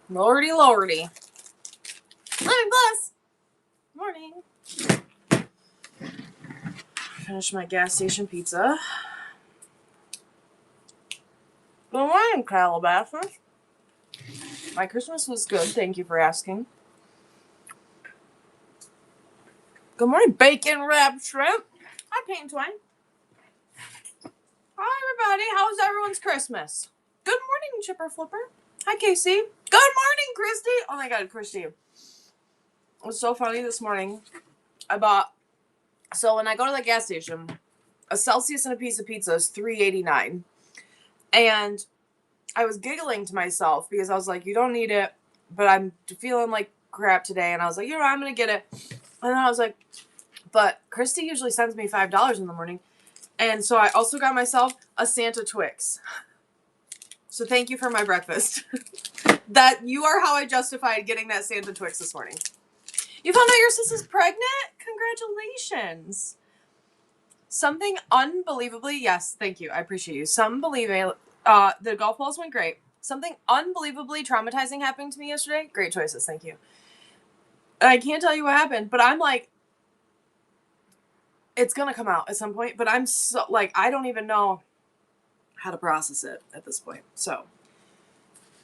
Lordy, lordy. Morning, bless. Morning. Finish my gas station pizza. Good morning, Calabasas. My Christmas was good. Thank you for asking. Good morning, bacon wrapped shrimp. Hi, Peyton Twine. Hi, everybody. How's everyone's Christmas? Good morning, Chipper Flipper. Hi, Casey. Good morning, Christy. Oh my God, Christy. It was so funny this morning. So when I go to the gas station, a Celsius and a piece of pizza is $3.89. And I was giggling to myself because I was like, you don't need it, but I'm feeling like crap today. And I was like, I'm going to get it. And then I was like, but Christy usually sends me $5 in the morning. And so I also got myself a Santa Twix. So thank you for my breakfast. That you are how I justified getting that Santa Twix this morning. You found out your sis is pregnant? Congratulations. Something unbelievably, yes, thank you. I appreciate you. The golf balls went great. Something unbelievably traumatizing happened to me yesterday. Great choices, thank you. And I can't tell you what happened, but I'm like, it's going to come out at some point, but I'm so, like, I don't even know how to process it at this point. So,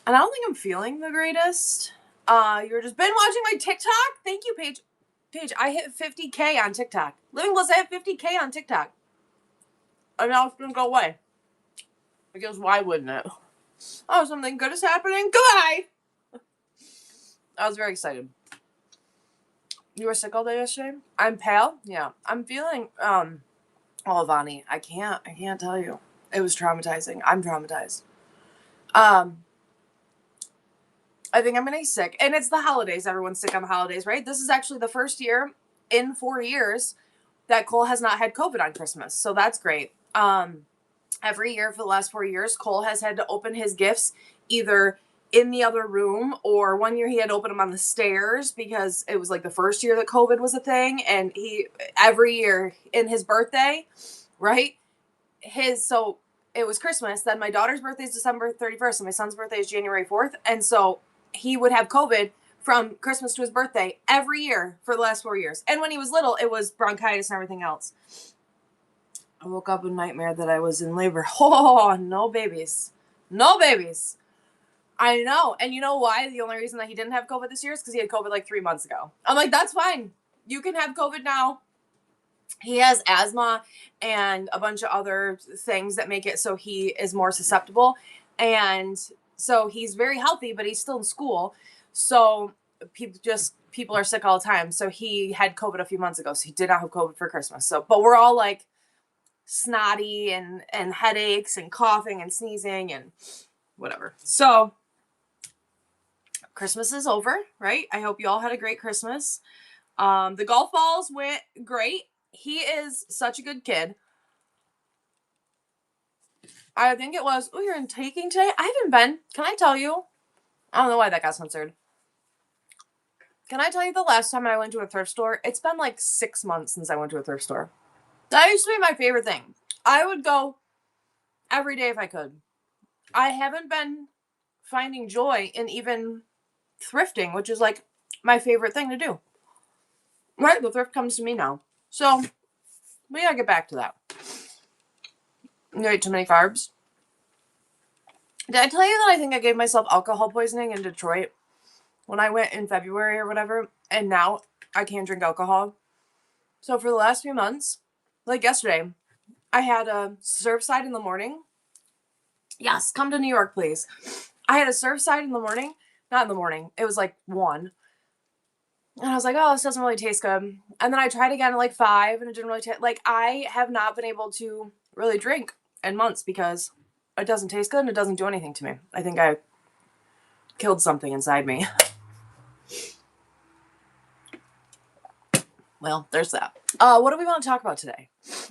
and I don't think I'm feeling the greatest. You're just been watching my TikTok? Thank you, Paige. Paige, I hit 50K on TikTok. Living Bliss, I hit 50K on TikTok. And now it's going to go away. Because why wouldn't it? Oh, something good is happening. Goodbye! I was very excited. You were sick all day yesterday? I'm pale? Yeah. I'm feeling, oh, Vani, I can't tell you. It was traumatizing. I'm traumatized. I think I'm getting sick. And it's the holidays. Everyone's sick on the holidays, right? This is actually the first year in 4 years that Cole has not had COVID on Christmas. So that's great. Every year for the last 4 years, Cole has had to open his gifts either in the other room, or one year he had to open them on the stairs because it was like the first year that COVID was a thing. And every year in his birthday, right? So it was Christmas. Then my daughter's birthday is December 31st and my son's birthday is January 4th. And so he would have COVID from Christmas to his birthday every year for the last 4 years. And when he was little, it was bronchitis and everything else. I woke up in a nightmare that I was in labor. Oh, no babies. No babies. I know. And you know why? The only reason that he didn't have COVID this year is because he had COVID like 3 months ago. I'm like, that's fine. You can have COVID now. He has asthma and a bunch of other things that make it so he is more susceptible. And so he's very healthy, but he's still in school. So people are sick all the time. So he had COVID a few months ago. So he did not have COVID for Christmas. So, but we're all like snotty and headaches and coughing and sneezing and whatever. So Christmas is over, right? I hope you all had a great Christmas. The golf balls went great. He is such a good kid. I think it was, you're in taking today? I haven't been. Can I tell you? I don't know why that got censored. Can I tell you the last time I went to a thrift store? It's been like 6 months since I went to a thrift store. That used to be my favorite thing. I would go every day if I could. I haven't been finding joy in even thrifting, which is like my favorite thing to do. Right? The thrift comes to me now. So, we gotta get back to that. You ate too many carbs? Did I tell you that I think I gave myself alcohol poisoning in Detroit when I went in February or whatever, and now I can't drink alcohol? So for the last few months, like yesterday, I had a Surfside in the morning. Yes, come to New York, please. I had a Surfside in the morning. Not in the morning. It was like 1. And I was like, oh, this doesn't really taste good. And then I tried again at like 5, and it didn't really taste... Like, I have not been able to really drink in months because it doesn't taste good and it doesn't do anything to me. I think I killed something inside me. Well, there's that. What do we want to talk about today?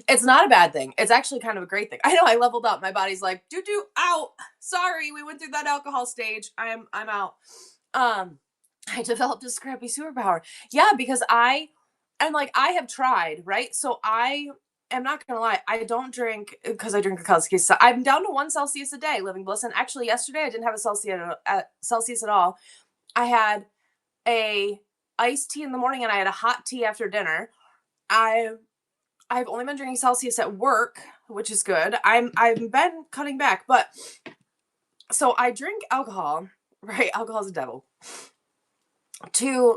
It's not a bad thing. It's actually kind of a great thing. I know I leveled up. My body's like, doo-doo, out. Sorry, we went through that alcohol stage. I'm out. I developed a scrappy superpower. Yeah, because I have tried, right? So I am not gonna lie, I don't drink because I drink a Celsius. So I'm down to 1 Celsius a day, living bliss. And actually, yesterday I didn't have a Celsius at all. I had a iced tea in the morning and I had a hot tea after dinner. I I've only been drinking Celsius at work, which is good. I've been cutting back, but so I drink alcohol, right? Alcohol's a devil.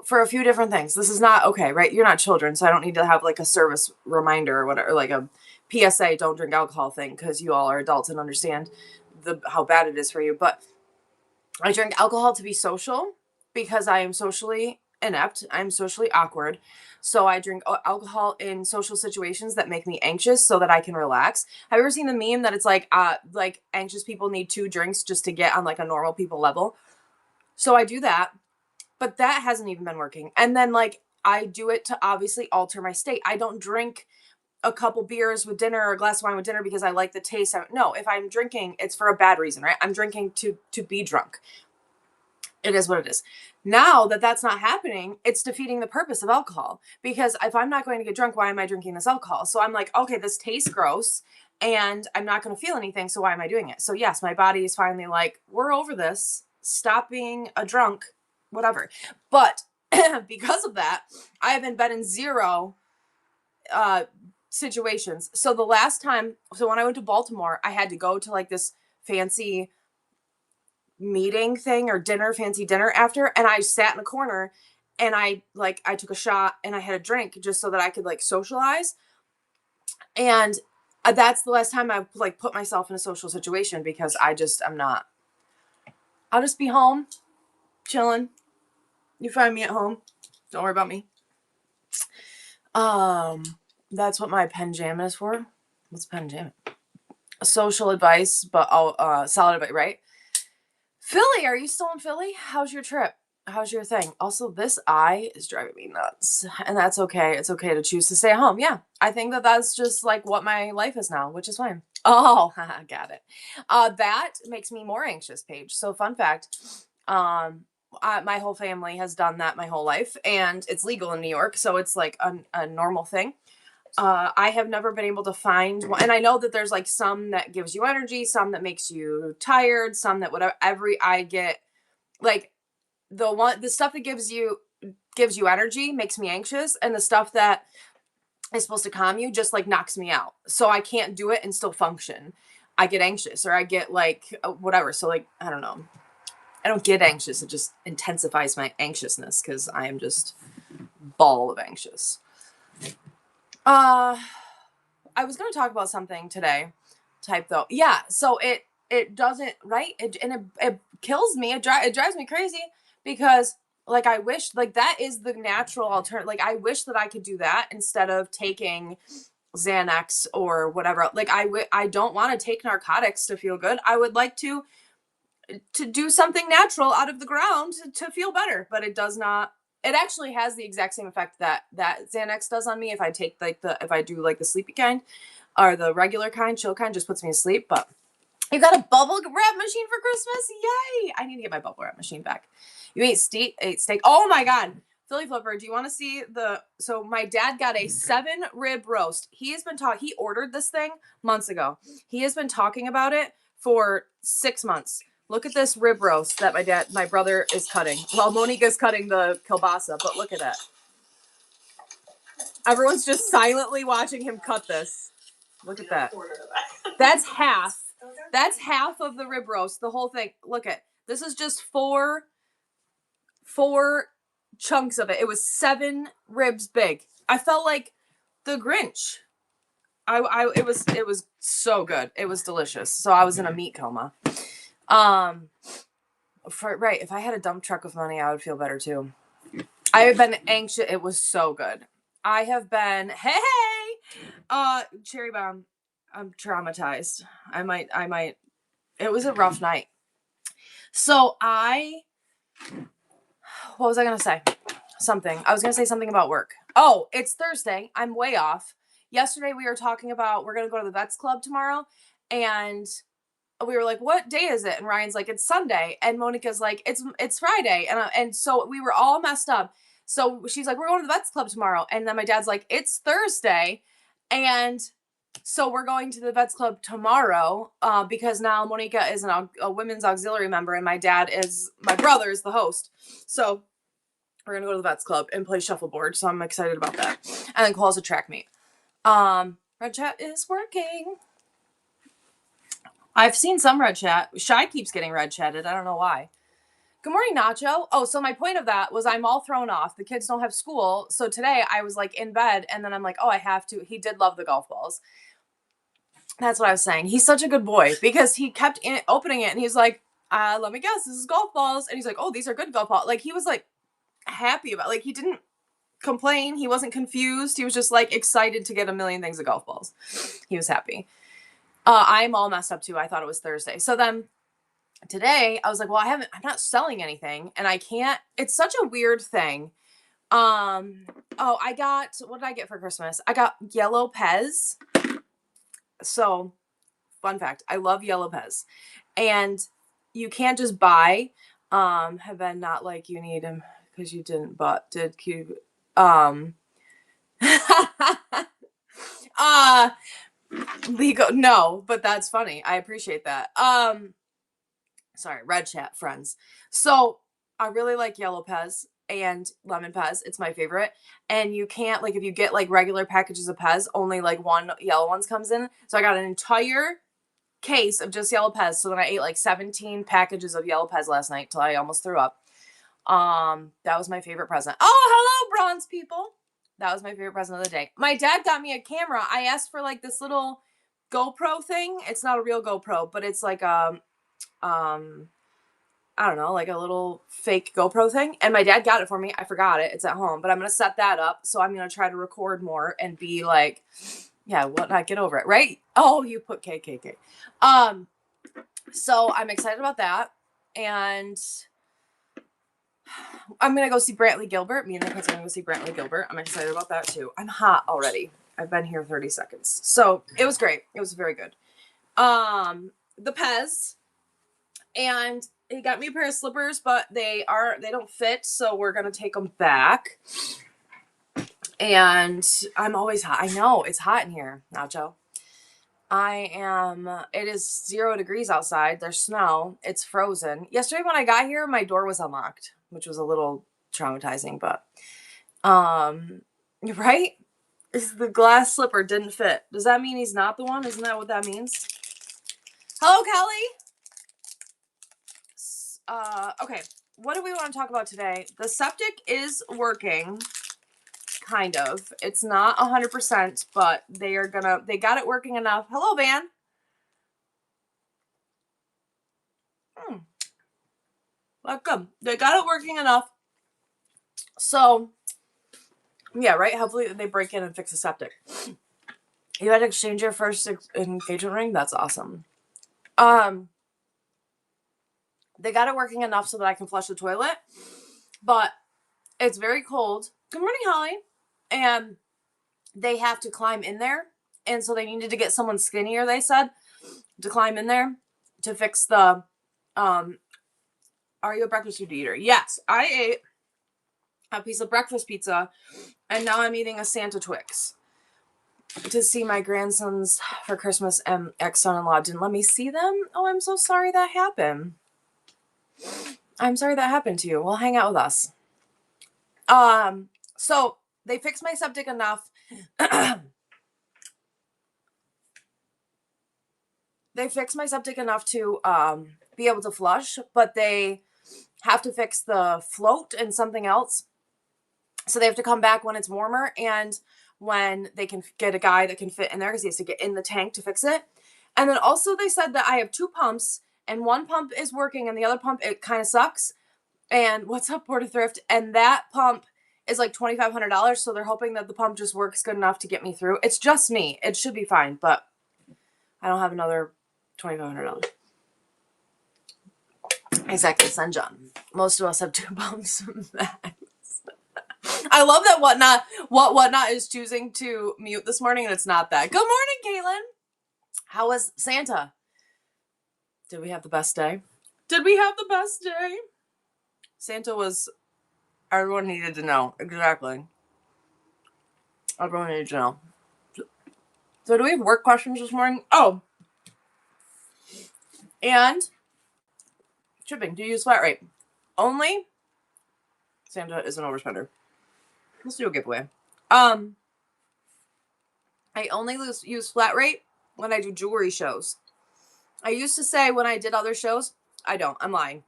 For a few different things. This is not okay, right? You're not children, so I don't need to have like a service reminder or whatever, like a PSA don't drink alcohol thing, because you all are adults and understand how bad it is for you. But I drink alcohol to be social because I am socially inept. I'm socially awkward. So I drink alcohol in social situations that make me anxious so that I can relax. Have you ever seen the meme that it's like anxious people need 2 drinks just to get on like a normal people level? So I do that, but that hasn't even been working. And then like I do it to obviously alter my state. I don't drink a couple beers with dinner or a glass of wine with dinner because I like the taste. No, if I'm drinking, it's for a bad reason, right? I'm drinking to be drunk. It is what it is. Now that that's not happening, it's defeating the purpose of alcohol, because if I'm not going to get drunk, why am I drinking this alcohol? So I'm like, okay, this tastes gross and I'm not going to feel anything. So why am I doing it? So yes, my body is finally like, we're over this. Stop being a drunk, whatever. But because of that, I have been in 0 situations. So the last time, so when I went to Baltimore, I had to go to like this fancy meeting thing or fancy dinner after, and I sat in a corner and I took a shot and I had a drink just so that I could like socialize. And that's the last time I've like put myself in a social situation, because I'm not. I'll just be home chilling. You find me at home. Don't worry about me. That's what my pen jam is for. What's pen jam? Social advice, but solid advice, right? Philly, are you still in Philly? How's your trip? How's your thing? Also, this eye is driving me nuts, and that's okay. It's okay to choose to stay at home. Yeah, I think that that's just like what my life is now, which is fine. Oh, got it. That makes me more anxious, Paige. So, fun fact, my whole family has done that my whole life, and it's legal in New York, so it's like a normal thing. I have never been able to find one, and I know that there's like some that gives you energy, some that makes you tired, some that whatever. I get like the stuff that gives you energy makes me anxious, and the stuff that is supposed to calm you just like knocks me out. So I can't do it and still function. I get anxious, or I get like whatever. So like I don't know. I don't get anxious. It just intensifies my anxiousness because I am just ball of anxious. I was going to talk about something today, though. Yeah, so it doesn't, right? It kills me. It drives me crazy, because like I wish like that is the natural alternative. Like I wish that I could do that instead of taking Xanax or whatever. Like I don't want to take narcotics to feel good. I would like to do something natural out of the ground to feel better, but it does not. It actually has the exact same effect that Xanax does on me if I take if I do like the sleepy kind or the regular kind, chill kind, just puts me to sleep. But you got a bubble wrap machine for Christmas? Yay! I need to get my bubble wrap machine back. You ate steak. Oh my God. Philly Flipper, do you want to see so my dad got a 7-rib roast. He ordered this thing months ago. He has been talking about it for 6 months. Look at this rib roast that my brother is cutting. Well, Monica's cutting the kielbasa, but look at that. Everyone's just silently watching him cut this. Look at that. That's half. That's half of the rib roast, the whole thing. Look at, this is just four chunks of it. It was 7 ribs big. I felt like the Grinch. It was so good. It was delicious. So I was in a meat coma. If I had a dump truck with money, I would feel better too. I have been anxious. It was so good. I have been, Cherry Bomb, I'm traumatized. I might, it was a rough night. So what was I going to say? I was going to say something about work. Oh, it's Thursday. I'm way off. Yesterday we were talking about, we're going to go to the Vets Club tomorrow, and we were like, what day is it? And Ryan's like, it's Sunday. And Monica's like, it's Friday. And so we were all messed up. So she's like, we're going to the Vets Club tomorrow. And then my dad's like, it's Thursday. And So we're going to the Vets Club tomorrow because now Monica is a women's auxiliary member and my brother is the host. So we're going to go to the Vets Club and play shuffleboard. So I'm excited about that. And then Cole's a track meet. Red chat is working. I've seen some red chat. Shy keeps getting red chatted. I don't know why. Good morning, Nacho. Oh, so my point of that was I'm all thrown off. The kids don't have school. So today I was like in bed and then I'm like, oh, I have to. He did love the golf balls. That's what I was saying. He's such a good boy because he kept opening it and he's like, let me guess, this is golf balls. And he's like, oh, these are good golf balls. Like he was like happy about, like he didn't complain. He wasn't confused. He was just like excited to get a million things of golf balls. He was happy. I'm all messed up too. I thought it was Thursday. So then today I was like, well, I'm not selling anything and I can't, it's such a weird thing. What did I get for Christmas? I got yellow Pez. So fun fact, I love yellow Pez. And you can't just buy, have been not like you need them because you didn't, but did you, legal, no, but that's funny. I appreciate that. Sorry, red chat friends. So I really like yellow Pez and lemon Pez. It's my favorite. And you can't, like, if you get like regular packages of Pez, only like one yellow ones comes in. So I got an entire case of just yellow Pez. So then I ate like 17 packages of yellow Pez last night till I almost threw up. That was my favorite present. Oh, hello, bronze people. That was my favorite present of the day. My dad got me a camera. I asked for like this little GoPro thing. It's not a real GoPro, but it's like I don't know, like a little fake GoPro thing. And my dad got it for me. I forgot it. It's at home, but I'm going to set that up. So I'm going to try to record more and be like, yeah, what not get over it, right? Oh, you put KKK. So I'm excited about that. And I'm going to go see Brantley Gilbert. Me and the kids are going to go see Brantley Gilbert. I'm excited about that too. I'm hot already. I've been here 30 seconds. So it was great. It was very good. The Pez. And he got me a pair of slippers, but they don't fit, so we're gonna take them back. And I'm always hot. I know it's hot in here, Nacho. It is 0 degrees outside. There's snow. It's frozen. Yesterday when I got here, my door was unlocked, which was a little traumatizing, but right? The glass slipper didn't fit. Does that mean he's not the one? Isn't that what that means? Hello, Kelly. Okay, what do we want to talk about today? The septic is working, kind of. It's not 100%, but they got it working enough. Hello, Van. Welcome. They got it working enough. So, yeah, right? Hopefully they break in and fix the septic. You had to exchange your first engagement ring? That's awesome. They got it working enough so that I can flush the toilet, but it's very cold. Good morning, Holly. And they have to climb in there. And so they needed to get someone skinnier, they said, to climb in there to fix the, are you a breakfast food eater? Yes, I ate a piece of breakfast pizza and now I'm eating a Santa Twix to see my grandsons for Christmas, and ex-son-in-law didn't let me see them. Oh, I'm so sorry that happened. I'm sorry that happened to you. Well, hang out with us. So they fixed my septic enough. They fixed my septic enough to be able to flush, but they have to fix the float and something else. So they have to come back when it's warmer and when they can get a guy that can fit in there because he has to get in the tank to fix it. And then also they said that I have 2 pumps and one pump is working and the other pump, it kind of sucks. And what's up, Board of Thrift? And that pump is like $2,500. So they're hoping that the pump just works good enough to get me through. It's just me. It should be fine, but I don't have another $2,500. Exactly, Sunjohn. Most of us have 2 pumps max. I love that Whatnot is choosing to mute this morning, and it's not that. Good morning, Caitlin. How was Santa? Did we have the best day? Did we have the best day? Santa was... Everyone needed to know. Exactly. Everyone needed to know. So do we have work questions this morning? Oh, and shipping. Do you use flat rate? Only Santa is an overspender. Let's do a giveaway. I only use flat rate when I do jewelry shows. I used to say when I did other shows, I don't. I'm lying.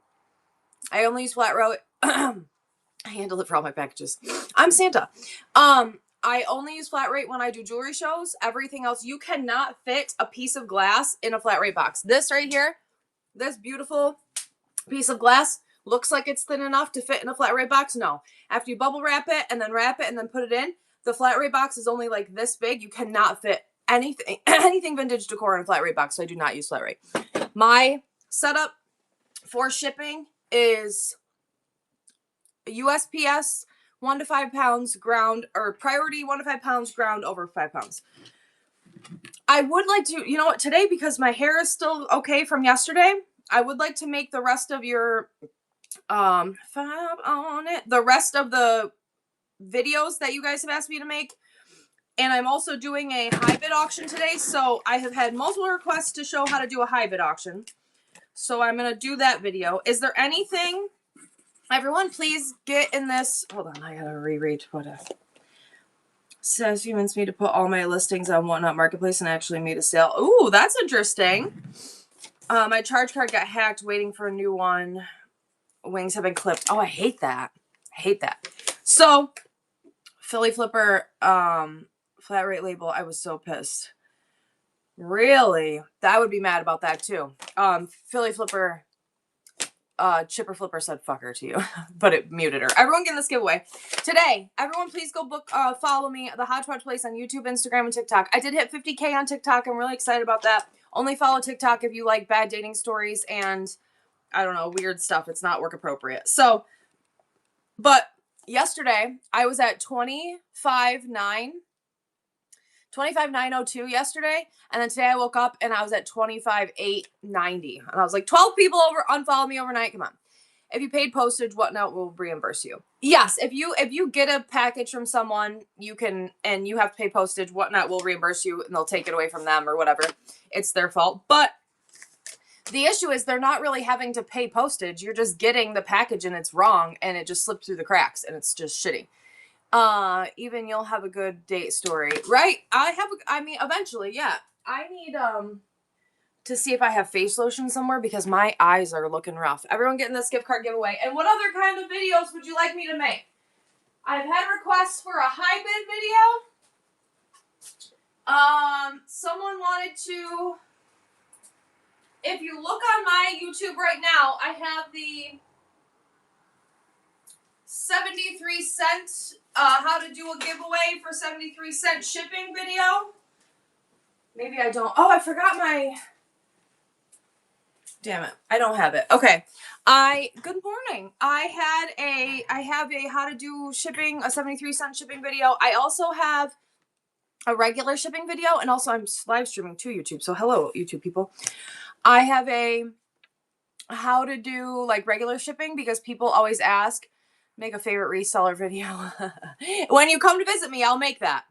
I only use flat rate. I handle it for all my packages. I'm Santa. I only use flat rate when I do jewelry shows. Everything else, you cannot fit a piece of glass in a flat rate box. This right here, this beautiful piece of glass, looks like it's thin enough to fit in a flat rate box. No. After you bubble wrap it and then put it in, the flat rate box is only like this big. You cannot fit anything vintage decor in a flat rate box, so I do not use flat rate. My setup for shipping is USPS 1 to 5 pounds ground, or priority 1 to 5 pounds ground over 5 pounds. I would like to, you know what, today, because my hair is still okay from yesterday, I would like to make the rest of your the rest of the videos that you guys have asked me to make. And I'm also doing a high bid auction today, so I have had multiple requests to show how to do a high bid auction. So I'm going to do that video. Is there anything, everyone, please get in this. Hold on, I got to reread what it says. He wants me to put all my listings on Whatnot Marketplace and actually made a sale. Ooh, that's interesting. My charge card got hacked, waiting for a new one. Wings have been clipped. Oh, I hate that. I hate that. So, Philly Flipper, flat rate label. I was so pissed. Really? I would be mad about that too. Philly Flipper, Chipper Flipper said fucker to you, but it muted her. Everyone get this giveaway today. Everyone, please go follow me, the Hodgepodge Place, on YouTube, Instagram, and TikTok. I did hit 50K on TikTok. I'm really excited about that. Only follow TikTok if you like bad dating stories and, I don't know, weird stuff. It's not work appropriate. So, but yesterday I was at 25,902 yesterday, and then today I woke up and I was at 25,890, and I was like, 12 people unfollowed me overnight. Come on. If you paid postage, Whatnot will reimburse you. Yes, if you get a package from someone, you can, and you have to pay postage, Whatnot will reimburse you, and they'll take it away from them or whatever. It's their fault. But the issue is they're not really having to pay postage. You're just getting the package and it's wrong, and it just slipped through the cracks, and it's just shitty. Even you'll have a good date story, right? I mean, eventually, yeah. I need, to see if I have face lotion somewhere because my eyes are looking rough. Everyone getting this gift card giveaway. And what other kind of videos would you like me to make? I've had requests for a high bid video. Someone wanted to, if you look on my YouTube right now, I have the 73-cent, how to do a giveaway for 73-cent shipping video. Maybe I don't. Oh, I forgot my, damn it. I don't have it. Okay. Good morning. I have a how to do shipping, a 73-cent shipping video. I also have a regular shipping video, and also I'm live streaming to YouTube. So hello, YouTube people. I have a how to do like regular shipping because people always ask, make a favorite reseller video. When you come to visit me, I'll make that.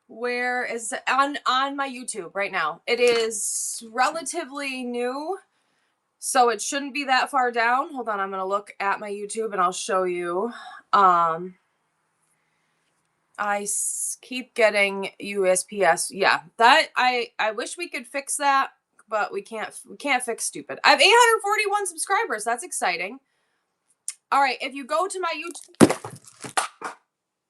Where is it? On my YouTube right now? It is relatively new, so it shouldn't be that far down. Hold on, I'm gonna look at my YouTube and I'll show you. I keep getting USPS. Yeah, that I wish we could fix that, but we can't fix stupid. I have 841 subscribers. That's exciting. All right, if you go to my YouTube,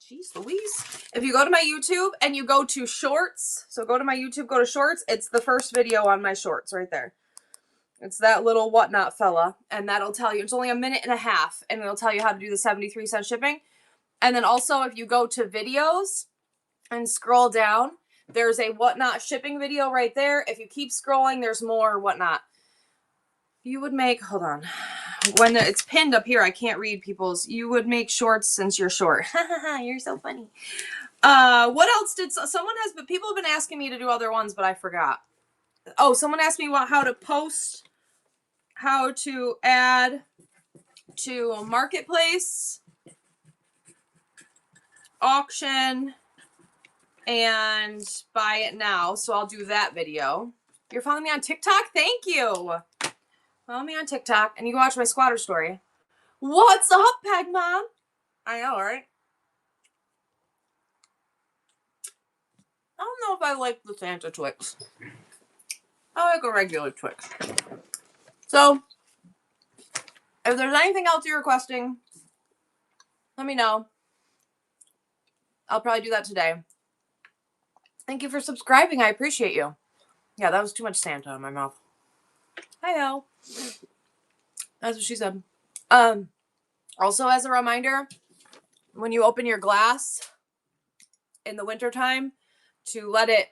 jeez Louise. If you go to my YouTube and you go to shorts, so go to my YouTube, go to shorts, it's the first video on my shorts right there. It's that little Whatnot fella, and that'll tell you, it's only a minute and a half, and it'll tell you how to do the 73-cent shipping. And then also, if you go to videos and scroll down, there's a Whatnot shipping video right there. If you keep scrolling, there's more Whatnot. You would make, hold on. When it's pinned up here, I can't read people's. You would make shorts since you're short. You're so funny. What else did someone has, but people have been asking me to do other ones, but I forgot. Oh, someone asked me how to post, how to add to Marketplace, auction, and buy it now. So I'll do that video. You're following me on TikTok? Thank you. Follow me on TikTok and you can watch my squatter story. What's up, Peg Mom? I know, right? I don't know if I like the Santa Twix. I like a regular Twix. So, if there's anything else you're requesting, let me know. I'll probably do that today. Thank you for subscribing. I appreciate you. Yeah, that was too much Santa in my mouth. Hi-yo. That's what she said. Also, as a reminder, when you open your glass in the wintertime, to let it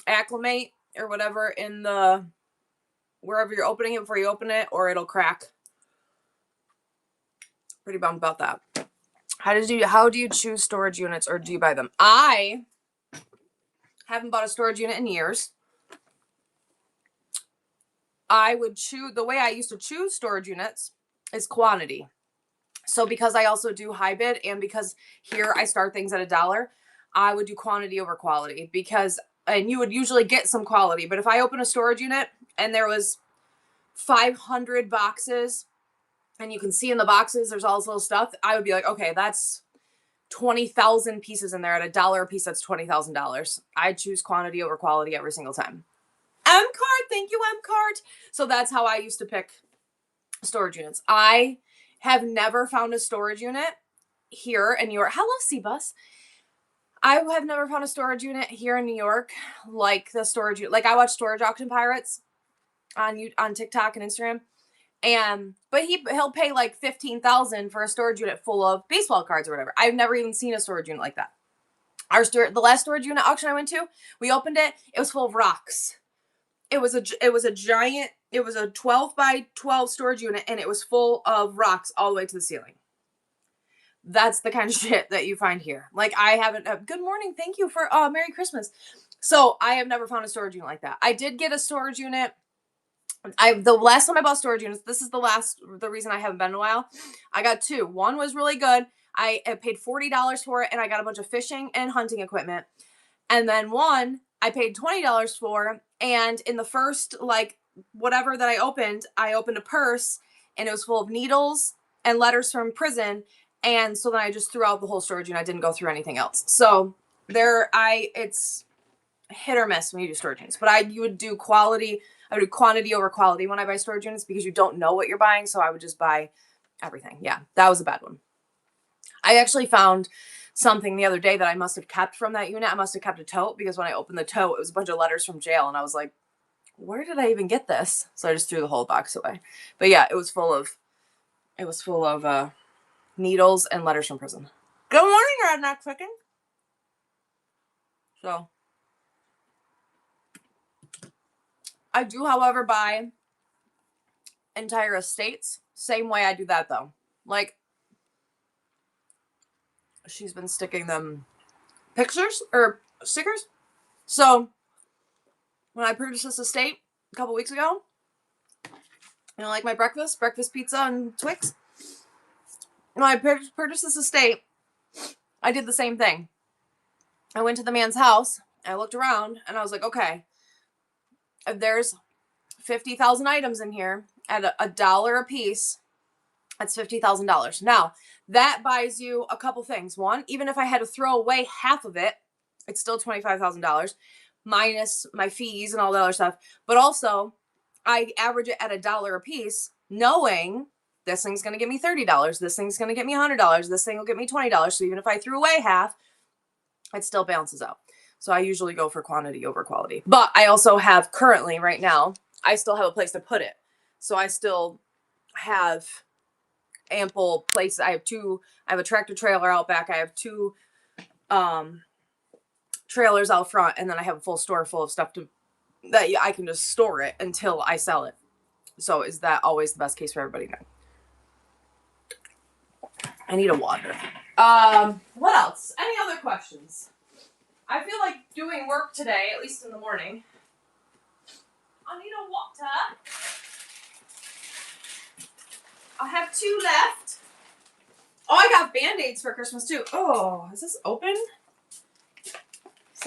acclimate or whatever in the wherever you're opening it before you open it, or it'll crack. Pretty bummed about that. How do you choose storage units, or do you buy them? I haven't bought a storage unit in years. I would choose, the way I used to choose storage units is quantity. So because I also do high bid, and because here I start things at $1, I would do quantity over quality, because, and you would usually get some quality, but if I open a storage unit and there was 500 boxes and you can see in the boxes there's all this little stuff, I would be like, okay, that's 20,000 pieces in there at $1 a piece. That's $20,000. I choose quantity over quality every single time. M-Card, thank you, M-Card. So that's how I used to pick storage units. I have never found a storage unit here in New York. Hello, C-Bus. I have never found a storage unit here in New York like the storage unit. Like, I watch Storage Auction Pirates on TikTok and Instagram. But he'll pay like $15,000 for a storage unit full of baseball cards or whatever. I've never even seen a storage unit like that. The last storage unit auction I went to, we opened it. It was full of rocks. It was a giant. It was a 12 by 12 storage unit, and it was full of rocks all the way to the ceiling. That's the kind of shit that you find here. Like, I haven't. Good morning. Thank you for Merry Christmas. So I have never found a storage unit like that. I did get a storage unit. The last time I bought storage units, this is the reason I haven't been in a while. I got two. One was really good. I paid $40 for it, and I got a bunch of fishing and hunting equipment. And then one I paid $20 for, and in the first, like, whatever that I opened a purse, and it was full of needles and letters from prison. And so then I just threw out the whole storage unit. I didn't go through anything else. So it's hit or miss when you do storage units. But you would do quality. I would do quantity over quality when I buy storage units, because you don't know what you're buying. So I would just buy everything. Yeah, that was a bad one. I actually found something the other day that I must have kept from that unit. I must have kept a tote, because when I opened the tote, it was a bunch of letters from jail. And I was like, where did I even get this? So I just threw the whole box away. But yeah, it was full of needles and letters from prison. Good morning, Redneck Chicken. So I do, however, buy entire estates. Same way I do that, though. Like, she's been sticking them pictures or stickers. So when I purchased this estate a couple weeks ago, like my breakfast pizza and Twix. When I purchased this estate, I did the same thing. I went to the man's house, and I looked around, and I was like, okay, if there's 50,000 items in here at $1 a piece, that's $50,000. Now, that buys you a couple things. One, even if I had to throw away half of it, it's still $25,000 minus my fees and all that other stuff. But also, I average it at $1 a piece, knowing this thing's going to get me $30. This thing's going to get me $100. This thing will get me $20. So even if I threw away half, it still balances out. So I usually go for quantity over quality. But I also have currently, right now, I still have a place to put it. So I still have ample places. I have a tractor trailer out back. I have two trailers out front, and then I have a full store full of stuff that I can just store it until I sell it. So is that always the best case for everybody? No. I need a water. What else? Any other questions? I feel like doing work today, at least in the morning. I need a water. I have 2 left. Oh, I got Band-Aids for Christmas too. Oh, is this open?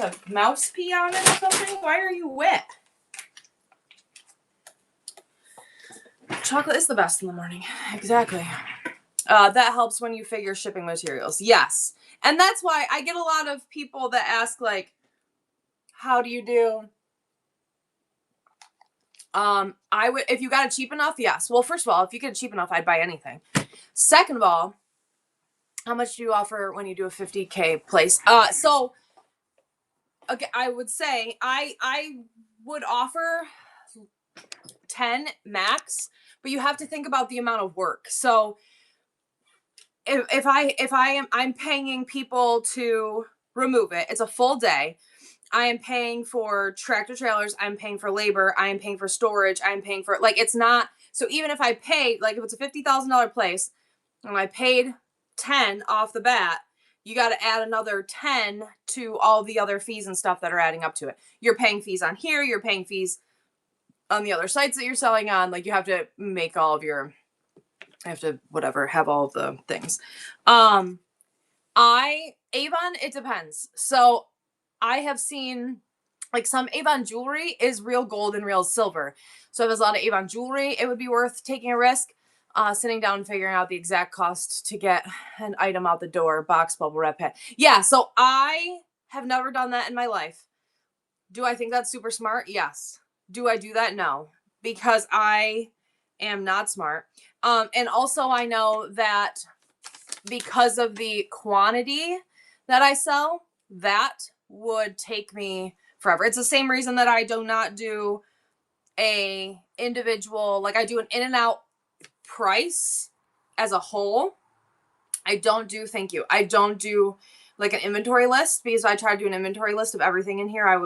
a mouse pee on it or something? Why are you wet? Chocolate is the best in the morning. Exactly. That helps when you figure shipping materials. Yes. And that's why I get a lot of people that ask, like, how do you do? I would, if you got it cheap enough, yes. Well, first of all, if you get it cheap enough, I'd buy anything. Second of all, how much do you offer when you do a 50K place? So, okay, I would say I would offer 10 max, but you have to think about the amount of work. So I'm paying people to remove it, it's a full day. I am paying for tractor trailers, I'm paying for labor, I am paying for storage, I'm paying for, like, it's not, so even if I pay, like, if it's a $50,000 place and I paid 10 off the bat, you got to add another 10 to all the other fees and stuff that are adding up to it. You're paying fees on here, you're paying fees on the other sites that you're selling on. Like, you have to make all of your, I have to whatever, have all of the things. Avon, it depends. So I have seen, like, some Avon jewelry is real gold and real silver. So if there's a lot of Avon jewelry, it would be worth taking a risk, sitting down and figuring out the exact cost to get an item out the door, box, bubble wrap, pet. Yeah, so I have never done that in my life. Do I think that's super smart? Yes. Do I do that? No, because I am not smart. And also I know that because of the quantity that I sell, that would take me forever. It's the same reason that I do not do a individual, like, I do an in and out price as a whole. I don't do, thank you, I don't do like an inventory list, because if I try to do an inventory list of everything in here, I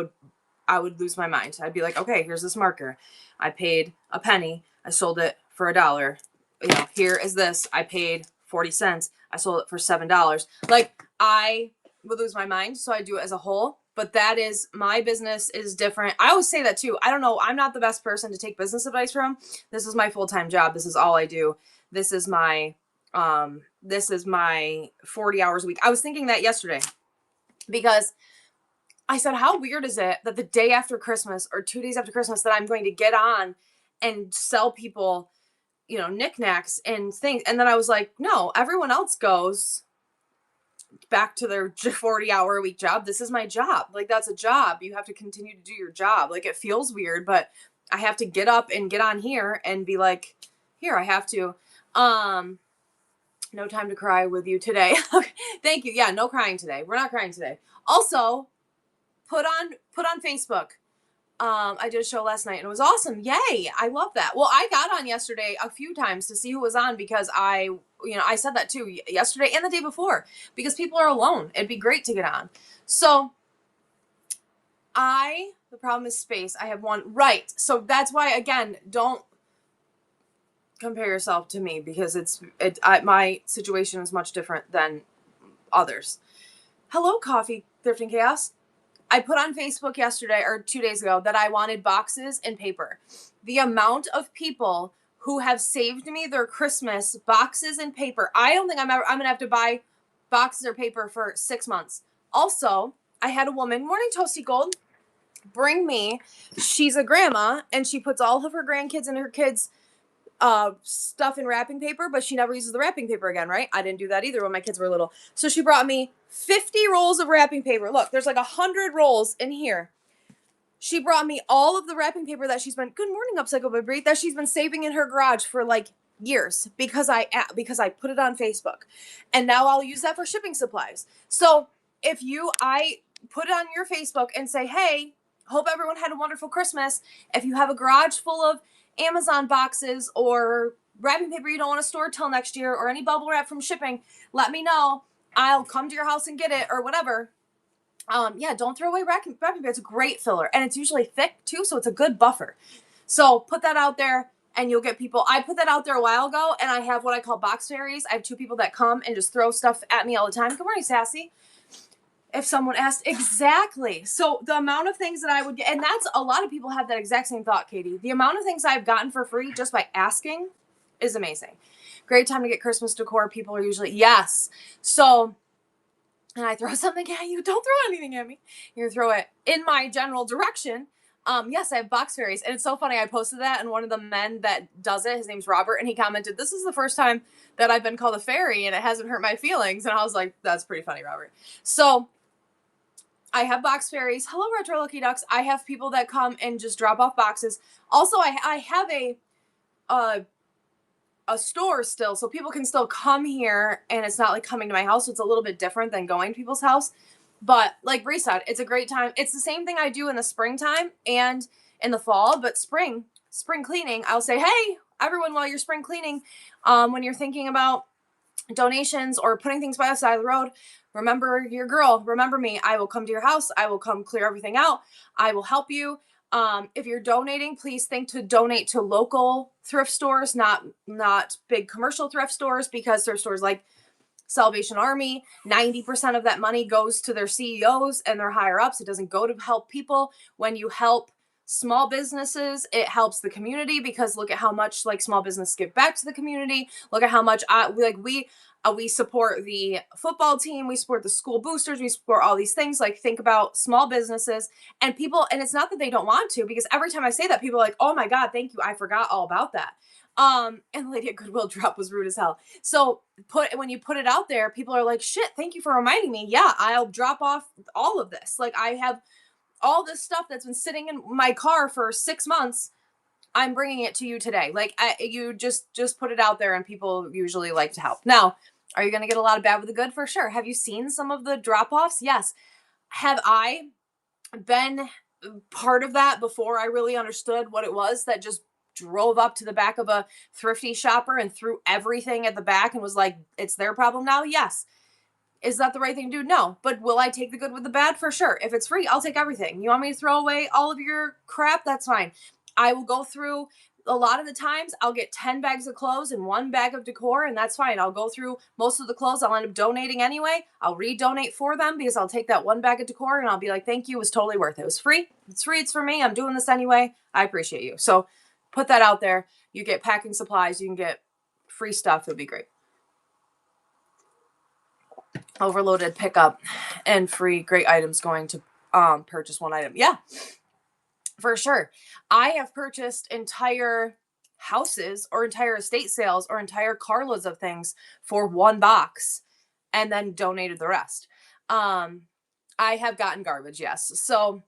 would lose my mind. I'd be like, okay, here's this marker, I paid a penny, I sold it for $1. You know, here is this, I paid 40 cents, I sold it for $7. Like, I would lose my mind. So I do it as a whole. But that is, my business is different. I always say that too. I don't know, I'm not the best person to take business advice from. This is my full-time job. This is all I do. This is my 40 hours a week. I was thinking that yesterday, because I said, how weird is it that the day after Christmas or 2 days after Christmas that I'm going to get on and sell people, you know, knickknacks and things. And then I was like, no, everyone else goes back to their 40-hour a week job. This is my job. Like, that's a job. You have to continue to do your job. Like, it feels weird, but I have to get up and get on here and be like, here, I have to. No time to cry with you today. Thank you. Yeah, no crying today. We're not crying today. Also, put on Facebook. I did a show last night and it was awesome. Yay. I love that. Well, I got on yesterday a few times to see who was on, because I said that too yesterday and the day before, because people are alone. It'd be great to get on. So the problem is space. I have one. Right. So that's why, again, don't compare yourself to me, because my situation is much different than others. Hello, Coffee Thrifting Chaos. I put on Facebook yesterday or 2 days ago that I wanted boxes and paper. The amount of people who have saved me their Christmas boxes and paper, I don't think I'm going to have to buy boxes or paper for 6 months. Also, I had a woman, morning Toasty Gold, bring me, she's a grandma, and she puts all of her grandkids and her kids' stuff in wrapping paper, but she never uses the wrapping paper again, right? I didn't do that either when my kids were little. So she brought me 50 rolls of wrapping paper. Look, there's like 100 rolls in here. She brought me all of the wrapping paper that she's been, good morning, Upcycle by Brie, that she's been saving in her garage for like years, because I put it on Facebook, and now I'll use that for shipping supplies. So if I put it on your Facebook and say, hey, hope everyone had a wonderful Christmas. If you have a garage full of Amazon boxes or wrapping paper you don't want to store till next year, or any bubble wrap from shipping, let me know. I'll come to your house and get it, or whatever. Yeah, don't throw away wrapping paper. It's a great filler, and it's usually thick too, so it's a good buffer. So put that out there and you'll get people. I put that out there a while ago, and I have what I call box fairies. I have 2 people that come and just throw stuff at me all the time. Good morning, Sassy. If someone asked, exactly. So the amount of things that I would get, and that's, a lot of people have that exact same thought, Katie. The amount of things I've gotten for free just by asking is amazing. Great time to get Christmas decor. People are usually, yes. So and I throw something at you, don't throw anything at me. You throw it in my general direction. Yes, I have box fairies. And it's so funny. I posted that, and one of the men that does it, his name's Robert, and he commented, "This is the first time that I've been called a fairy, and it hasn't hurt my feelings." And I was like, that's pretty funny, Robert. So I have box fairies. Hello, Retro Lucky Ducks. I have people that come and just drop off boxes. Also, I have uh, a store still, so people can still come here, and it's not like coming to my house. So it's a little bit different than going to people's house. But like Bree said, it's a great time. It's the same thing I do in the springtime and in the fall, but spring cleaning, I'll say, hey, everyone, while you're spring cleaning, when you're thinking about donations or putting things by the side of the road, remember your girl, remember me. I will come to your house. I will come clear everything out. I will help you. If you're donating, please think to donate to local thrift stores, not big commercial thrift stores, because thrift stores like Salvation Army, 90% of that money goes to their CEOs and their higher ups. It doesn't go to help people. When you help small businesses, it helps the community, because look at how much like small business give back to the community. Look at how much we support the football team, we support the school boosters, we support all these things. Like, think about small businesses and people, and it's not that they don't want to, because every time I say that, people are like, oh my God, thank you, I forgot all about that. And the lady at Goodwill drop was rude as hell. So when you put it out there, people are like, shit, thank you for reminding me. Yeah, I'll drop off all of this. Like, I have all this stuff that's been sitting in my car for 6 months. I'm bringing it to you today. Like, you just put it out there, and people usually like to help. Now, are you going to get a lot of bad with the good? For sure. Have you seen some of the drop-offs? Yes. Have I been part of that before I really understood what it was, that just drove up to the back of a thrifty shopper and threw everything at the back and was like, it's their problem now? Yes. Is that the right thing to do? No. But will I take the good with the bad? For sure. If it's free, I'll take everything. You want me to throw away all of your crap? That's fine. I will go through, a lot of the times I'll get 10 bags of clothes and 1 bag of decor, and that's fine. I'll go through most of the clothes. I'll end up donating anyway. I'll redonate for them, because I'll take that 1 bag of decor and I'll be like, thank you. It was totally worth it. It was free. It's free. It's for me. I'm doing this anyway. I appreciate you. So put that out there. You get packing supplies. You can get free stuff. It'd be great. Overloaded pickup and free, great items going to purchase 1 item. Yeah, for sure. I have purchased entire houses or entire estate sales or entire carloads of things for 1 box and then donated the rest. I have gotten garbage, yes. So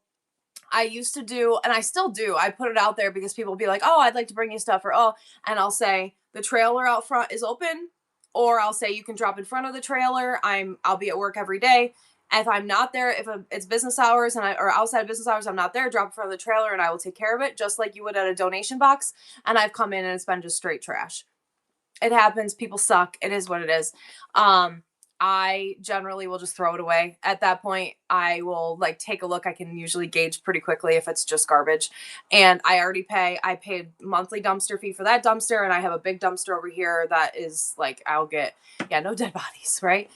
I used to do, and I still do, I put it out there because people will be like, oh, I'd like to bring you stuff, or oh, and I'll say the trailer out front is open, or I'll say you can drop in front of the trailer. I'll be at work every day. If I'm not there, if it's business hours or outside of business hours, I'm not there, drop in front of the trailer and I will take care of it, just like you would at a donation box. And I've come in and it's been just straight trash. It happens. People suck. It is what it is. I generally will just throw it away. At that point, I will like take a look. I can usually gauge pretty quickly if it's just garbage. And I paid monthly dumpster fee for that dumpster. And I have a big dumpster over here that is like, I'll get, no dead bodies. Right.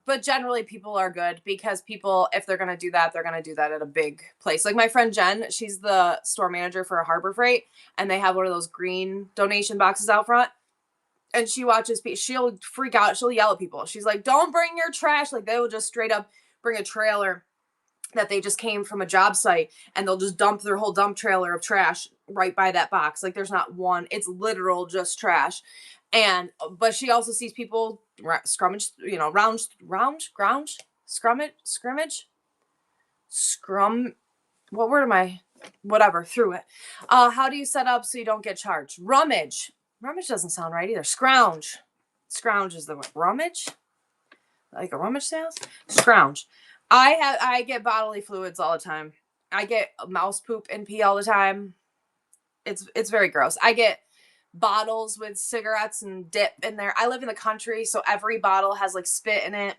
But generally people are good, because people, if they're going to do that, they're going to do that at a big place. Like my friend Jen, she's the store manager for a Harbor Freight, and they have one of those green donation boxes out front. And she watches, she'll freak out. She'll yell at people. She's like, don't bring your trash. Like, they will just straight up bring a trailer that they just came from a job site, and they'll just dump their whole dump trailer of trash right by that box. Like, there's not one, it's literal just trash. But she also sees people scrimmage, what word am I? Whatever, through it. How do you set up so you don't get charged? Rummage doesn't sound right either. Scrounge is the word. Rummage? Like a rummage sales? Scrounge. I get bodily fluids all the time. I get mouse poop and pee all the time. It's very gross. I get bottles with cigarettes and dip in there. I live in the country, so every bottle has like spit in it.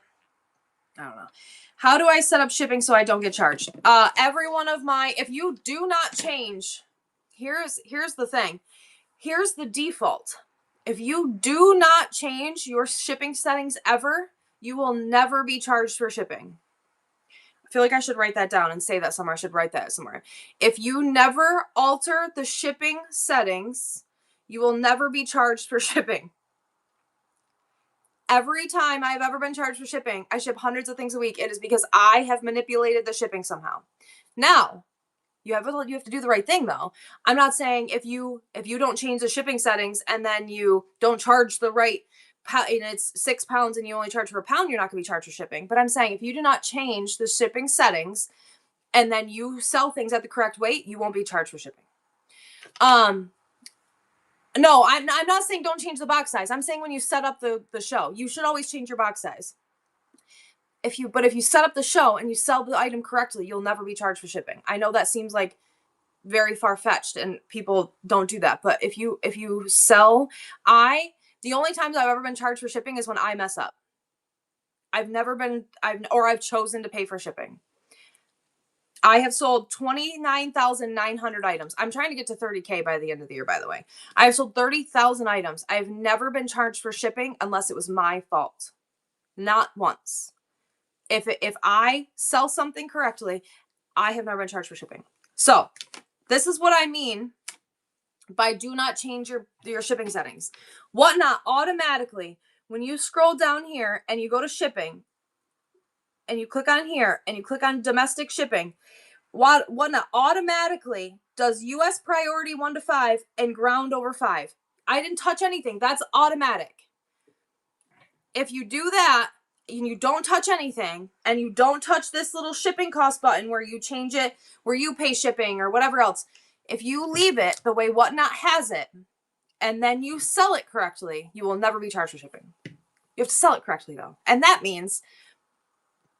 I don't know. How do I set up shipping so I don't get charged? If you do not change, here's the thing. Here's the default. If you do not change your shipping settings ever, you will never be charged for shipping. I feel like I should write that down and say that somewhere. I should write that somewhere. If you never alter the shipping settings, you will never be charged for shipping. Every time I've ever been charged for shipping, I ship hundreds of things a week. It is because I have manipulated the shipping somehow. Now, you have to do the right thing though. I'm not saying if you don't change the shipping settings and then you don't charge the right and it's 6 pounds and you only charge for a pound, you're not going to be charged for shipping. But I'm saying if you do not change the shipping settings and then you sell things at the correct weight, you won't be charged for shipping. No, I'm not saying don't change the box size. I'm saying when you set up the show, you should always change your box size. If you set up the show and you sell the item correctly, you'll never be charged for shipping. I know that seems like very far-fetched and people don't do that. But if you sell, the only times I've ever been charged for shipping is when I mess up. I've chosen to pay for shipping. I have sold 29,900 items. I'm trying to get to 30K by the end of the year, by the way. I have sold 30,000 items. I've never been charged for shipping unless it was my fault. Not once. If I sell something correctly, I have never been charged for shipping. So this is what I mean by do not change your shipping settings. Whatnot automatically, when you scroll down here and you go to shipping and you click on here and you click on domestic shipping, Whatnot automatically does US priority 1 to 5 and ground over 5. I didn't touch anything. That's automatic. If you do that and you don't touch anything and you don't touch this little shipping cost button where you change it, where you pay shipping or whatever else, if you leave it the way Whatnot has it and then you sell it correctly, you will never be charged for shipping. You have to sell it correctly though. And that means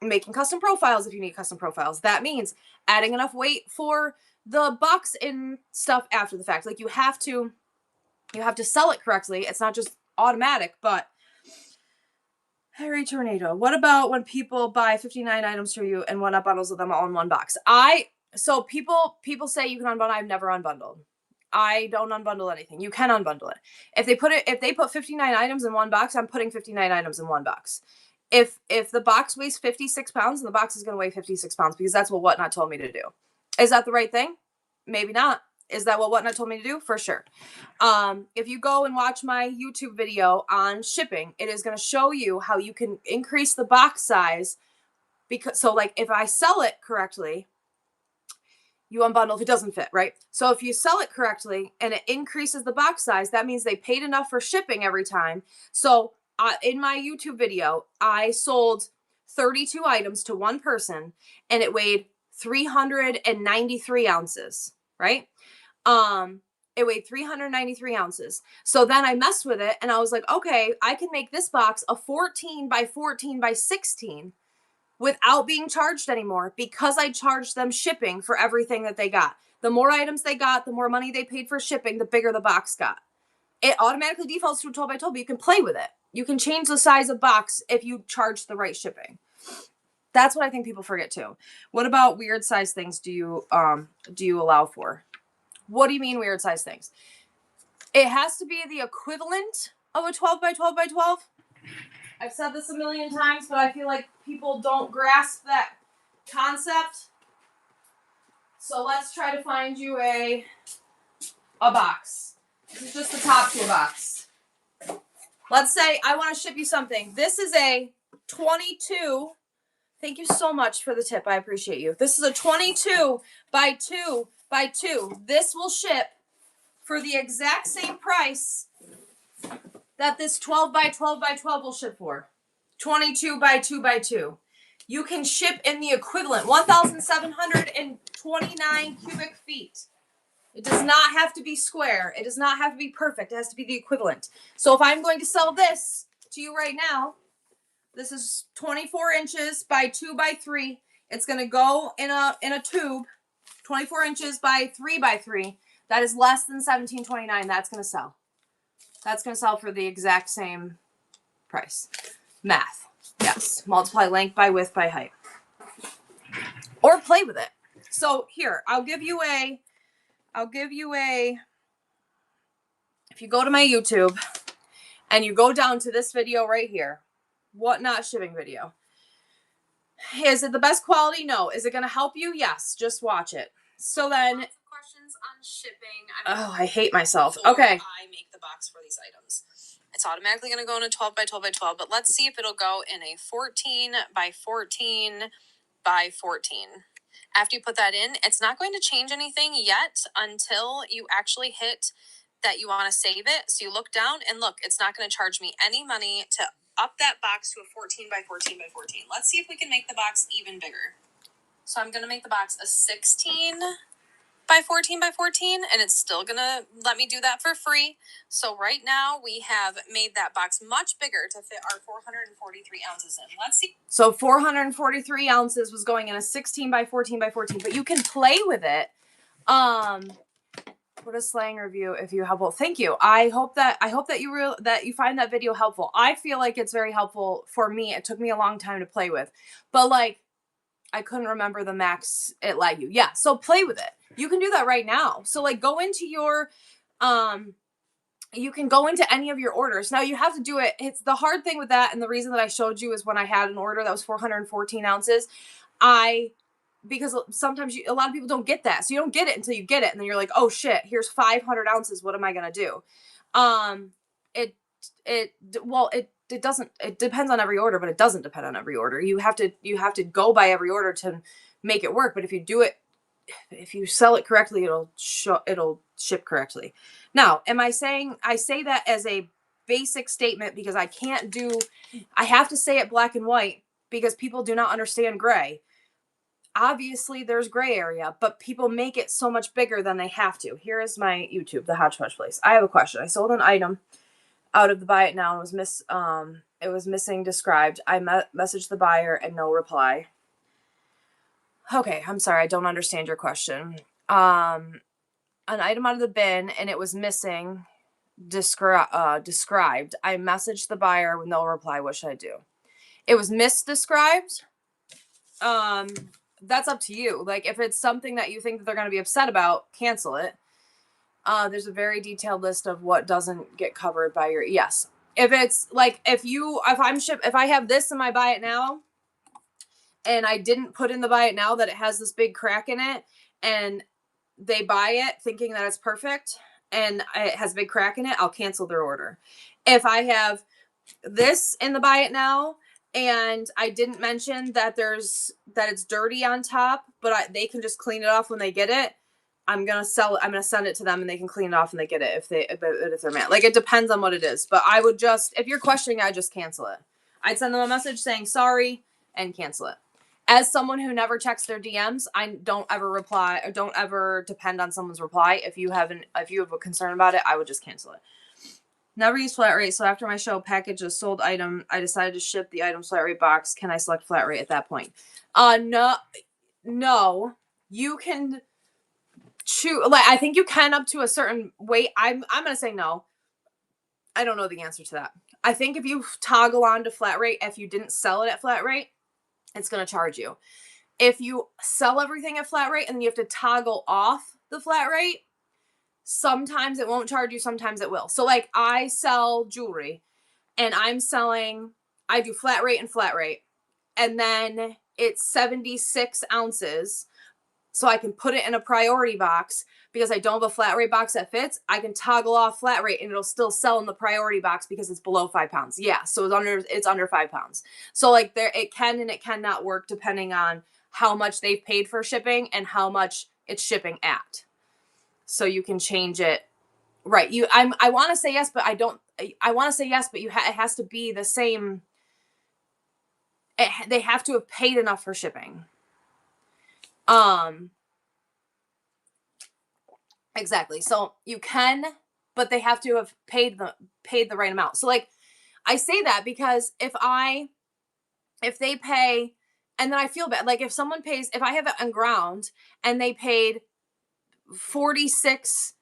making custom profiles if you need custom profiles. That means adding enough weight for the box in stuff after the fact. Like you have to sell it correctly. It's not just automatic, but Harry Tornado. What about when people buy 59 items for you and Whatnot bundles of them all in one box? So people say you can unbundle. I've never unbundled. I don't unbundle anything. You can unbundle it. If they put 59 items in one box, I'm putting 59 items in one box. If the box weighs 56 pounds, then the box is going to weigh 56 pounds because that's what Whatnot told me to do. Is that the right thing? Maybe not. Is that what Whatnot told me to do? For sure. If you go and watch my YouTube video on shipping, it is going to show you how you can increase the box size. So like if I sell it correctly, you unbundle if it doesn't fit, right? So if you sell it correctly and it increases the box size, that means they paid enough for shipping every time. So in my YouTube video, I sold 32 items to one person and it weighed 393 ounces, right? It weighed 393 ounces. So then I messed with it and I was like, okay, I can make this box a 14 by 14 by 16 without being charged anymore because I charged them shipping for everything that they got. The more items they got, the more money they paid for shipping, the bigger the box got. It automatically defaults to a 12 by 12, but you can play with it. You can change the size of box if you charge the right shipping. That's what I think people forget too. What about weird size things do you allow for? What do you mean weird size things? It has to be the equivalent of a 12 by 12 by 12. I've said this a million times, but I feel like people don't grasp that concept. So let's try to find you a box. This is just the top to a box. Let's say I want to ship you something. This is a 22. Thank you so much for the tip. I appreciate you. This is a 22 by 2 by 2. This will ship for the exact same price that this 12 by 12 by 12 will ship for. 22 by 2 by 2. You can ship in the equivalent, 1,729 cubic feet. It does not have to be square. It does not have to be perfect. It has to be the equivalent. So if I'm going to sell this to you right now, this is 24 inches by 2 by 3. It's going to go in a tube, 24 inches by 3 by 3. That is less than $17.29. That's going to sell. That's going to sell for the exact same price. Math. Yes. Multiply length by width by height. Or play with it. So here, I'll give you a, if you go to my YouTube and you go down to this video right here, Whatnot shipping video. Is it the best quality? No. Is it going to help you? Yes. Just watch it. So then, questions on shipping. I hate myself. Okay. I make the box for these items. it's automatically going to go in a 12 by 12 by 12, but let's see if it'll go in a 14 by 14 by 14. After you put that in, it's not going to change anything yet until you actually hit that you want to save it. So you look down and look, it's not going to charge me any money to up that box to a 14 by 14 by 14. Let's see if we can make the box even bigger. So I'm going to make the box a 16 by 14 by 14, and it's still going to let me do that for free. So right now we have made that box much bigger to fit our 443 ounces in. Let's see. So 443 ounces was going in a 16 by 14 by 14, but you can play with it. What a slang review if you helpful. Thank you. I hope that you find that video helpful. I feel like it's very helpful for me. It took me a long time to play with, but like I couldn't remember the max it let you. Yeah, so play with it. You can do that right now. So like go into your you can go into any of your orders. Now you have to do it. It's the hard thing with that, and the reason that I showed you is when I had an order that was 414 ounces, because sometimes a lot of people don't get that. So you don't get it until you get it. And then you're like, oh shit, here's 500 ounces. What am I going to do? It doesn't, it depends on every order, but it doesn't depend on every order. You have to go by every order to make it work. But if you do it, if you sell it correctly, it'll ship correctly. Now, I say that as a basic statement because I have to say it black and white because people do not understand gray. Obviously there's gray area, but people make it so much bigger than they have to. Here is my YouTube, the Hodgepodge Place. I have a question. I sold an item out of the buy it now and it was missing described. I messaged the buyer and no reply. Okay, I'm sorry, I don't understand your question. An item out of the bin and it was missing described. I messaged the buyer with no reply. What should I do? It was misdescribed. That's up to you. Like if it's something that you think that they're going to be upset about, cancel it. There's a very detailed list of what doesn't get covered by your, yes. If it's like, if I have this in my buy it now and I didn't put in the buy it now that it has this big crack in it and they buy it thinking that it's perfect and it has a big crack in it, I'll cancel their order. If I have this in the buy it now and I didn't mention that it's dirty on top, but they can just clean it off when they get it, I'm going to send it to them and they can clean it off when they get it if they're mad. Like it depends on what it is, but I would just, if you're questioning, I just cancel it. I'd send them a message saying sorry and cancel it. As someone who never checks their DMs, I don't ever reply or don't ever depend on someone's reply. If you have a concern about it, I would just cancel it. Never use flat rate. So after my show package a sold item, I decided to ship the item flat rate box. Can I select flat rate at that point? No, you can choose. Like, I think you can up to a certain weight. I'm going to say no. I don't know the answer to that. I think if you toggle on to flat rate, if you didn't sell it at flat rate, it's going to charge you. If you sell everything at flat rate and then you have to toggle off the flat rate, sometimes it won't charge you, sometimes it will. So like I sell jewelry and I do flat rate and flat rate. And then it's 76 ounces. So I can put it in a priority box because I don't have a flat rate box that fits. I can toggle off flat rate and it'll still sell in the priority box because it's below 5 pounds. Yeah. So it's under 5 pounds. So like it can and it cannot work depending on how much they've paid for shipping and how much it's shipping at. So you can change it. Right. I want to say yes, but I want to say yes, but it has to be the same. They have to have paid enough for shipping. Exactly. So you can, but they have to have paid the right amount. So like I say that because if they pay and then I feel bad, like if I have it on ground and they paid $46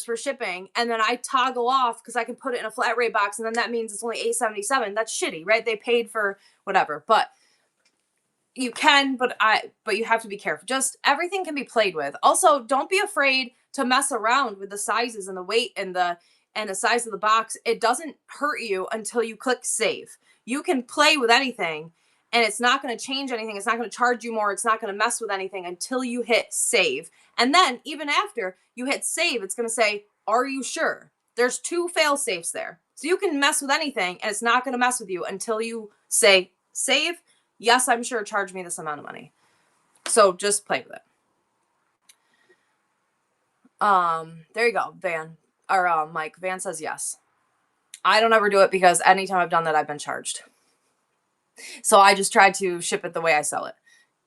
for shipping and then I toggle off because I can put it in a flat rate box and then that means it's only $8.77. That's shitty, right? They paid for whatever, but you can, but you have to be careful. Just everything can be played with. Also, don't be afraid to mess around with the sizes and the weight and the size of the box. It doesn't hurt you until you click save. You can play with anything and it's not going to change anything. It's not going to charge you more. It's not going to mess with anything until you hit save. And then even after you hit save, it's going to say, are you sure? There's 2 fail safes there. So you can mess with anything and it's not going to mess with you until you say save. Yes, I'm sure, charge me this amount of money. So just play with it. There you go, Van. Or Mike. Van says yes. I don't ever do it because anytime I've done that, I've been charged. So I just try to ship it the way I sell it.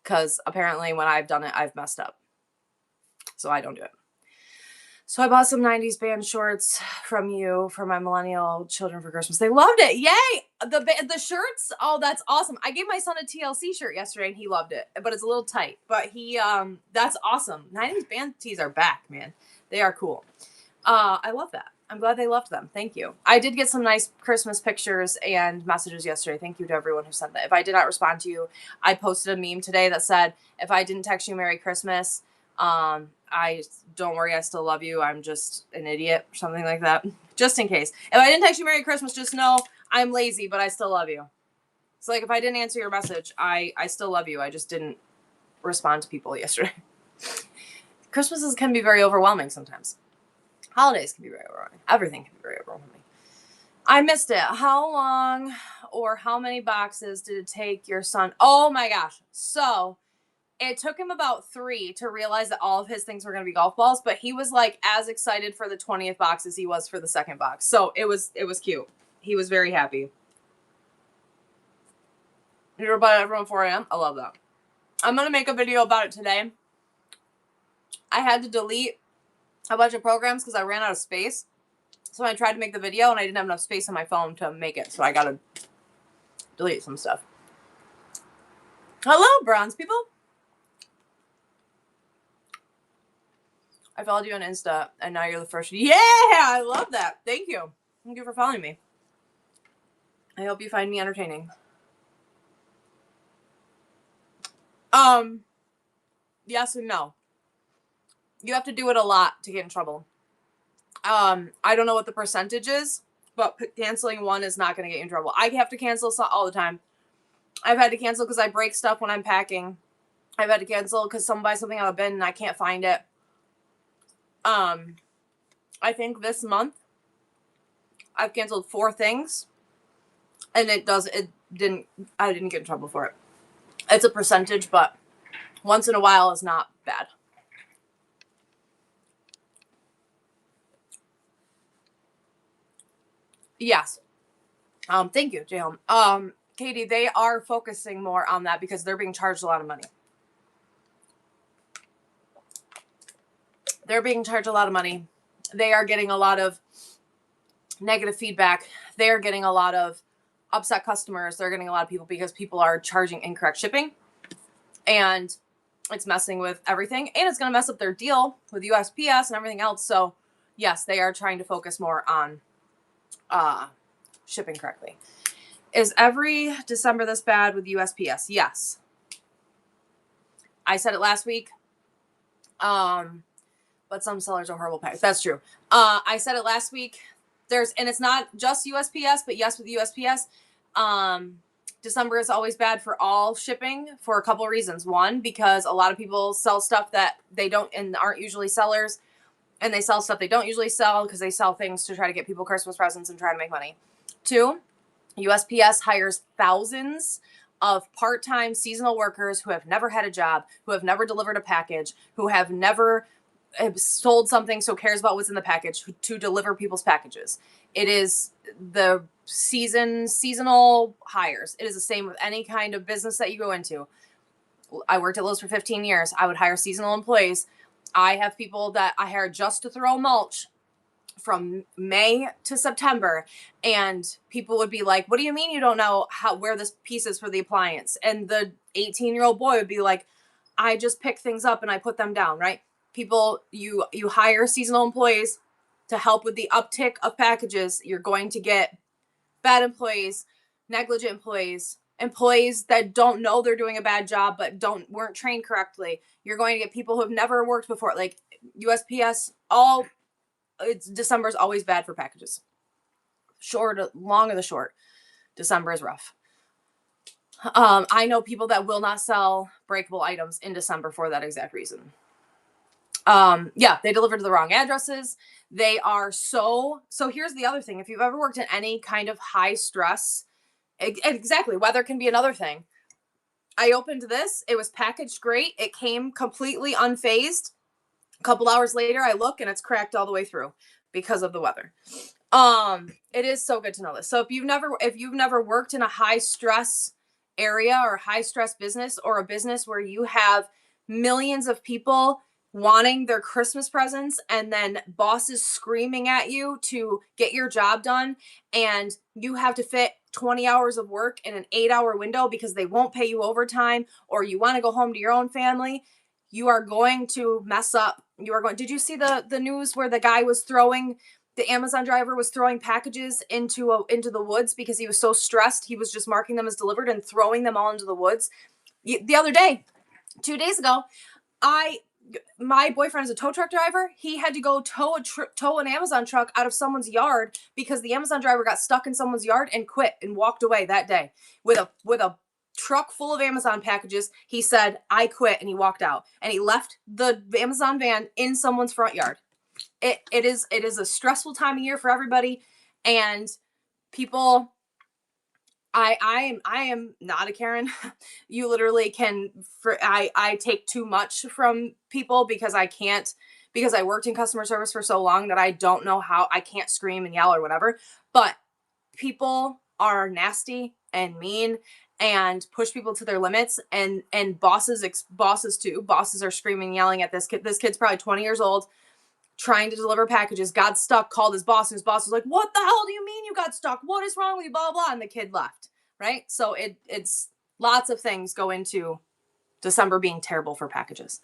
Because apparently when I've done it, I've messed up. So I don't do it. So I bought some 90s band shorts from you for my millennial children for Christmas. They loved it. Yay! The shirts, oh, that's awesome. I gave my son a TLC shirt yesterday and he loved it. But it's a little tight. But he, that's awesome. 90s band tees are back, man. They are cool. I love that. I'm glad they loved them. Thank you. I did get some nice Christmas pictures and messages yesterday. Thank you to everyone who sent that. If I did not respond to you, I posted a meme today that said, if I didn't text you Merry Christmas, I don't worry, I still love you. I'm just an idiot or something like that. Just in case. If I didn't text you Merry Christmas, just know I'm lazy, but I still love you. So like if I didn't answer your message, I still love you. I just didn't respond to people yesterday. Christmases can be very overwhelming sometimes. Holidays can be very overwhelming. Everything can be very overwhelming. I missed it. How long or how many boxes did it take your son? Oh my gosh. So it took him about 3 to realize that all of his things were going to be golf balls, but he was like as excited for the 20th box as he was for the second box. So it was cute. He was very happy. You're about everyone 4 a.m. I love that. I'm going to make a video about it today. I had to delete a bunch of programs because I ran out of space. So I tried to make the video and I didn't have enough space on my phone to make it. So I got to delete some stuff. Hello, bronze people. I followed you on Insta and now you're the first. Yeah, I love that. Thank you. Thank you for following me. I hope you find me entertaining. Yes and no. You have to do it a lot to get in trouble. I don't know what the percentage is, but canceling one is not going to get you in trouble. I have to cancel all the time. I've had to cancel because I break stuff when I'm packing. I've had to cancel because someone buys something out of a bin and I can't find it. I think this month I've canceled 4 things and I didn't get in trouble for it. It's a percentage, but once in a while is not bad. Yes. Thank you, J-Home. Katie, they are focusing more on that because they're being charged a lot of money. They're being charged a lot of money. They are getting a lot of negative feedback. They're getting a lot of upset customers. They're getting a lot of people because people are charging incorrect shipping. And it's messing with everything. And it's going to mess up their deal with USPS and everything else. So, yes, they are trying to focus more on shipping correctly. Is every December this bad with USPS? Yes. I said it last week. But some sellers are horrible packs. That's true. I said it last week. And it's not just USPS, but yes, with USPS, December is always bad for all shipping for a couple of reasons. One, because a lot of people sell stuff that they don't and aren't usually sellers, and they sell stuff they don't usually sell because they sell things to try to get people Christmas presents and try to make money. 2, USPS hires thousands of part-time seasonal workers who have never had a job, who have never delivered a package, who have never sold something, so cares about what's in the package to deliver people's packages. It is the seasonal hires. It is the same with any kind of business that you go into. I worked at Lowe's for 15 years. I would hire seasonal employees. I have people that I hire just to throw mulch from May to September, and people would be like, what do you mean you don't know where this piece is for the appliance? And the 18-year-old boy would be like, I just pick things up and I put them down, right? People, you hire seasonal employees to help with the uptick of packages. You're going to get bad employees, negligent employees, employees that don't know they're doing a bad job but weren't trained correctly. You're going to get people who have never worked before, like USPS. December's always bad for packages. Long of the short, December is rough. I know people that will not sell breakable items in December for that exact reason. Yeah, they deliver to the wrong addresses. They are so here's the other thing. If you've ever worked in any kind of high stress, exactly, weather can be another thing. I opened this, it was packaged great. It came completely unfazed. A couple hours later, I look and it's cracked all the way through because of the weather. It is so good to know this. So if you've never worked in a high stress area or high stress business, or a business where you have millions of people wanting their Christmas presents and then bosses screaming at you to get your job done, and you have to fit 20 hours of work in an 8-hour window because they won't pay you overtime, or you want to go home to your own family, you are going to mess up. Did you see the news where the Amazon driver was throwing packages into the woods because he was so stressed? He was just marking them as delivered and throwing them all into the woods. The other day, 2 days ago, my boyfriend is a tow truck driver. He had to go tow an Amazon truck out of someone's yard because the Amazon driver got stuck in someone's yard and quit and walked away that day with a truck full of Amazon packages. He said, "I quit," and he walked out, and he left the Amazon van in someone's front yard. It is a stressful time of year for everybody, and people. I am not a Karen. You literally can. I take too much from people because I can't, because I worked in customer service for so long that I don't know how. I can't scream and yell or whatever. But people are nasty and mean and push people to their limits, and bosses too. Bosses are screaming and yelling at this kid. This kid's probably 20 years old, trying to deliver packages, got stuck, called his boss, and his boss was like, "What the hell do you mean you got stuck? What is wrong with you?" Blah, blah, and the kid left, right? So it's lots of things go into December being terrible for packages.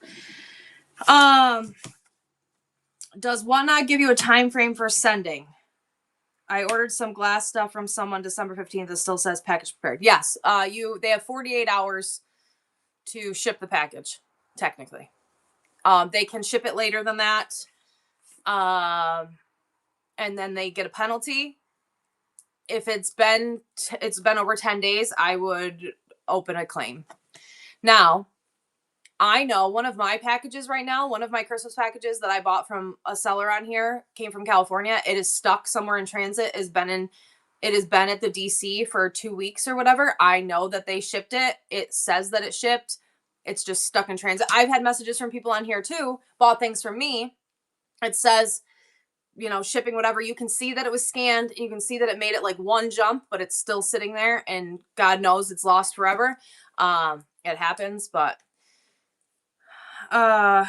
Does one not give you a time frame for sending? I ordered some glass stuff from someone December 15th. It still says package prepared. Yes, they have 48 hours to ship the package, technically. They can ship it later than that. And then they get a penalty. If it's been over 10 days, I would open a claim. Now, I know one of my packages right now, one of my Christmas packages that I bought from a seller on here, came from California. It is stuck somewhere in transit. It has been at the DC for 2 weeks or whatever. I know that they shipped it. It says that it shipped. It's just stuck in transit. I've had messages from people on here too, bought things from me. It says, shipping, whatever. You can see that it was scanned. You can see that it made it like one jump, but it's still sitting there, and God knows it's lost forever. It happens, but yeah,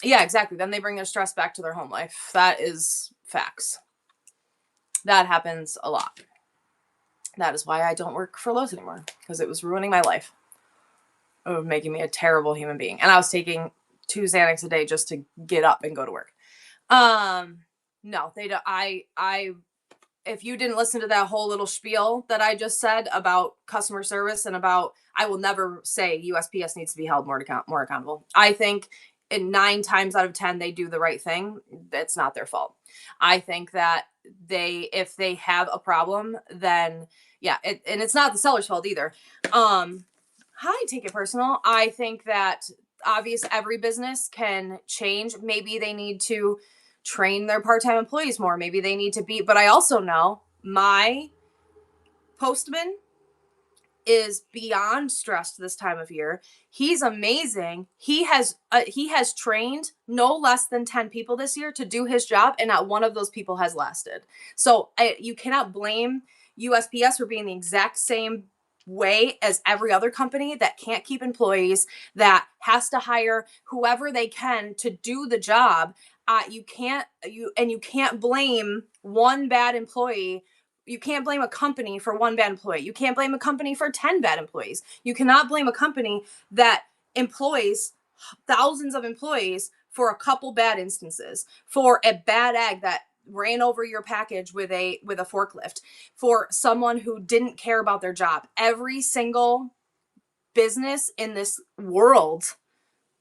exactly. Then they bring their stress back to their home life. That is facts. That happens a lot. That is why I don't work for Lowe's anymore, because it was ruining my life. It was making me a terrible human being. And I was taking 2 Xanax a day just to get up and go to work. No, they don't. If you didn't listen to that whole little spiel that I just said about customer service and about, I will never say USPS needs to be held more accountable. I think in 9 times out of 10, they do the right thing. It's not their fault. I think that if they have a problem, then yeah, and it's not the seller's fault either. Hi, take it personal. I think that every business can change. Maybe they need to train their part-time employees more. Maybe they need to but I also know my postman is beyond stressed this time of year. He's amazing. He has trained no less than 10 people this year to do his job, and not one of those people has lasted. So you cannot blame USPS for being the exact same way as every other company that can't keep employees, that has to hire whoever they can to do the job. You can't blame one bad employee. You can't blame a company for one bad employee. You can't blame a company for 10 bad employees. You cannot blame a company that employs thousands of employees for a couple bad instances, for a bad egg that ran over your package with a forklift, for someone who didn't care about their job. Every single business in this world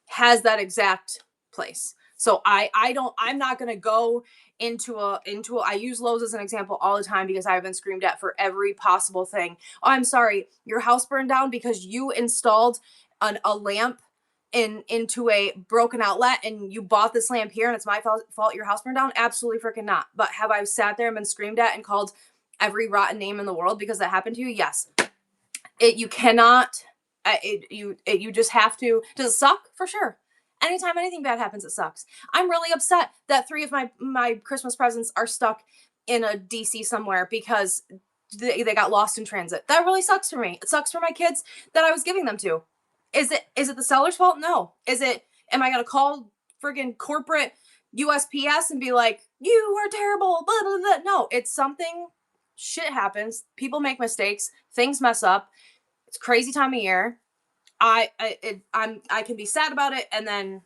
has that exact place. So I'm not going to go I use Lowe's as an example all the time because I've been screamed at for every possible thing. Oh, I'm sorry, your house burned down because you installed a lamp into a broken outlet and you bought this lamp here and it's my fault your house burned down? Absolutely freaking not. But have I sat there and been screamed at and called every rotten name in the world because that happened to you? Yes. You cannot, you just have to. Does it suck? For sure. Anytime anything bad happens, it sucks. I'm really upset that 3 of my Christmas presents are stuck in a DC somewhere because they got lost in transit. That really sucks for me. It sucks for my kids that I was giving them to. Is it the seller's fault? No. Am I gonna call friggin' corporate USPS and be like, you are terrible, blah, blah, blah. No, it's something, shit happens. People make mistakes. Things mess up. It's a crazy time of year. I can be sad about it and then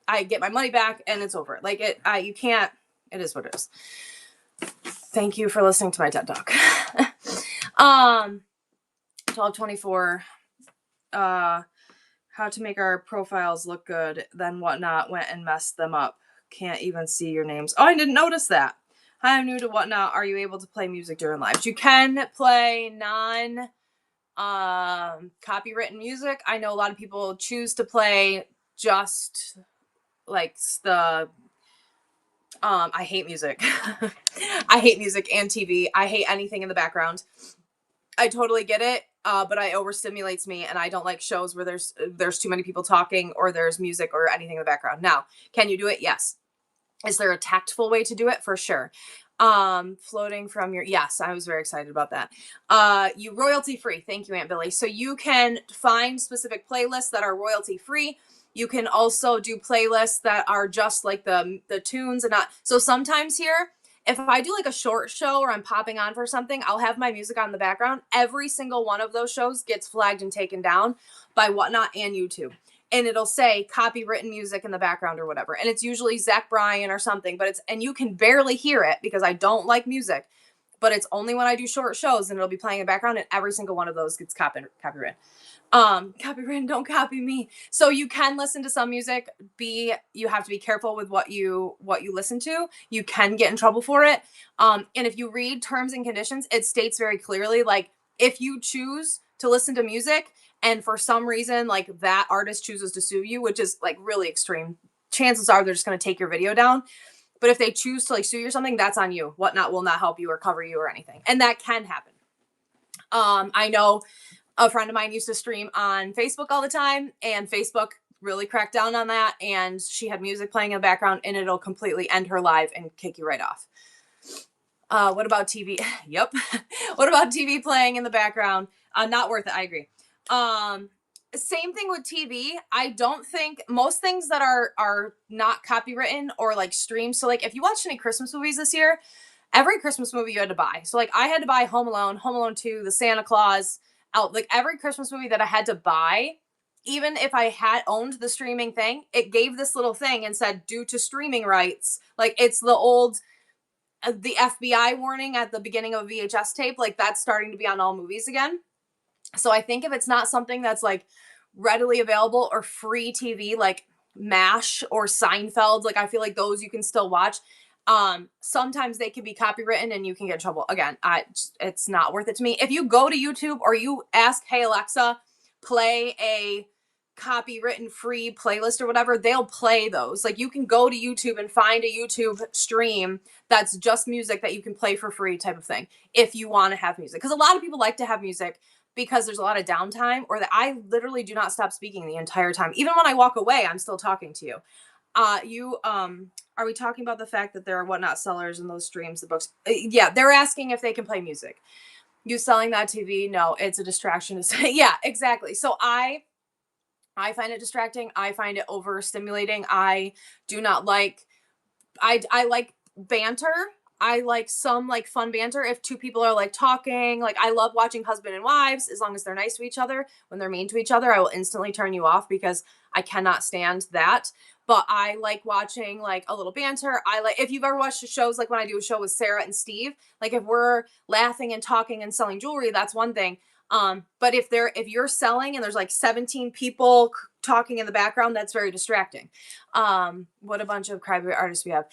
I get my money back and it's over. Like you can't, it is what it is. Thank you for listening to my TED Talk. 1224, how to make our profiles look good, then Whatnot went and messed them up. Can't even see your names. Oh, I didn't notice that. Hi, I'm new to Whatnot. Are you able to play music during lives? You can play copywritten music. I know a lot of people choose to play just like the I hate music. I hate music and TV. I hate anything in the background. I totally get it, but it overstimulates me, and I don't like shows where there's too many people talking or there's music or anything in the background. Now, can you do it? Yes. Is there a tactful way to do it? For sure. Floating from your, yes, I was very excited about that. You royalty free. Thank you, Aunt Billy. So you can find specific playlists that are royalty free. You can also do playlists that are just like the tunes and not. So sometimes here, if I do like a short show or I'm popping on for something, I'll have my music on in the background. Every single one of those shows gets flagged and taken down by Whatnot and YouTube. And it'll say copywritten music in the background or whatever. And it's usually Zach Bryan or something, but and you can barely hear it because I don't like music, but it's only when I do short shows and it'll be playing in the background and every single one of those gets copywritten. Copywritten, don't copy me. So you can listen to some music. You have to be careful with what you listen to. You can get in trouble for it. And if you read terms and conditions, it states very clearly, like if you choose to listen to music and for some reason, like that artist chooses to sue you, which is like really extreme, chances are they're just going to take your video down. But if they choose to like sue you or something, that's on you. Whatnot will not help you or cover you or anything. And that can happen. I know a friend of mine used to stream on Facebook all the time, and Facebook really cracked down on that. And she had music playing in the background, and it'll completely end her live and kick you right off. What about TV? Yep. What about TV playing in the background? Not worth it. I agree. Same thing with TV. I don't think most things that are not copywritten or like streamed. So like if you watched any Christmas movies this year, every Christmas movie you had to buy. So like I had to buy Home Alone 2, The Santa Claus, out like every Christmas movie that I had to buy, even if I had owned the streaming thing, it gave this little thing and said due to streaming rights. Like it's the old the FBI warning at the beginning of a VHS tape, like that's starting to be on all movies again. So I think if it's not something that's like readily available or free TV, like MASH or Seinfeld, like I feel like those you can still watch. Sometimes they can be copywritten and you can get in trouble. Again, it's not worth it to me. If you go to YouTube or you ask, hey, Alexa, play a copywritten free playlist or whatever, they'll play those. Like you can go to YouTube and find a YouTube stream that's just music that you can play for free type of thing if you want to have music. Because a lot of people like to have music because there's a lot of downtime or that I literally do not stop speaking the entire time. Even when I walk away, I'm still talking to you. Are we talking about the fact that there are Whatnot sellers in those streams, the books? Yeah, they're asking if they can play music. You selling that TV? No, it's a distraction. Yeah, exactly. So I find it distracting. I find it overstimulating. I do not like, I like banter. I like some like fun banter. If two people are like talking, like I love watching husband and wives as long as they're nice to each other. When they're mean to each other, I will instantly turn you off because I cannot stand that. But I like watching like a little banter. If you've ever watched the shows, like when I do a show with Sarah and Steve, like if we're laughing and talking and selling jewelry, that's one thing. But if you're selling and there's like 17 people talking in the background, that's very distracting. What a bunch of crybaby artists we have.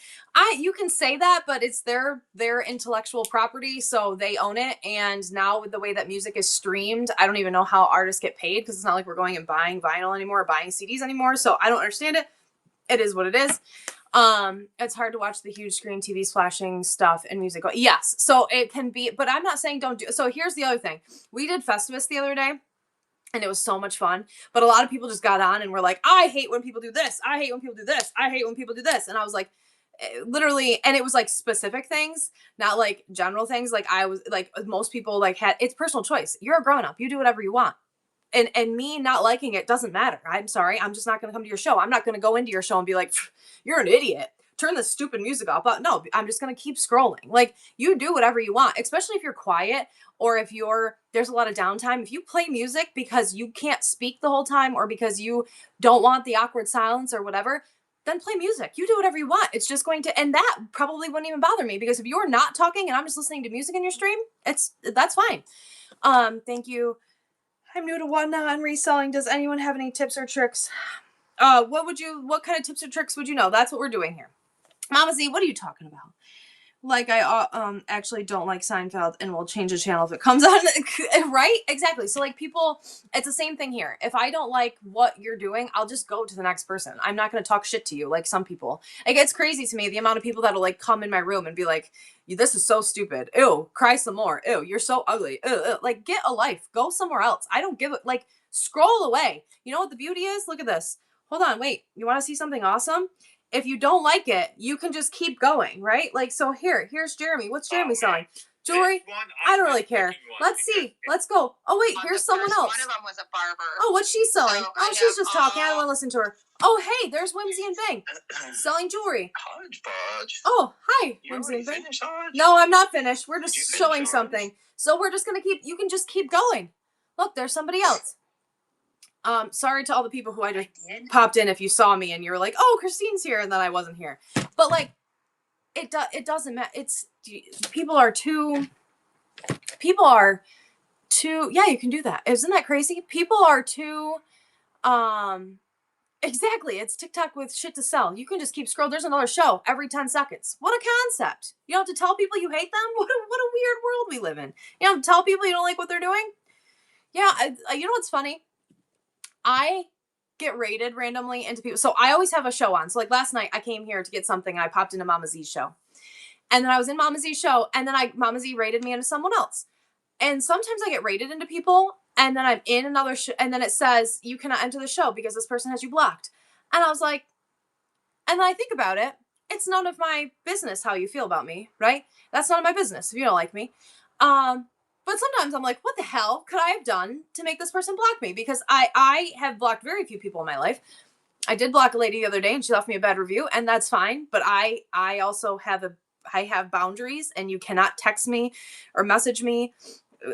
You can say that, but it's their intellectual property, so they own it. And now with the way that music is streamed, I don't even know how artists get paid, because it's not like we're going and buying vinyl anymore or buying CDs anymore. So I don't understand it. It is what it is. It's hard to watch the huge screen TVs flashing stuff and music. Yes, so it can be, but I'm not saying don't do. So here's the other thing. We did Festivus the other day, and it was so much fun. But a lot of people just got on and were like, I hate when people do this. I hate when people do this. I hate when people do this. And I was like, literally, and it was like specific things, not like general things. Like I was like, most people like it's personal choice. You're a grown up. You do whatever you want. And me not liking it doesn't matter. I'm sorry. I'm just not going to come to your show. I'm not going to go into your show and be like, you're an idiot. Turn this stupid music off. But no, I'm just going to keep scrolling. Like, you do whatever you want, especially if you're quiet or if there's a lot of downtime. If you play music because you can't speak the whole time or because you don't want the awkward silence or whatever, then play music. You do whatever you want. It's just going to, and that probably wouldn't even bother me, because if you're not talking and I'm just listening to music in your stream, that's fine. Thank you. I'm new to whatnot and reselling. Does anyone have any tips or tricks? What kind of tips or tricks would you know? That's what we're doing here. Mama Z, what are you talking about? Like, I actually don't like Seinfeld and will change the channel if it comes on. Right? Exactly. So like, people, it's the same thing here. If I don't like what you're doing, I'll just go to the next person. I'm not going to talk shit to you like some people. Like, it's crazy to me the amount of people that'll like come in my room and be like, this is so stupid. Ew, cry some more. Ew, you're so ugly. Ew, ew. Like, get a life. Go somewhere else. I don't give it. Like, scroll away. You know what the beauty is? Look at this. Hold on. Wait. You want to see something awesome? If you don't like it, you can just keep going, right? Like, so here's Jeremy. What's Jeremy selling? Jewelry? I don't really care. Let's see. Let's go. Oh, wait, here's someone else. One of them was a barber. Oh, what's she selling? Oh, she's just talking. I don't want to listen to her. Oh, hey, there's Whimsy and Bang selling jewelry. Hodgepodge. Oh, hi, Whimsy and Bang. No, I'm not finished. We're just showing something. So we're just going to you can just keep going. Look, there's somebody else. Sorry to all the people who I just popped in if you saw me and you were like, oh, Christine's here, and then I wasn't here. But like, it doesn't matter. People are too, yeah, you can do that. Isn't that crazy? People are too, exactly. It's TikTok with shit to sell. You can just keep scrolling. There's another show every 10 seconds. What a concept. You don't have to tell people you hate them. What a weird world we live in. You don't have to tell people you don't like what they're doing. Yeah. You know what's funny? I get rated randomly into people. So I always have a show on. So like last night I came here to get something and I popped into Mama Z's show. And then I was in Mama Z's show and then Mama Z rated me into someone else. And sometimes I get rated into people and then I'm in another show and then it says you cannot enter the show because this person has you blocked. And I was like, and then I think about it. It's none of my business how you feel about me, right? That's none of my business if you don't like me. But sometimes I'm like, what the hell could I have done to make this person block me? Because I have blocked very few people in my life. I did block a lady the other day and she left me a bad review, and that's fine. But I also have boundaries, and you cannot text me or message me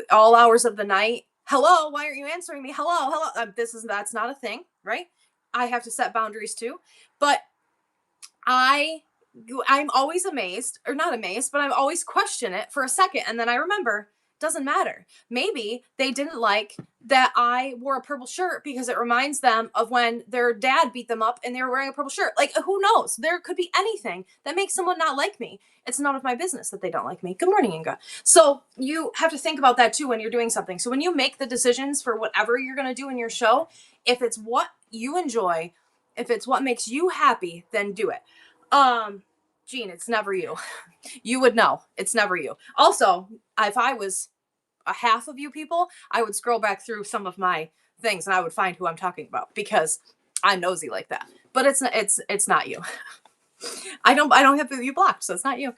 all hours of the night. Hello, why aren't you answering me? Hello. That's not a thing, right? I have to set boundaries too. But I'm always amazed, or not amazed, but I'm always question it for a second. And then I remember, doesn't matter. Maybe they didn't like that I wore a purple shirt because it reminds them of when their dad beat them up and they were wearing a purple shirt. Like, who knows? There could be anything that makes someone not like me. It's none of my business that they don't like me. Good morning, Inga. So you have to think about that too when you're doing something. So when you make the decisions for whatever you're going to do in your show, if it's what you enjoy, if it's what makes you happy, then do it. Jean, it's never you. You would know. It's never you. Also, if I was a half of you people, I would scroll back through some of my things and I would find who I'm talking about, because I'm nosy like that. But it's not you. I don't have you blocked, so it's not you.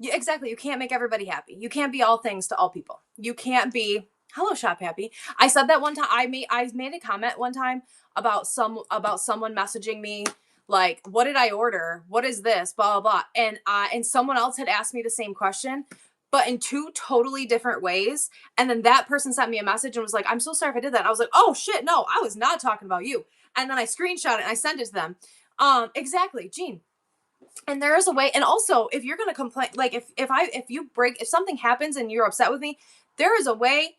Exactly. You can't make everybody happy. You can't be all things to all people. You can't be hello shop happy. I said that one time. I made a comment one time about someone messaging me like, what did I order? What is this? Blah, blah, blah. And someone else had asked me the same question, but in two totally different ways. And then that person sent me a message and was like, I'm so sorry if I did that. And I was like, oh shit, no, I was not talking about you. And then I screenshot it and I sent it to them. Exactly, Jean. And there is a way. And also, if you're going to complain, like if something happens and you're upset with me, there is a way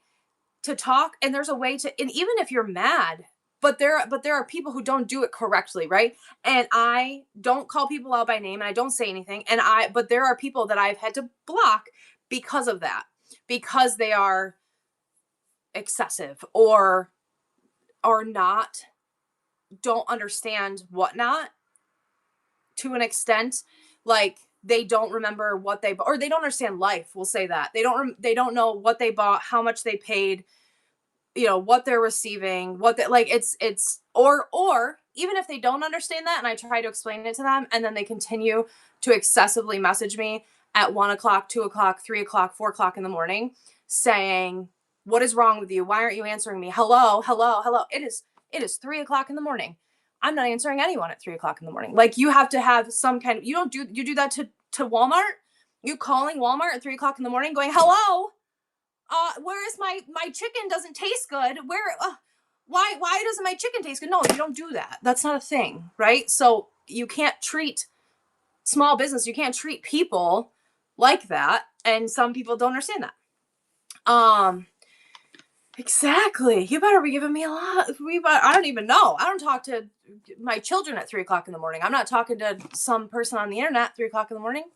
to talk, and there's a way to, and even if you're mad, but there are people who don't do it correctly, right? And I don't call people out by name and I don't say anything. But there are people that I've had to block because of that, because they are excessive or not, don't understand whatnot to an extent. Like, they don't remember what they bought, or they don't understand life. We'll say that they don't know what they bought, how much they paid, what they're receiving, or even if they don't understand that and I try to explain it to them and then they continue to excessively message me at 1 o'clock, 2 o'clock, 3 o'clock, 4 o'clock in the morning saying, what is wrong with you? Why aren't you answering me? Hello. It is 3 o'clock in the morning. I'm not answering anyone at 3 o'clock in the morning. Like, you have to have some kind of, you do that to Walmart? You calling Walmart at 3 o'clock in the morning going, hello? Where is my chicken doesn't taste good? Why doesn't my chicken taste good? No, you don't do that. That's not a thing, right? So you can't treat small business, you can't treat people like that. And some people don't understand that. Exactly. You better be giving me a lot. I don't even know. I don't talk to my children at 3 o'clock in the morning. I'm not talking to some person on the internet at 3 o'clock in the morning.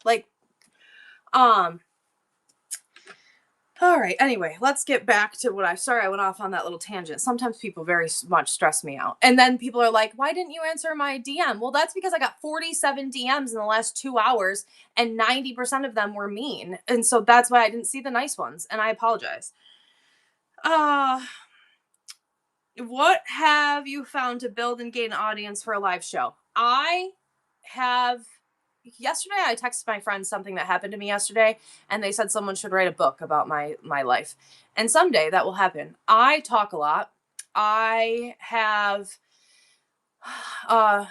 All right. Anyway, let's get back to sorry, I went off on that little tangent. Sometimes people very much stress me out. And then people are like, why didn't you answer my DM? Well, that's because I got 47 DMs in the last 2 hours and 90% of them were mean. And so that's why I didn't see the nice ones. And I apologize. What have you found to build and gain an audience for a live show? Yesterday I texted my friends something that happened to me yesterday, and they said someone should write a book about my life. And someday that will happen. I talk a lot. I have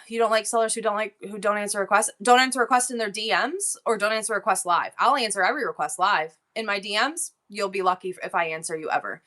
you don't like sellers who don't answer requests. Don't answer requests in their DMs, or don't answer requests live. I'll answer every request live. In my DMs, you'll be lucky if I answer you ever.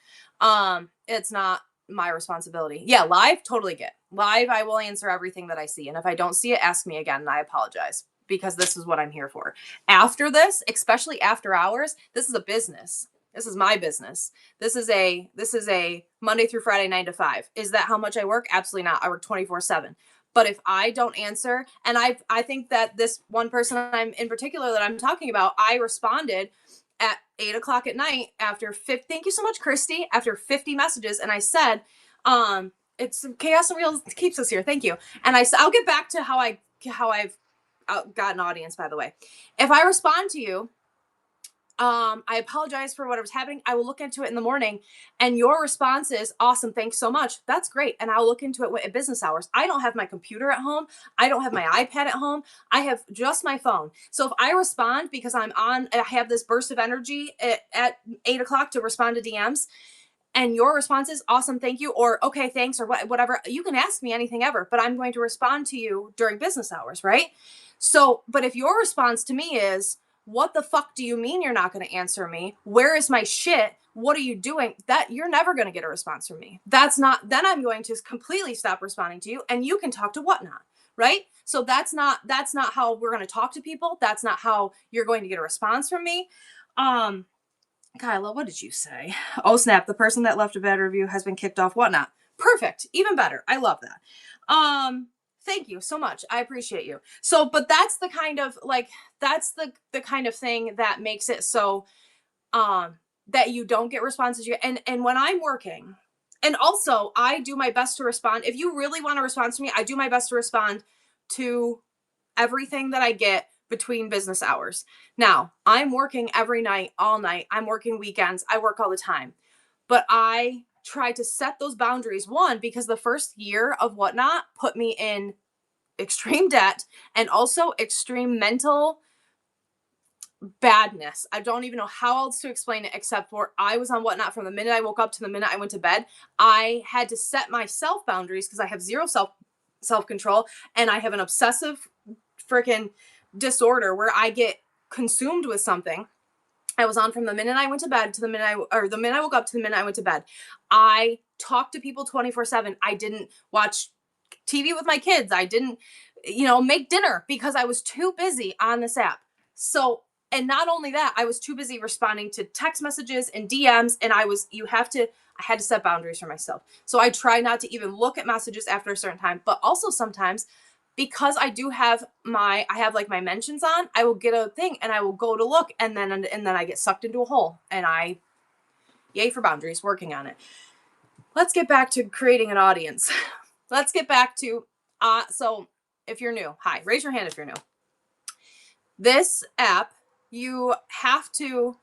It's not my responsibility. Yeah, live, totally get. Live, I will answer everything that I see. And if I don't see it, ask me again, and I apologize, because this is what I'm here for. After this, especially after hours, this is a business. This is my business. This is a Monday through Friday, 9 to 5. Is that how much I work? Absolutely not. I work 24/7. But if I don't answer, and I think that this one person I'm in particular that I'm talking about, I responded at 8 o'clock at night after 50, thank you so much, Christy, after 50 messages. And I said, it's chaos and real keeps us here. Thank you. And I said, I'll get back to how I've got an audience, by the way. If I respond to you, I apologize for whatever's happening. I will look into it in the morning, and your response is awesome. Thanks so much. That's great. And I'll look into it at business hours. I don't have my computer at home. I don't have my iPad at home. I have just my phone. So if I respond because I have this burst of energy at 8 o'clock to respond to DMs, and your response is awesome, thank you, or okay, thanks, or whatever, you can ask me anything ever, but I'm going to respond to you during business hours, right? So, but if your response to me is, what the fuck do you mean you're not going to answer me? Where is my shit? What are you doing? That you're never going to get a response from me. Then I'm going to completely stop responding to you, and you can talk to whatnot, right? So that's not how we're going to talk to people. That's not how you're going to get a response from me. Kyla, what did you say? Oh, snap. The person that left a bad review has been kicked off whatnot. Perfect. Even better. I love that. Thank you so much. I appreciate you. So, but that's the kind of the kind of thing that makes it so, that you don't get responses. And when I'm working, and also I do my best to respond. If you really want to respond to me, I do my best to respond to everything that I get between business hours. Now, I'm working every night, all night. I'm working weekends. I work all the time. But I try to set those boundaries. One, because the first year of whatnot put me in extreme debt and also extreme mental badness. I don't even know how else to explain it, except for I was on whatnot from the minute I woke up to the minute I went to bed. I had to set myself boundaries because I have zero self-control, and I have an obsessive freaking disorder where I get consumed with something. I was on from the minute I went to bed to the minute I woke up to the minute I went to bed. I talked to people 24/7. I didn't watch TV with my kids. I didn't, make dinner because I was too busy on this app. So And not only that, I was too busy responding to text messages and DMs, and I had to set boundaries for myself. So I try not to even look at messages after a certain time, but also sometimes because I have like my mentions on, I will get a thing and I will go to look, and then I get sucked into a hole, and yay for boundaries, working on it. Let's get back to creating an audience. Let's get back to, so if you're new, hi, raise your hand if you're new. This app, you have to,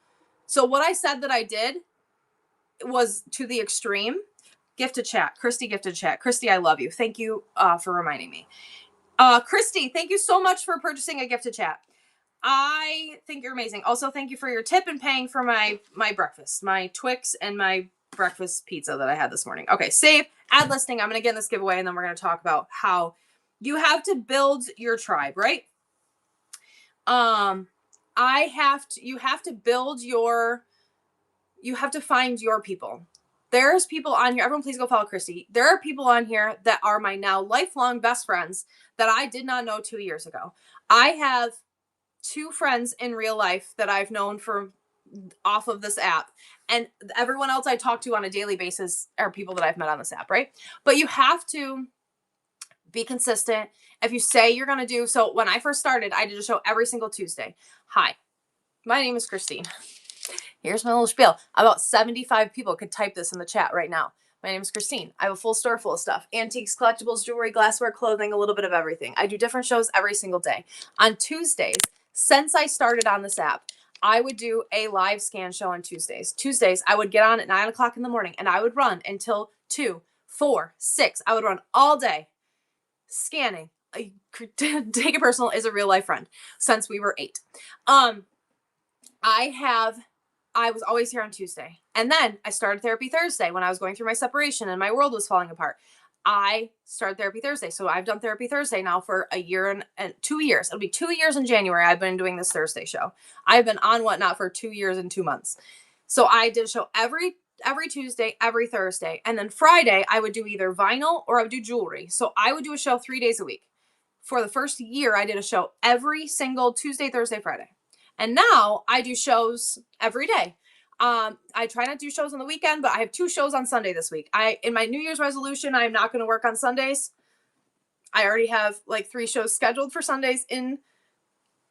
so what I said that I did was to the extreme. Gift to chat. Christy gifted chat. Christy, I love you. Thank you for reminding me. Christy, thank you so much for purchasing a gift to chat. I think you're amazing. Also, thank you for your tip and paying for my breakfast, my Twix and my breakfast pizza that I had this morning. Okay, save, add listing. I'm going to get in this giveaway, and then we're going to talk about how you have to build your tribe, right? You have to find your people. There's people on here. Everyone please go follow Christy. There are people on here that are my now lifelong best friends that I did not know 2 years ago. I have 2 friends in real life that I've known from off of this app, and everyone else I talk to on a daily basis are people that I've met on this app, right? But you have to be consistent. If you say you're going to do, so when I first started, I did a show every single Tuesday. Hi, my name is Christine. Here's my little spiel. About 75 people could type this in the chat right now. My name is Christine. I have a full store full of stuff. Antiques, collectibles, jewelry, glassware, clothing, a little bit of everything. I do different shows every single day. On Tuesdays, since I started on this app, I would do a live scan show on Tuesdays. Tuesdays, I would get on at 9 o'clock in the morning, and I would run until 2, 4, 6. I would run all day scanning. Take it personal, is a real life friend since we were 8. I was always here on Tuesday. And then I started Therapy Thursday when I was going through my separation and my world was falling apart. I started Therapy Thursday. So I've done Therapy Thursday now for a year and 2 years. It'll be 2 years in January. I've been doing this Thursday show. I've been on Whatnot for 2 years and 2 months. So I did a show every Tuesday, every Thursday. And then Friday, I would do either vinyl or I would do jewelry. So I would do a show 3 days a week. For the first year, I did a show every single Tuesday, Thursday, Friday. And now I do shows every day. I try not to do shows on the weekend, but I have 2 shows on Sunday this week. In my New Year's resolution, I'm not going to work on Sundays. I already have like 3 shows scheduled for Sundays in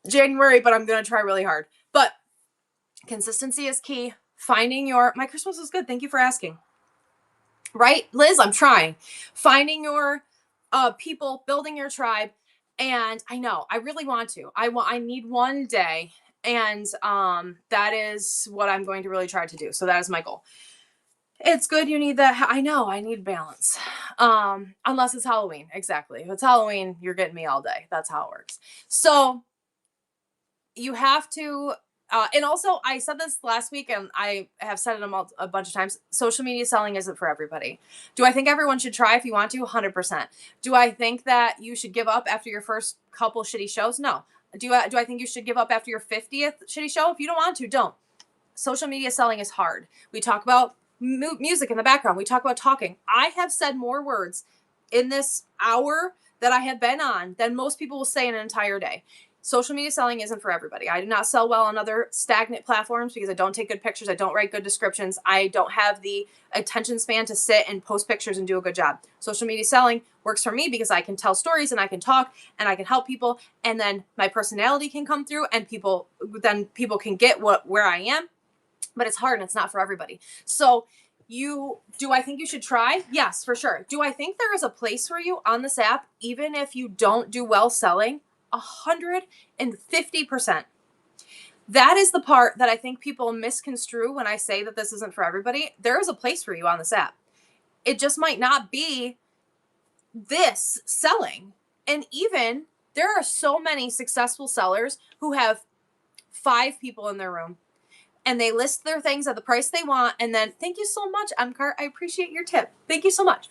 January, but I'm going to try really hard. But consistency is key. My Christmas was good. Thank you for asking. Right, Liz, I'm trying. Finding your people, building your tribe. And I know, I really want to. I need one day. And that is what I'm going to really try to do. So that is my goal. It's good you need that. I know, I need balance. Unless it's Halloween. Exactly. If it's Halloween, you're getting me all day. That's how it works. So you have to, and also I said this last week and I have said it a bunch of times. Social media selling isn't for everybody. Do I think everyone should try if you want to? 100%. Do I think that you should give up after your first couple shitty shows? No. Do I think you should give up after your 50th shitty show? If you don't want to, don't. Social media selling is hard. We talk about music in the background. We talk about talking. I have said more words in this hour that I have been on than most people will say in an entire day. Social media selling isn't for everybody. I do not sell well on other stagnant platforms because I don't take good pictures. I don't write good descriptions. I don't have the attention span to sit and post pictures and do a good job. Social media selling works for me because I can tell stories and I can talk and I can help people. And then my personality can come through and people can get where I am. But it's hard and it's not for everybody. So do I think you should try? Yes, for sure. Do I think there is a place for you on this app, even if you don't do well selling? 150%. That is the part that I think people misconstrue when I say that this isn't for everybody. There is a place for you on this app. It just might not be this selling. And even there are so many successful sellers who have 5 people in their room and they list their things at the price they want. And then, thank you so much, Emcar. I appreciate your tip. Thank you so much.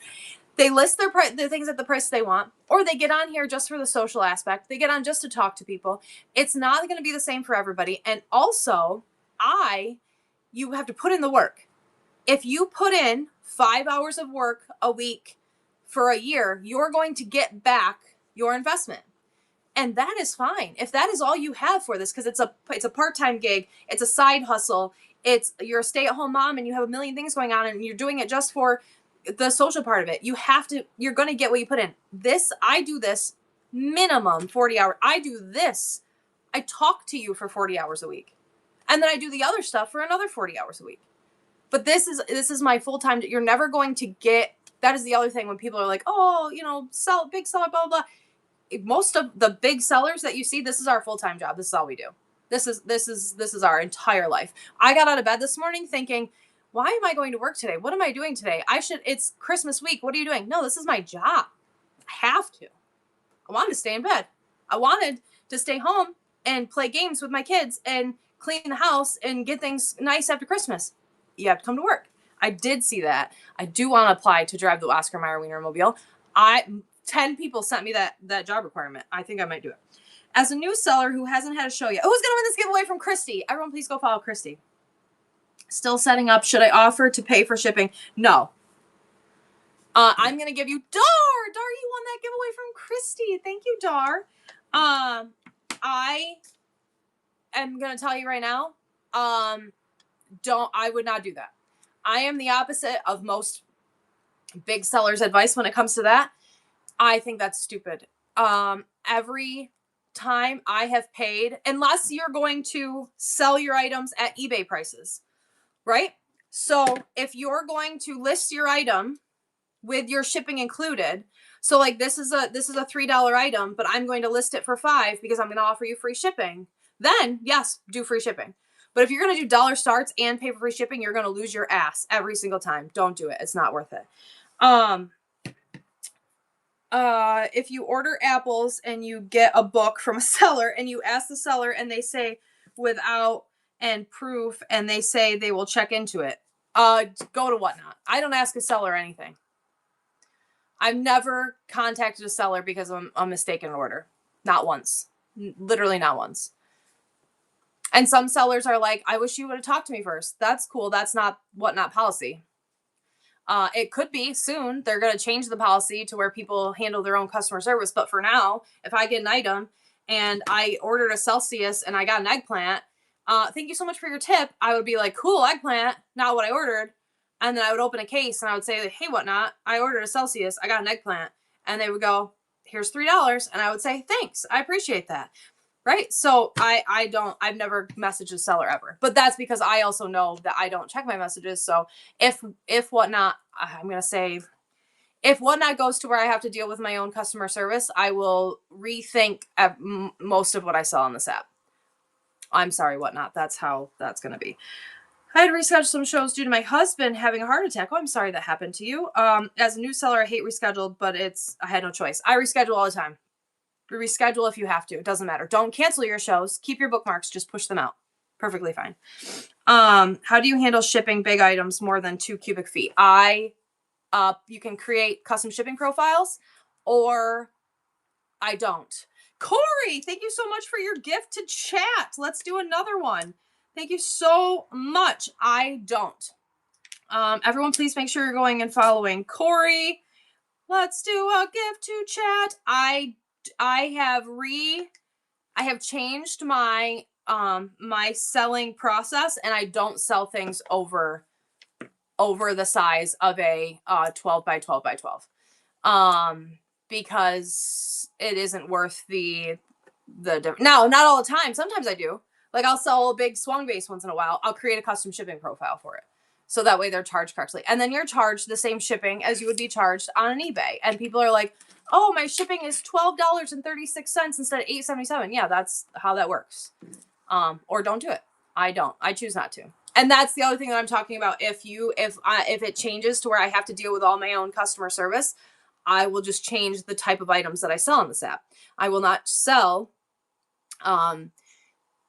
They list their things at the price they want, or they get on here just for the social aspect. They get on just to talk to people. It's not going to be the same for everybody. And also, you have to put in the work. If you put in 5 hours of work a week for a year, you're going to get back your investment. And that is fine. If that is all you have for this, because it's a part-time gig, it's a side hustle, you're a stay-at-home mom and you have a million things going on and you're doing it just for the social part of it. You're going to get what you put in. I do this minimum 40 hours. I do this. I talk to you for 40 hours a week. And then I do the other stuff for another 40 hours a week. But this is my full-time. You're never going to get, that is the other thing when people are like, oh, big seller, blah, blah, blah. Most of the big sellers that you see, this is our full-time job. This is all we do. This is our entire life. I got out of bed this morning thinking, why am I going to work today? What am I doing today? It's Christmas week. What are you doing? No, this is my job. I have to. I wanted to stay in bed. I wanted to stay home and play games with my kids and clean the house and get things nice after Christmas. You have to come to work. I did see that. I do want to apply to drive the Oscar Mayer Wienermobile. 10 people sent me that job requirement. I think I might do it. As a new seller who hasn't had a show yet. Who's going to win this giveaway from Christy? Everyone please go follow Christy. Still setting up. Should I offer to pay for shipping? No. I'm going to give you Dar. Dar, you won that giveaway from Christy. Thank you, Dar. I am going to tell you right now, I would not do that. I am the opposite of most big sellers' advice when it comes to that. I think that's stupid. Every time I have paid, unless you're going to sell your items at eBay prices, right? So if you're going to list your item with your shipping included, so like this is a $3 item, but I'm going to list it for $5 because I'm going to offer you free shipping, then yes, do free shipping. But if you're going to do dollar starts and pay for free shipping, you're going to lose your ass every single time. Don't do it. It's not worth it. If you order apples and you get a book from a seller and you ask the seller and they say without and proof and they say they will check into it, go to Whatnot. I don't ask a seller anything. I've never contacted a seller because of a mistaken order. Not once. Literally not once. And some sellers are like, I wish you would have talked to me first. That's cool. That's not Whatnot policy. It could be soon. They're going to change the policy to where people handle their own customer service. But for now, if I get an item and I ordered a Celsius and I got an eggplant, thank you so much for your tip. I would be like, cool, eggplant, not what I ordered. And then I would open a case and I would say, hey, Whatnot, I ordered a Celsius. I got an eggplant. And they would go, here's $3. And I would say, thanks. I appreciate that. Right. So I've never messaged a seller ever, but that's because I also know that I don't check my messages. So if Whatnot, I'm going to say, if Whatnot goes to where I have to deal with my own customer service, I will rethink most of what I sell on this app. I'm sorry, Whatnot. That's how that's going to be. I had to reschedule some shows due to my husband having a heart attack. Oh, I'm sorry that happened to you. As a new seller, I hate rescheduled, but I had no choice. I reschedule all the time. Reschedule if you have to. It doesn't matter. Don't cancel your shows. Keep your bookmarks. Just push them out. Perfectly fine. How do you handle shipping big items more than 2 cubic feet? You can create custom shipping profiles, or I don't. Corey, thank you so much for your gift to chat. Let's do another one. Thank you so much. I don't. Everyone, please make sure you're going and following Corey. Let's do a gift to chat. I have changed my my selling process, and I don't sell things over the size of a 12 by 12 by 12 because it isn't worth the no, not all the time. Sometimes I do. Like I'll sell a big swung base once in a while. I'll create a custom shipping profile for it. So that way they're charged correctly. And then you're charged the same shipping as you would be charged on an eBay. And people are like, oh, my shipping is $12.36 instead of $8.77. Yeah, that's how that works. Or don't do it. I don't. I choose not to. And that's the other thing that I'm talking about. If it changes to where I have to deal with all my own customer service, I will just change the type of items that I sell on this app. I will not sell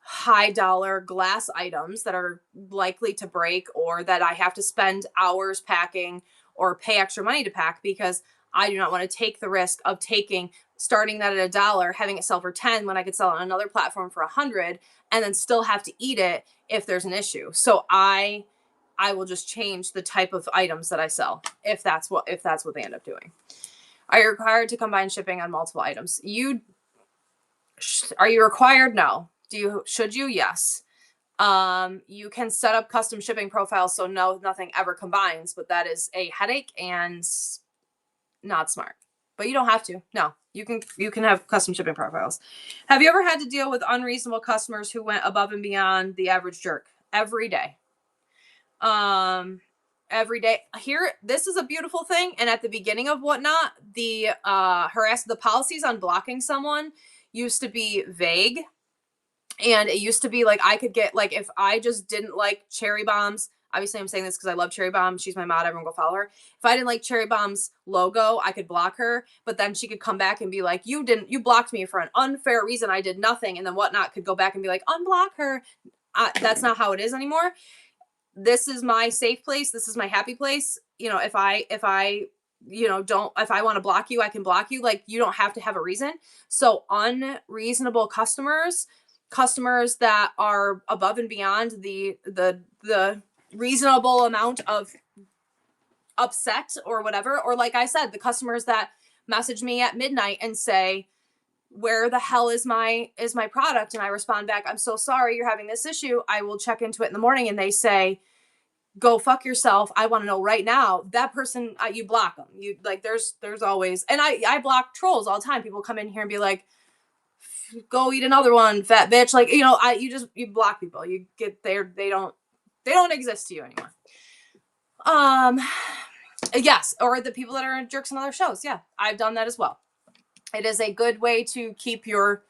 high dollar glass items that are likely to break or that I have to spend hours packing or pay extra money to pack, because I do not want to take the risk of starting that at $1, having it sell for 10 when I could sell it on another platform for 100, and then still have to eat it if there's an issue. So I will just change the type of items that I sell if that's what they end up doing. Are you required to combine shipping on multiple items? Are you required? No. Should you? Yes. You can set up custom shipping profiles so nothing ever combines, but that is a headache and not smart. But you don't have to. No. You can have custom shipping profiles. Have you ever had to deal with unreasonable customers who went above and beyond the average jerk? Every day. Every day. Here, this is a beautiful thing. And at the beginning of Whatnot, the policies on blocking someone used to be vague. And it used to be like I could get, like, if I just didn't like Cherry Bombs, obviously I'm saying this because I love Cherry Bomb. She's my mod. Everyone go follow her. If I didn't like Cherry Bomb's logo, I could block her. But then she could come back and be like, you blocked me for an unfair reason. I did nothing. And then Whatnot could go back and be like, unblock her. That's not how it is anymore. This is my safe place. This is my happy place. You know, if I want to block you, I can block you. Like, you don't have to have a reason. So unreasonable customers that are above and beyond the reasonable amount of upset or whatever, or like I said, the customers that message me at midnight and say, where the hell is my product? And I respond back, I'm so sorry you're having this issue. I will check into it in the morning. And they say, go fuck yourself. I want to know right now. That person, you block them. You like, there's always, and I block trolls all the time. People come in here and be like, go eat another one, fat bitch. Like, you know, you block people. You get there. They don't exist to you anymore. Yes. Or the people that are jerks on other shows. Yeah. I've done that as well. It is a good way to keep your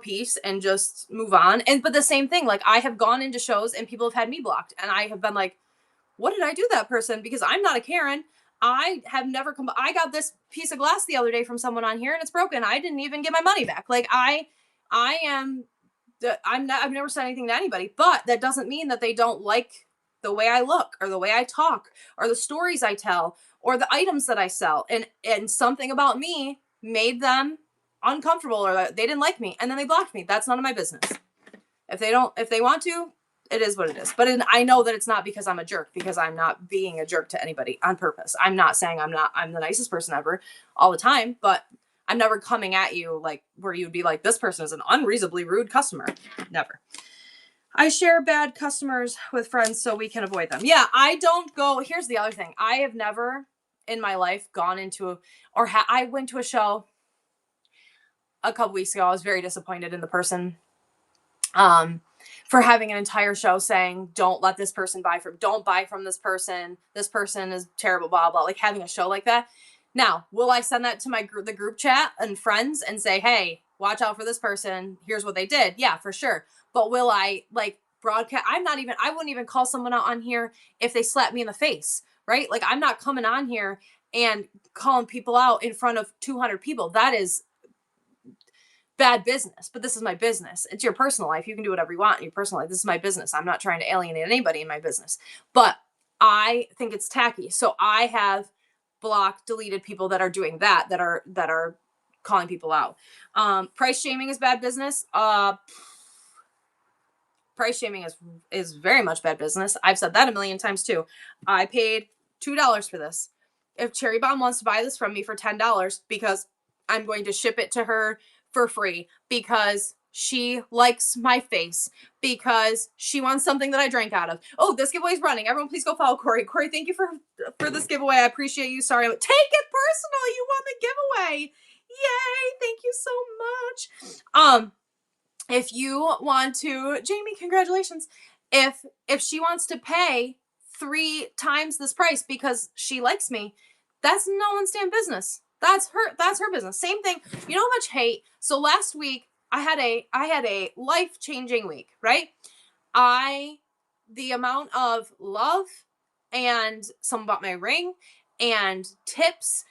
peace and just move on. But the same thing, like, I have gone into shows and people have had me blocked and I have been like, what did I do to that person? Because I'm not a Karen. I have never I got this piece of glass the other day from someone on here and it's broken. I didn't even get my money back. Like, I've never said anything to anybody, but that doesn't mean that they don't like the way I look or the way I talk or the stories I tell or the items that I sell. And something about me made them uncomfortable or they didn't like me and then they blocked me. That's none of my business. If they want to, it is what it is. But I know that it's not because I'm a jerk, because I'm not being a jerk to anybody on purpose. I'm not saying I'm the nicest person ever all the time, but I'm never coming at you like where you'd be like, this person is an unreasonably rude customer. Never. I share bad customers with friends so we can avoid them. Yeah, I don't go. Here's the other thing. I have never in my life gone into I went to a show a couple weeks ago. I was very disappointed in the person. For having an entire show saying, don't buy from this person. This person is terrible, blah, blah, like having a show like that. Now, will I send that to the group chat and friends and say, hey, watch out for this person. Here's what they did. Yeah, for sure. But will I like broadcast? I wouldn't even call someone out on here if they slapped me in the face, right? Like, I'm not coming on here and calling people out in front of 200 people. That is bad business, but this is my business. It's your personal life. You can do whatever you want in your personal life. This is my business. I'm not trying to alienate anybody in my business, but I think it's tacky. So I have deleted people that are doing that are calling people out. Price shaming is bad business. Price shaming is very much bad business. I've said that a million times too. I paid $2 for this. If Cherry Bomb wants to buy this from me for $10 because I'm going to ship it to her for free because she likes my face, because she wants something that I drank out of. Oh, this giveaway is running. Everyone please go follow Corey. Corey, thank you for this giveaway. I appreciate you. Sorry. Take it personal. You won the giveaway. Yay. Thank you so much. If you want to, Jamie, congratulations. If she wants to pay 3 times this price because she likes me, that's no one's damn business. That's her business. Same thing. You know how much hate? So last week I had a life-changing week, right? The amount of love and someone bought my ring and tips,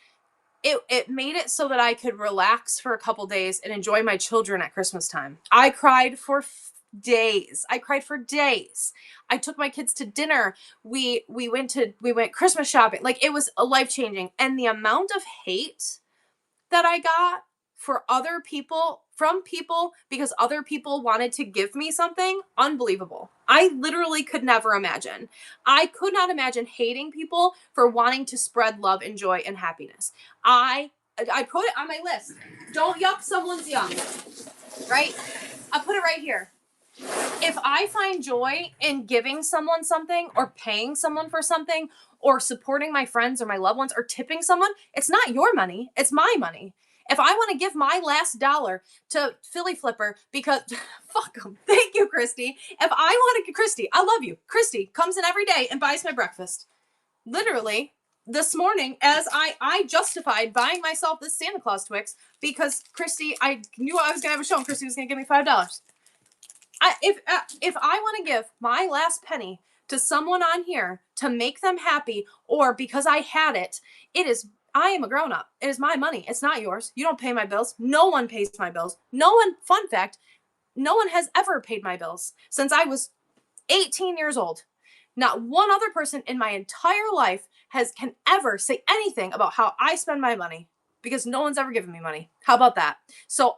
it made it so that I could relax for a couple days and enjoy my children at Christmas time. I cried for days. I took my kids to dinner. We went Christmas shopping. Like, it was a life-changing. And the amount of hate that I got from people because other people wanted to give me something, unbelievable. I literally could never imagine. I could not imagine hating people for wanting to spread love and joy and happiness. I I put it on my list. Don't yuck someone's yum, right? I put it right here. If I find joy in giving someone something or paying someone for something or supporting my friends or my loved ones or tipping someone, it's not your money. It's my money. If I want to give my last dollar to Philly Flipper because fuck them. Thank you, Christy. If I want to, Christy, I love you. Christy comes in every day and buys my breakfast. Literally, this morning, as I justified buying myself this Santa Claus Twix because Christy, I knew I was gonna have a show and Christy was gonna give me $5. If I want to give my last penny to someone on here to make them happy or because I had it, I am a grown up. It is my money. It's not yours. You don't pay my bills. No one pays my bills. No one, fun fact, no one has ever paid my bills since I was 18 years old. Not one other person in my entire life can ever say anything about how I spend my money because no one's ever given me money. How about that? So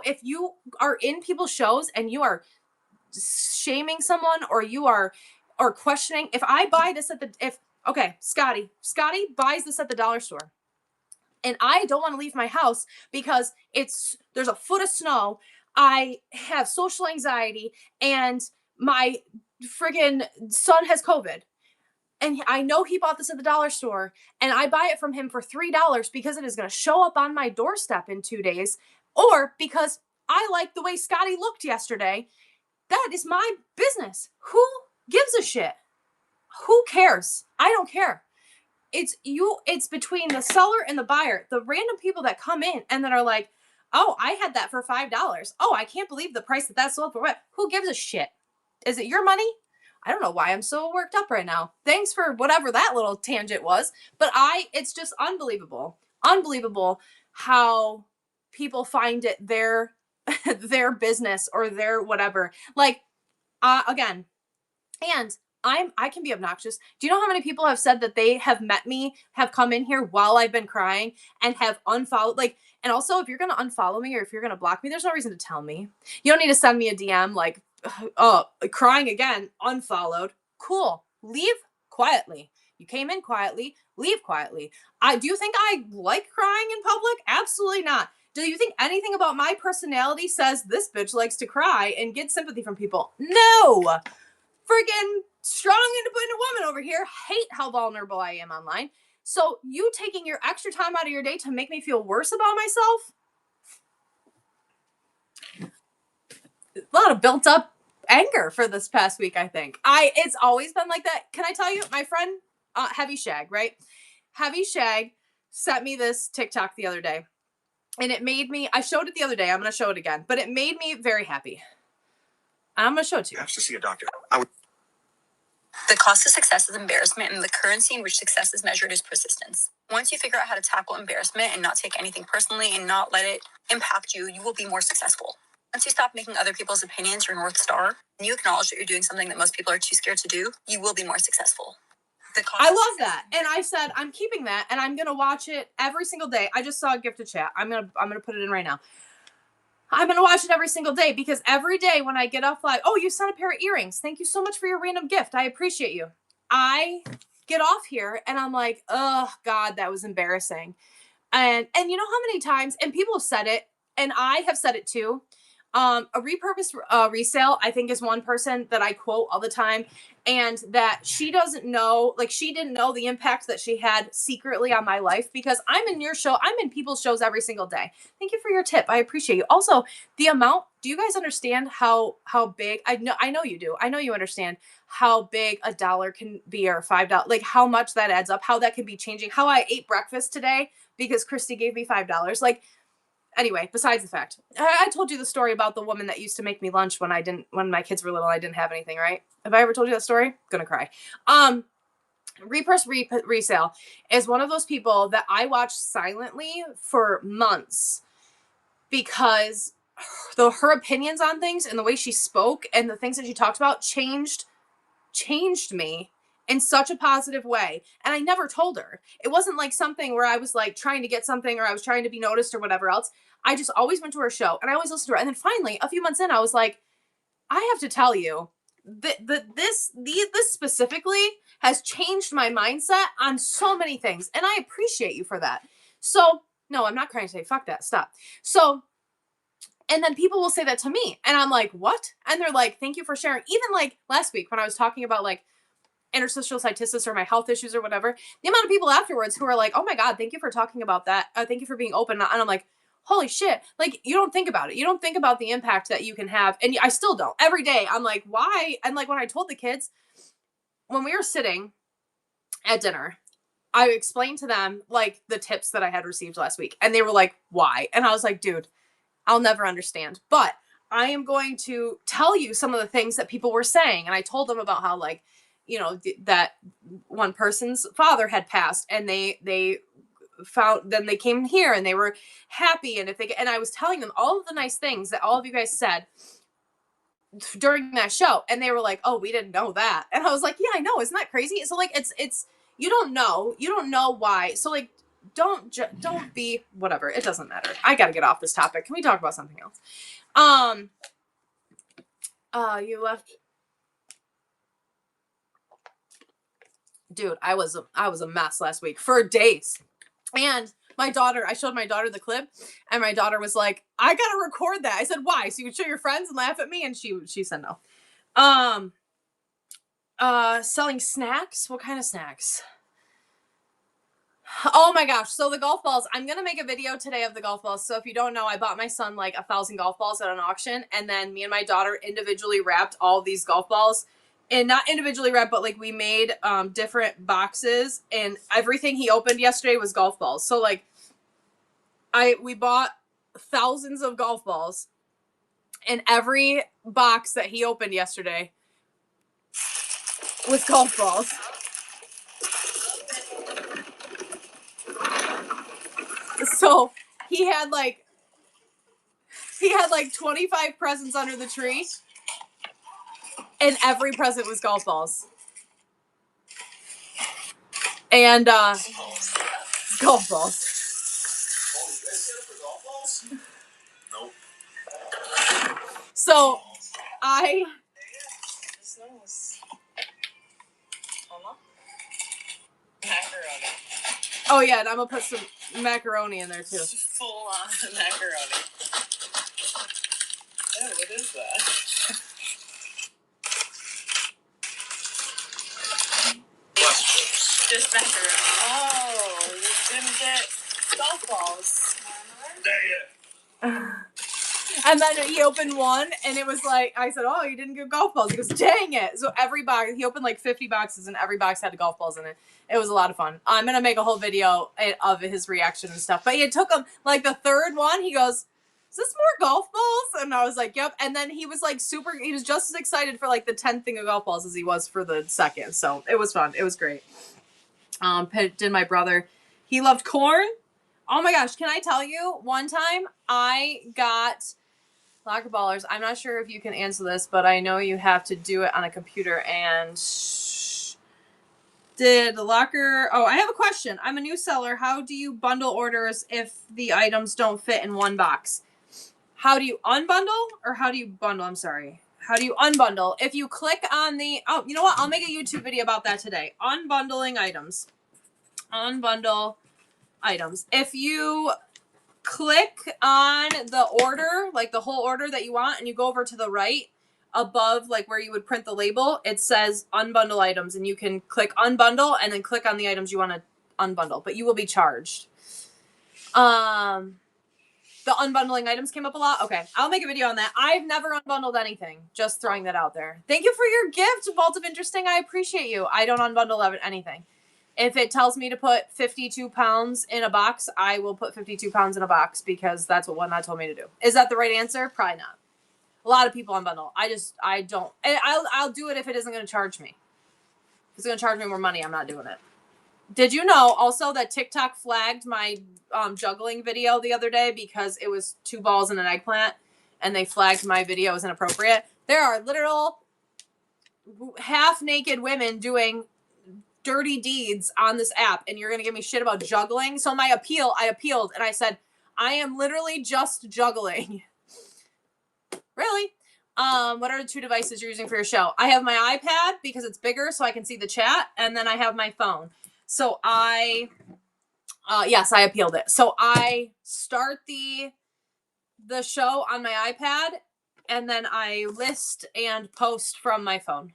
if you are in people's shows and you are shaming someone or you are questioning, if I buy this Scotty buys this at the dollar store and I don't want to leave my house because there's a foot of snow, I have social anxiety and my friggin' son has COVID. And I know he bought this at the dollar store and I buy it from him for $3 because it is going to show up on my doorstep in 2 days, or because I like the way Scotty looked yesterday. That is my business. Who gives a shit? Who cares? I don't care. It's between the seller and the buyer. The random people that come in and that are like, oh, I had that for $5. Oh, I can't believe the price that sold for. What? Who gives a shit? Is it your money? I don't know why I'm so worked up right now. Thanks for whatever that little tangent was. But it's just unbelievable. Unbelievable how people find it their business or their whatever. Like, again, and I can be obnoxious. Do you know how many people have said that they have met me, have come in here while I've been crying and have unfollowed? Like, and also if you're going to unfollow me or if you're going to block me, there's no reason to tell me. You don't need to send me a DM like, oh, crying again, unfollowed. Cool. Leave quietly. You came in quietly, leave quietly. Do you think I like crying in public? Absolutely not. Do you think anything about my personality says this bitch likes to cry and get sympathy from people? No. Friggin' strong, independent woman over here. Hate how vulnerable I am online. So you taking your extra time out of your day to make me feel worse about myself? A lot of built up anger for this past week, I think. It's always been like that. Can I tell you, my friend, Heavy Shag, right? Heavy Shag sent me this TikTok the other day. And it made me, I showed it the other day. I'm going to show it again. But it made me very happy. I'm going to show it to you. You have to see a doctor. The cost of success is embarrassment, and the currency in which success is measured is persistence. Once you figure out how to tackle embarrassment and not take anything personally and not let it impact you, you will be more successful. Once you stop making other people's opinions your North Star, and you acknowledge that you're doing something that most people are too scared to do, you will be more successful. I love that. And I said, I'm keeping that and I'm going to watch it every single day. I just saw a gifted chat. I'm going to put it in right now. I'm going to watch it every single day because every day when I get off, like, oh, you sent a pair of earrings. Thank you so much for your random gift. I appreciate you. I get off here and I'm like, oh God, that was embarrassing. And you know how many times, and people have said it and I have said it too. A repurposed resale, I think, is one person that I quote all the time, and that she doesn't know, like, she didn't know the impact that she had secretly on my life because I'm in your show. I'm in people's shows every single day. Thank you for your tip. I appreciate you. Also, the amount, do you guys understand how big, I know you do. I know you understand how big $1 can be or $5, like how much that adds up, how that can be changing, how I ate breakfast today because Christy gave me $5. Like, anyway, besides the fact, I told you the story about the woman that used to make me lunch when my kids were little, I didn't have anything, right? Have I ever told you that story? Gonna cry. Resale is one of those people that I watched silently for months because her opinions on things and the way she spoke and the things that she talked about changed me in such a positive way. And I never told her. It wasn't like something where I was like trying to get something or I was trying to be noticed or whatever else. I just always went to her show and I always listened to her. And then finally, a few months in, I was like, I have to tell you that this specifically has changed my mindset on so many things. And I appreciate you for that. So No, I'm not crying today. Fuck that. Stop. So, and then people will say that to me. And I'm like, what? And they're like, thank you for sharing. Even like last week when I was talking about like interstitial cystitis or my health issues or whatever, the amount of people afterwards who are like, oh my God, thank you for talking about that. Thank you for being open. And I'm like, holy shit. Like, you don't think about it. You don't think about the impact that you can have. And I still don't. Every day, I'm like, why? And like when I told the kids, when we were sitting at dinner, I explained to them like the tips that I had received last week. And they were like, why? And I was like, dude, I'll never understand. But I am going to tell you some of the things that people were saying. And I told them about how, like, you know, that one person's father had passed and they found, then they came here and they were happy. And and I was telling them all of the nice things that all of you guys said during that show. And they were like, oh, we didn't know that. And I was like, yeah, I know. Isn't that crazy? So like, it's, you don't know why. So like, don't be whatever. It doesn't matter. I got to get off this topic. Can we talk about something else? You left. Dude, I was a mess last week for days. And my daughter, I showed my daughter the clip and my daughter was like, I got to record that. I said, why? So you could show your friends and laugh at me? And she said no. Selling snacks? What kind of snacks? Oh my gosh. So the golf balls, I'm going to make a video today of the golf balls. So if you don't know, I bought my son like 1,000 golf balls at an auction. And then me and my daughter individually wrapped all these golf balls. And not individually wrapped, but like we made different boxes. And everything he opened yesterday was golf balls. So like we bought thousands of golf balls. And every box that he opened yesterday was golf balls. So he had like 25 presents under the tree, and every present was golf balls. And golf balls. Nope. So Macaroni. oh yeah, and I'm gonna put some macaroni in there too. Full on macaroni. Yeah, what is that? Just macaroni. Oh, you didn't get golf balls. Dang it. And then he opened one, and it was like, I said, oh, you didn't get golf balls. He goes, dang it. So every box, he opened like 50 boxes, and every box had golf balls in it. It was a lot of fun. I'm going to make a whole video of his reaction and stuff. But it took him, like the third one, he goes, is this more golf balls? And I was like, yep. And then he was like he was just as excited for like the 10th thing of golf balls as he was for the second. So it was fun. It was great. Did my brother. He loved corn. Oh my gosh. Can I tell you, one time I got Locker Ballers. I'm not sure if you can answer this, but I know you have to do it on a computer. And did Locker... Oh, I have a question. I'm a new seller. How do you bundle orders if the items don't fit in one box? How do you unbundle or how do you bundle? I'm sorry. How do you unbundle? If you click on the... Oh, you know what? I'll make a YouTube video about that today. Unbundling items. Unbundle items. If you click on the order, like the whole order that you want, and you go over to the right above, like where you would print the label, it says unbundle items, and you can click unbundle and then click on the items you want to unbundle, but you will be charged. The unbundling items came up a lot. Okay, I'll make a video on that. I've never unbundled anything. Just throwing that out there. Thank you for your gift, Vault of Interesting. I appreciate you. I don't unbundle anything. If it tells me to put 52 pounds in a box, I will put 52 pounds in a box because that's what Whatnot told me to do. Is that the right answer? Probably not. A lot of people unbundle. I don't. I'll do it if it isn't going to charge me. If it's going to charge me more money, I'm not doing it. Did you know also that TikTok flagged my juggling video the other day because it was 2 balls and an eggplant, and they flagged my video as inappropriate? There are literal half-naked women doing dirty deeds on this app, and you're going to give me shit about juggling? So I appealed, and I said, I am literally just juggling. Really? What are the 2 devices you're using for your show? I have my iPad because it's bigger so I can see the chat, and then I have my phone. So I Yes, I appealed it. So I start the show on my iPad, and then I list and post from my phone.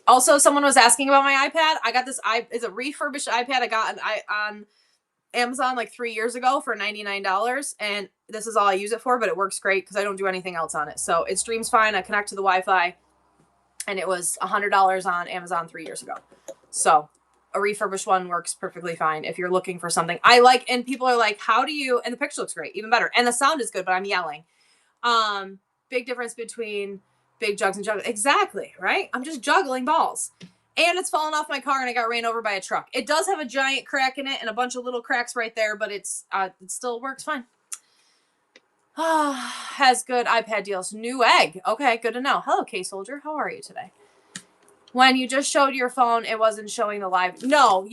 Also, someone was asking about my iPad. I got this. It's a refurbished iPad. I got on Amazon like 3 years ago for $99, and this is all I use it for. But it works great because I don't do anything else on it. So it streams fine. I connect to the Wi-Fi, and it was $100 on Amazon 3 years ago. So a refurbished one works perfectly fine if you're looking for something. I like, and people are like, how do you? And the picture looks great, even better, and the sound is good. But I'm yelling. Big difference between big jugs and jugs. Exactly, right? I'm just juggling balls. And it's fallen off my car and I got ran over by a truck. It does have a giant crack in it and a bunch of little cracks right there, but it still works fine. Has good iPad deals. New egg. Okay, good to know. Hello, K-Soldier. How are you today? When you just showed your phone, it wasn't showing the live. No,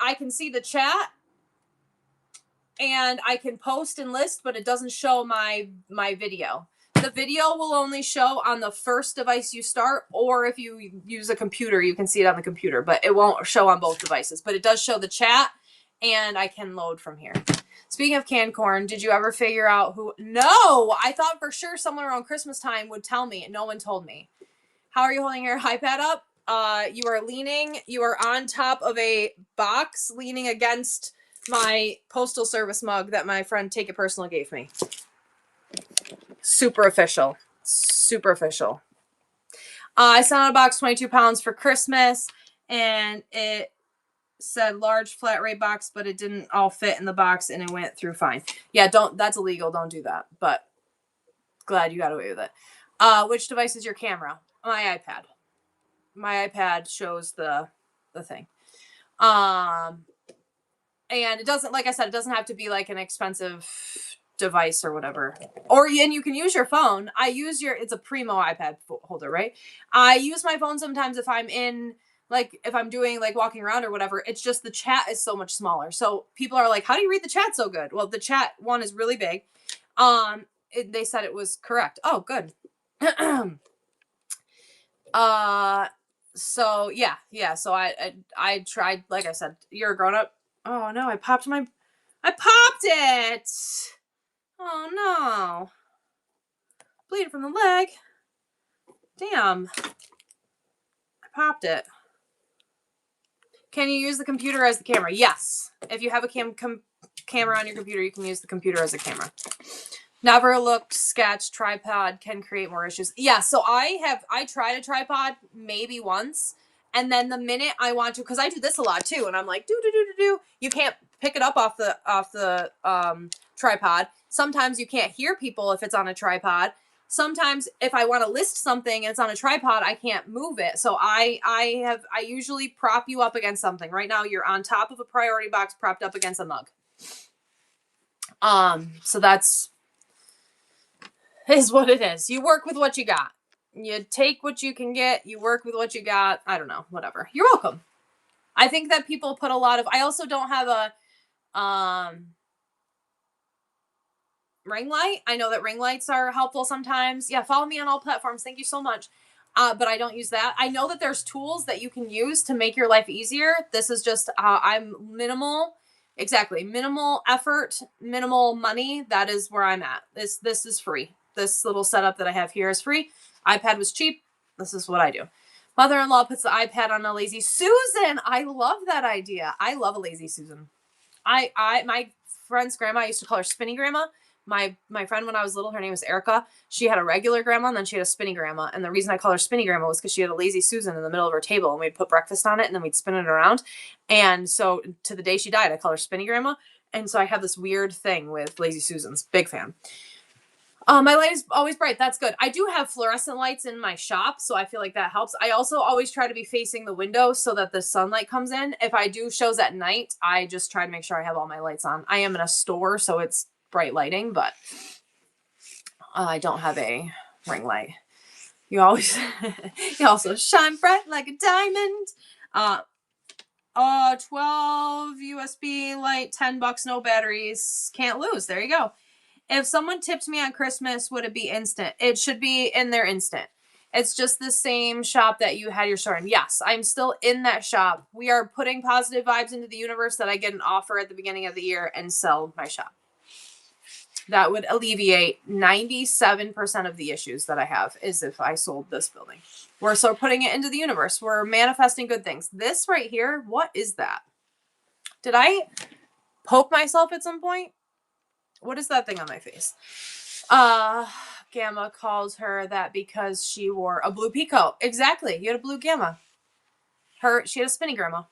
I can see the chat and I can post and list, but it doesn't show my video. The video will only show on the first device you start, or if you use a computer, you can see it on the computer, but it won't show on both devices. But it does show the chat, and I can load from here. Speaking of canned corn, did you ever figure out who? No! I thought for sure someone around Christmas time would tell me. No one told me. How are you holding your iPad up? You are on top of a box leaning against my Postal Service mug that my friend Take It Personal gave me. Super official. Super official. I sent out a box 22 pounds for Christmas, and it said large flat rate box, but it didn't all fit in the box, and it went through fine. Yeah, that's illegal. Don't do that. But glad you got away with it. Which device is your camera? My iPad. My iPad shows the thing. And it doesn't, like I said, it doesn't have to be like an expensive device or whatever. And you can use your phone. It's a Primo iPad holder, right? I use my phone sometimes if I'm if I'm doing like walking around or whatever. It's just the chat is so much smaller. So people are like, how do you read the chat so good? Well, the chat one is really big. They said it was correct. Oh, good. So yeah. So I tried, like I said, you're a grown up. Oh no, I popped it. Oh no. Bleeding from the leg. Damn. I popped it. Can you use the computer as the camera? Yes. If you have a camera on your computer, you can use the computer as a camera. Never looked sketch. Tripod can create more issues. Yeah, so I tried a tripod maybe once, and then the minute I want to, because I do this a lot too, and I'm like, do. You can't pick it up off the tripod. Sometimes you can't hear people if it's on a tripod. Sometimes if I want to list something and it's on a tripod, I can't move it. So I usually prop you up against something. Right now you're on top of a priority box propped up against a mug. So that's is what it is. You work with what you got. You take what you can get. You work with what you got. I don't know, whatever. You're welcome. I think that people put a lot of, I also don't have a ring light. I know that ring lights are helpful sometimes. Yeah, follow me on all platforms. Thank you so much. But I don't use that. I know that there's tools that you can use to make your life easier. This is just, I'm minimal. Exactly. Minimal effort, minimal money. That is where I'm at. This is free. This little setup that I have here is free. iPad was cheap. This is what I do. Mother-in-law puts the iPad on a lazy Susan. I love that idea. I love a lazy Susan. My friend's grandma, I used to call her Spinny Grandma. My friend, when I was little, her name was Erica. She had a regular grandma, and then she had a spinny grandma. And the reason I call her Spinny Grandma was because she had a lazy Susan in the middle of her table, and we'd put breakfast on it, and then we'd spin it around. And so to the day she died, I call her Spinny Grandma. And so I have this weird thing with lazy Susans. Big fan. My light is always bright. That's good. I do have fluorescent lights in my shop, so I feel like that helps. I also always try to be facing the window so that the sunlight comes in. If I do shows at night, I just try to make sure I have all my lights on. I am in a store, so it's bright lighting, but I don't have a ring light. You also shine bright like a diamond. 12 USB light, $10, no batteries. Can't lose. There you go. If someone tipped me on Christmas, would it be instant? It should be in there instant. It's just the same shop that you had your store in. Yes, I'm still in that shop. We are putting positive vibes into the universe that I get an offer at the beginning of the year and sell my shop. That would alleviate 97% of the issues that I have is if I sold this building. We're so putting it into the universe. We're manifesting good things. This right here, what is that? Did I poke myself at some point? What is that thing on my face? Gamma calls her that because she wore a blue peacoat. Exactly. You had a blue Gamma. She had a spinny grandma.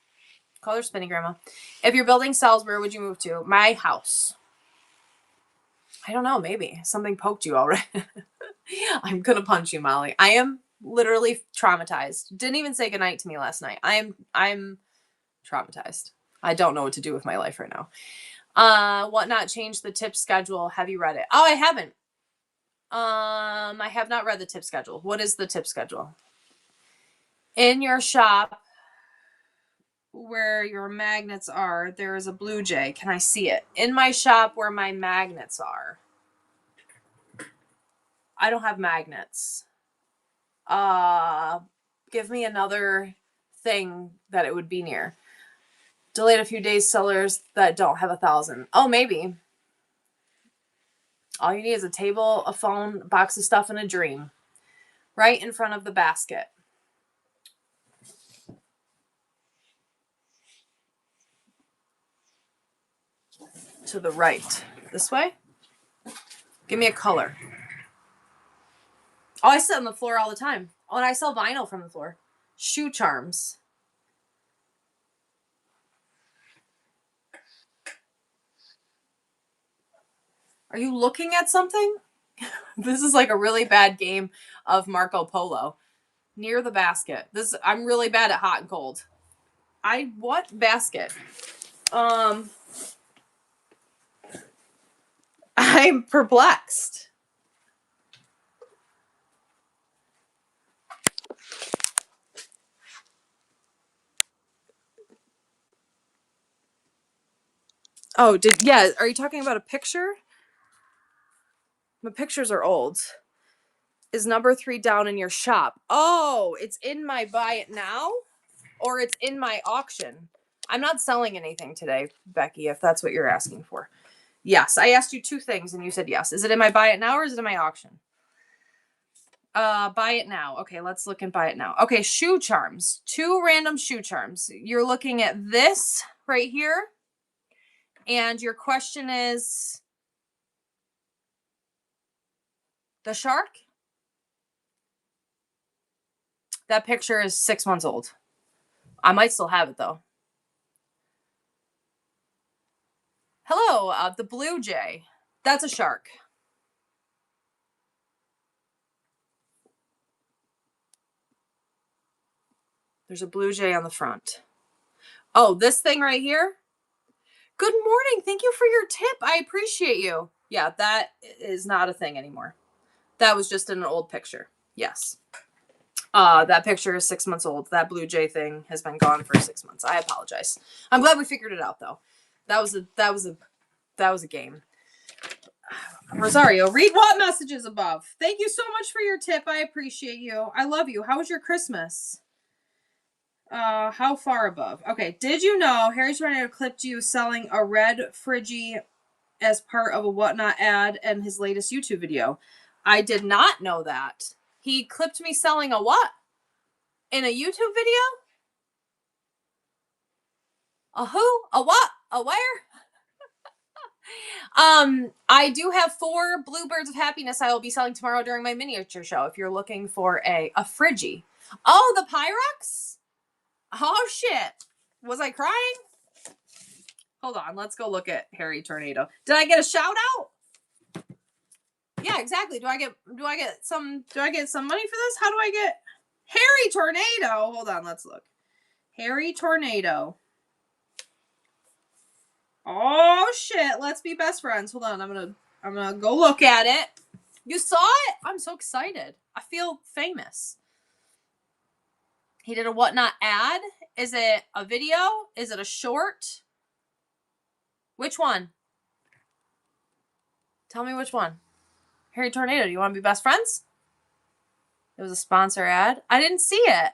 Call her spinny grandma. If your building sells, where would you move to? My house. I don't know. Maybe something poked you already. I'm gonna punch you, Molly. I am literally traumatized. Didn't even say goodnight to me last night. I'm traumatized. I don't know what to do with my life right now. What not change the tip schedule? Have you read it? Oh, I haven't. I have not read the tip schedule. What is the tip schedule? In your shop where your magnets are, there is a blue jay. Can I see it? In my shop where my magnets are. I don't have magnets. Give me another thing that it would be near. Delayed a few days, sellers that don't have 1,000. Oh, maybe. All you need is a table, a phone, a box of stuff, and a dream. Right in front of the basket. To the right. This way? Give me a color. Oh, I sit on the floor all the time. Oh, and I sell vinyl from the floor. Shoe charms. Are you looking at something? This is like a really bad game of Marco Polo. Near the basket. I'm really bad at hot and cold. What basket? I'm perplexed. Oh, are you talking about a picture? My pictures are old. Is number 3 down in your shop? Oh, it's in my buy it now? Or it's in my auction. I'm not selling anything today, Becky, if that's what you're asking for. Yes, I asked you 2 things and you said yes. Is it in my buy it now or is it in my auction? Buy it now. Okay, let's look and buy it now. Okay, shoe charms. 2 random shoe charms. You're looking at this right here. And your question is the shark? That picture is 6 months old. I might still have it though. Hello, the blue jay. That's a shark. There's a blue jay on the front. Oh, this thing right here? Good morning. Thank you for your tip. I appreciate you. Yeah, that is not a thing anymore. That was just in an old picture. Yes. That picture is 6 months old. That blue jay thing has been gone for 6 months. I apologize. I'm glad we figured it out though. That was a game. Rosario, read what messages above. Thank you so much for your tip. I appreciate you. I love you. How was your Christmas? How far above? Okay. Did you know Harry Tornado clipped you selling a red Friggy as part of a Whatnot ad and his latest YouTube video? I did not know that. He clipped me selling a what? In a YouTube video? A who? A what? A where? I do have 4 Bluebirds of Happiness I will be selling tomorrow during my miniature show if you're looking for a Friggy. Oh, the Pyrex? Oh, shit. Was I crying? Hold on, let's go look at Harry Tornado. Did I get a shout out? Yeah, exactly. Do I get some money for this? How do I get Harry Tornado? Hold on, let's look. Harry Tornado. Oh shit, let's be best friends. Hold on, I'm gonna go look at it. You saw it? I'm so excited. I feel famous. He did a Whatnot ad. Is it a video? Is it a short? Which one? Tell me which one. Harry Tornado, do you want to be best friends? It was a sponsor ad. I didn't see it.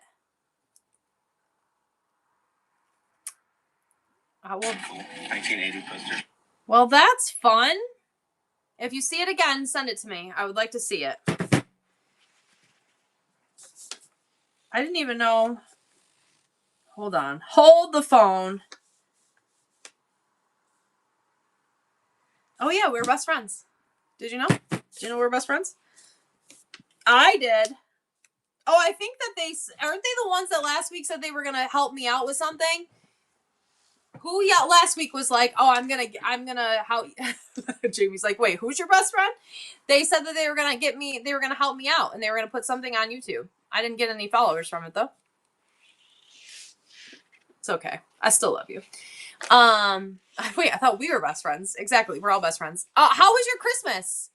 Well, 1980 poster. Well, that's fun. If you see it again, send it to me. I would like to see it. I didn't even know. Hold on. Hold the phone. Oh, yeah, we were best friends. Did you know? Did you know we were best friends? I did. Oh, I think that aren't they the ones that last week said they were going to help me out with something? Who last week was like, oh, I'm gonna help. Jamie's like, wait, who's your best friend? They said that they were gonna help me out, and they were gonna put something on YouTube. I didn't get any followers from it though. It's okay. I still love you. Wait, I thought we were best friends. Exactly, we're all best friends. How was your Christmas?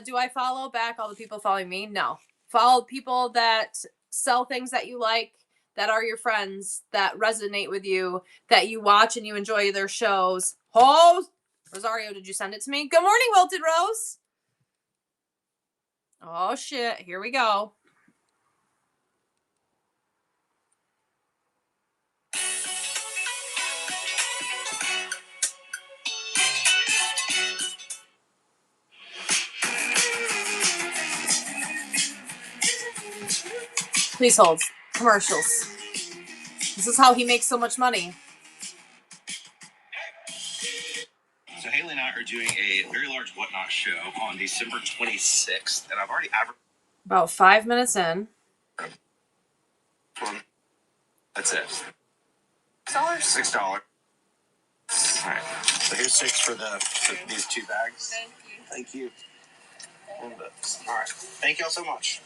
Do I follow back all the people following me? No. Follow people that sell things that you like, that are your friends, that resonate with you, that you watch and you enjoy their shows. Oh, Rosario, did you send it to me? Good morning, Wilted Rose. Oh, shit. Here we go. Please hold. Commercials. This is how he makes so much money. So Haley and I are doing a very large Whatnot show on December 26th, and I've already advertised. About 5 minutes in. That's it. $6. $6. All right. So here's $6 for these 2 bags. Thank you. All right. Thank y'all so much.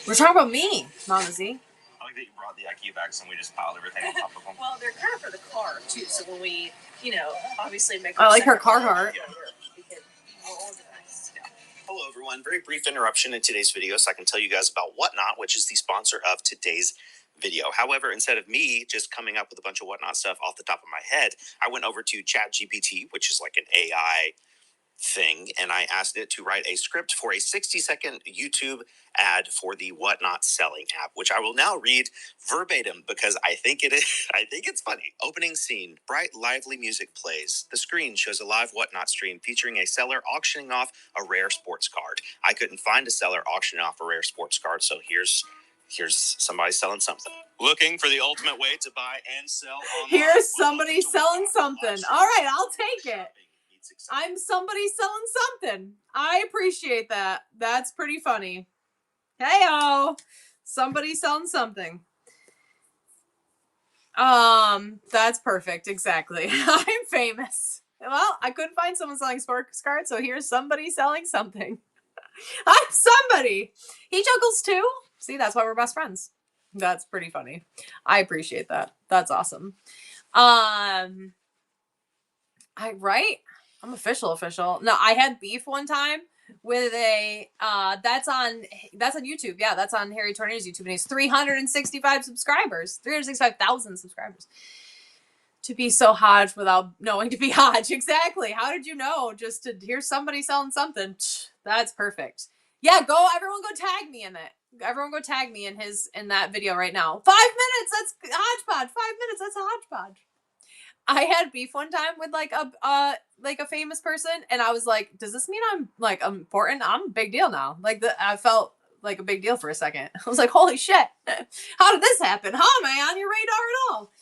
We're talking about me, Mama Z. I like that you brought the IKEA bags and we just piled everything on top of them. Well, they're kind of for the car too. So when we, obviously make. I like her Carhartt. Hello, everyone. Very brief interruption in today's video so I can tell you guys about Whatnot, which is the sponsor of today's video. However, instead of me just coming up with a bunch of Whatnot stuff off the top of my head, I went over to ChatGPT, which is like an AI thing, and I asked it to write a script for a 60-second YouTube ad for the Whatnot selling app, which I will now read verbatim because I think it's funny. Opening scene: bright, lively music plays. The screen shows a live Whatnot stream featuring a seller auctioning off a rare sports card. I couldn't find a seller auctioning off a rare sports card, so here's somebody selling something. Looking for the ultimate way to buy and sell online. Here's somebody selling something. All right, I'll take it. I'm somebody selling something. I appreciate that. That's pretty funny. Hey-o. Somebody selling something. That's perfect. Exactly. I'm famous. Well, I couldn't find someone selling sports cards, so here's somebody selling something. I'm somebody. He juggles too. See, that's why we're best friends. That's pretty funny. I appreciate that. That's awesome. I'm official. No, I had beef one time with a that's on YouTube. Yeah, that's on Harry Tornado's YouTube, and he's 365 subscribers, 365,000 subscribers. To be so Hodge without knowing to be Hodge. Exactly. How did you know? Just to hear somebody selling something. That's perfect. Yeah, everyone go tag me in it. Everyone go tag me in that video right now. 5 minutes, that's hodgepodge. 5 minutes, that's a hodgepodge. I had beef one time with like a famous person, and I was like, does this mean I'm like important? I'm a big deal now. I felt like a big deal for a second. I was like, holy shit. How did this happen? How am I on your radar at all?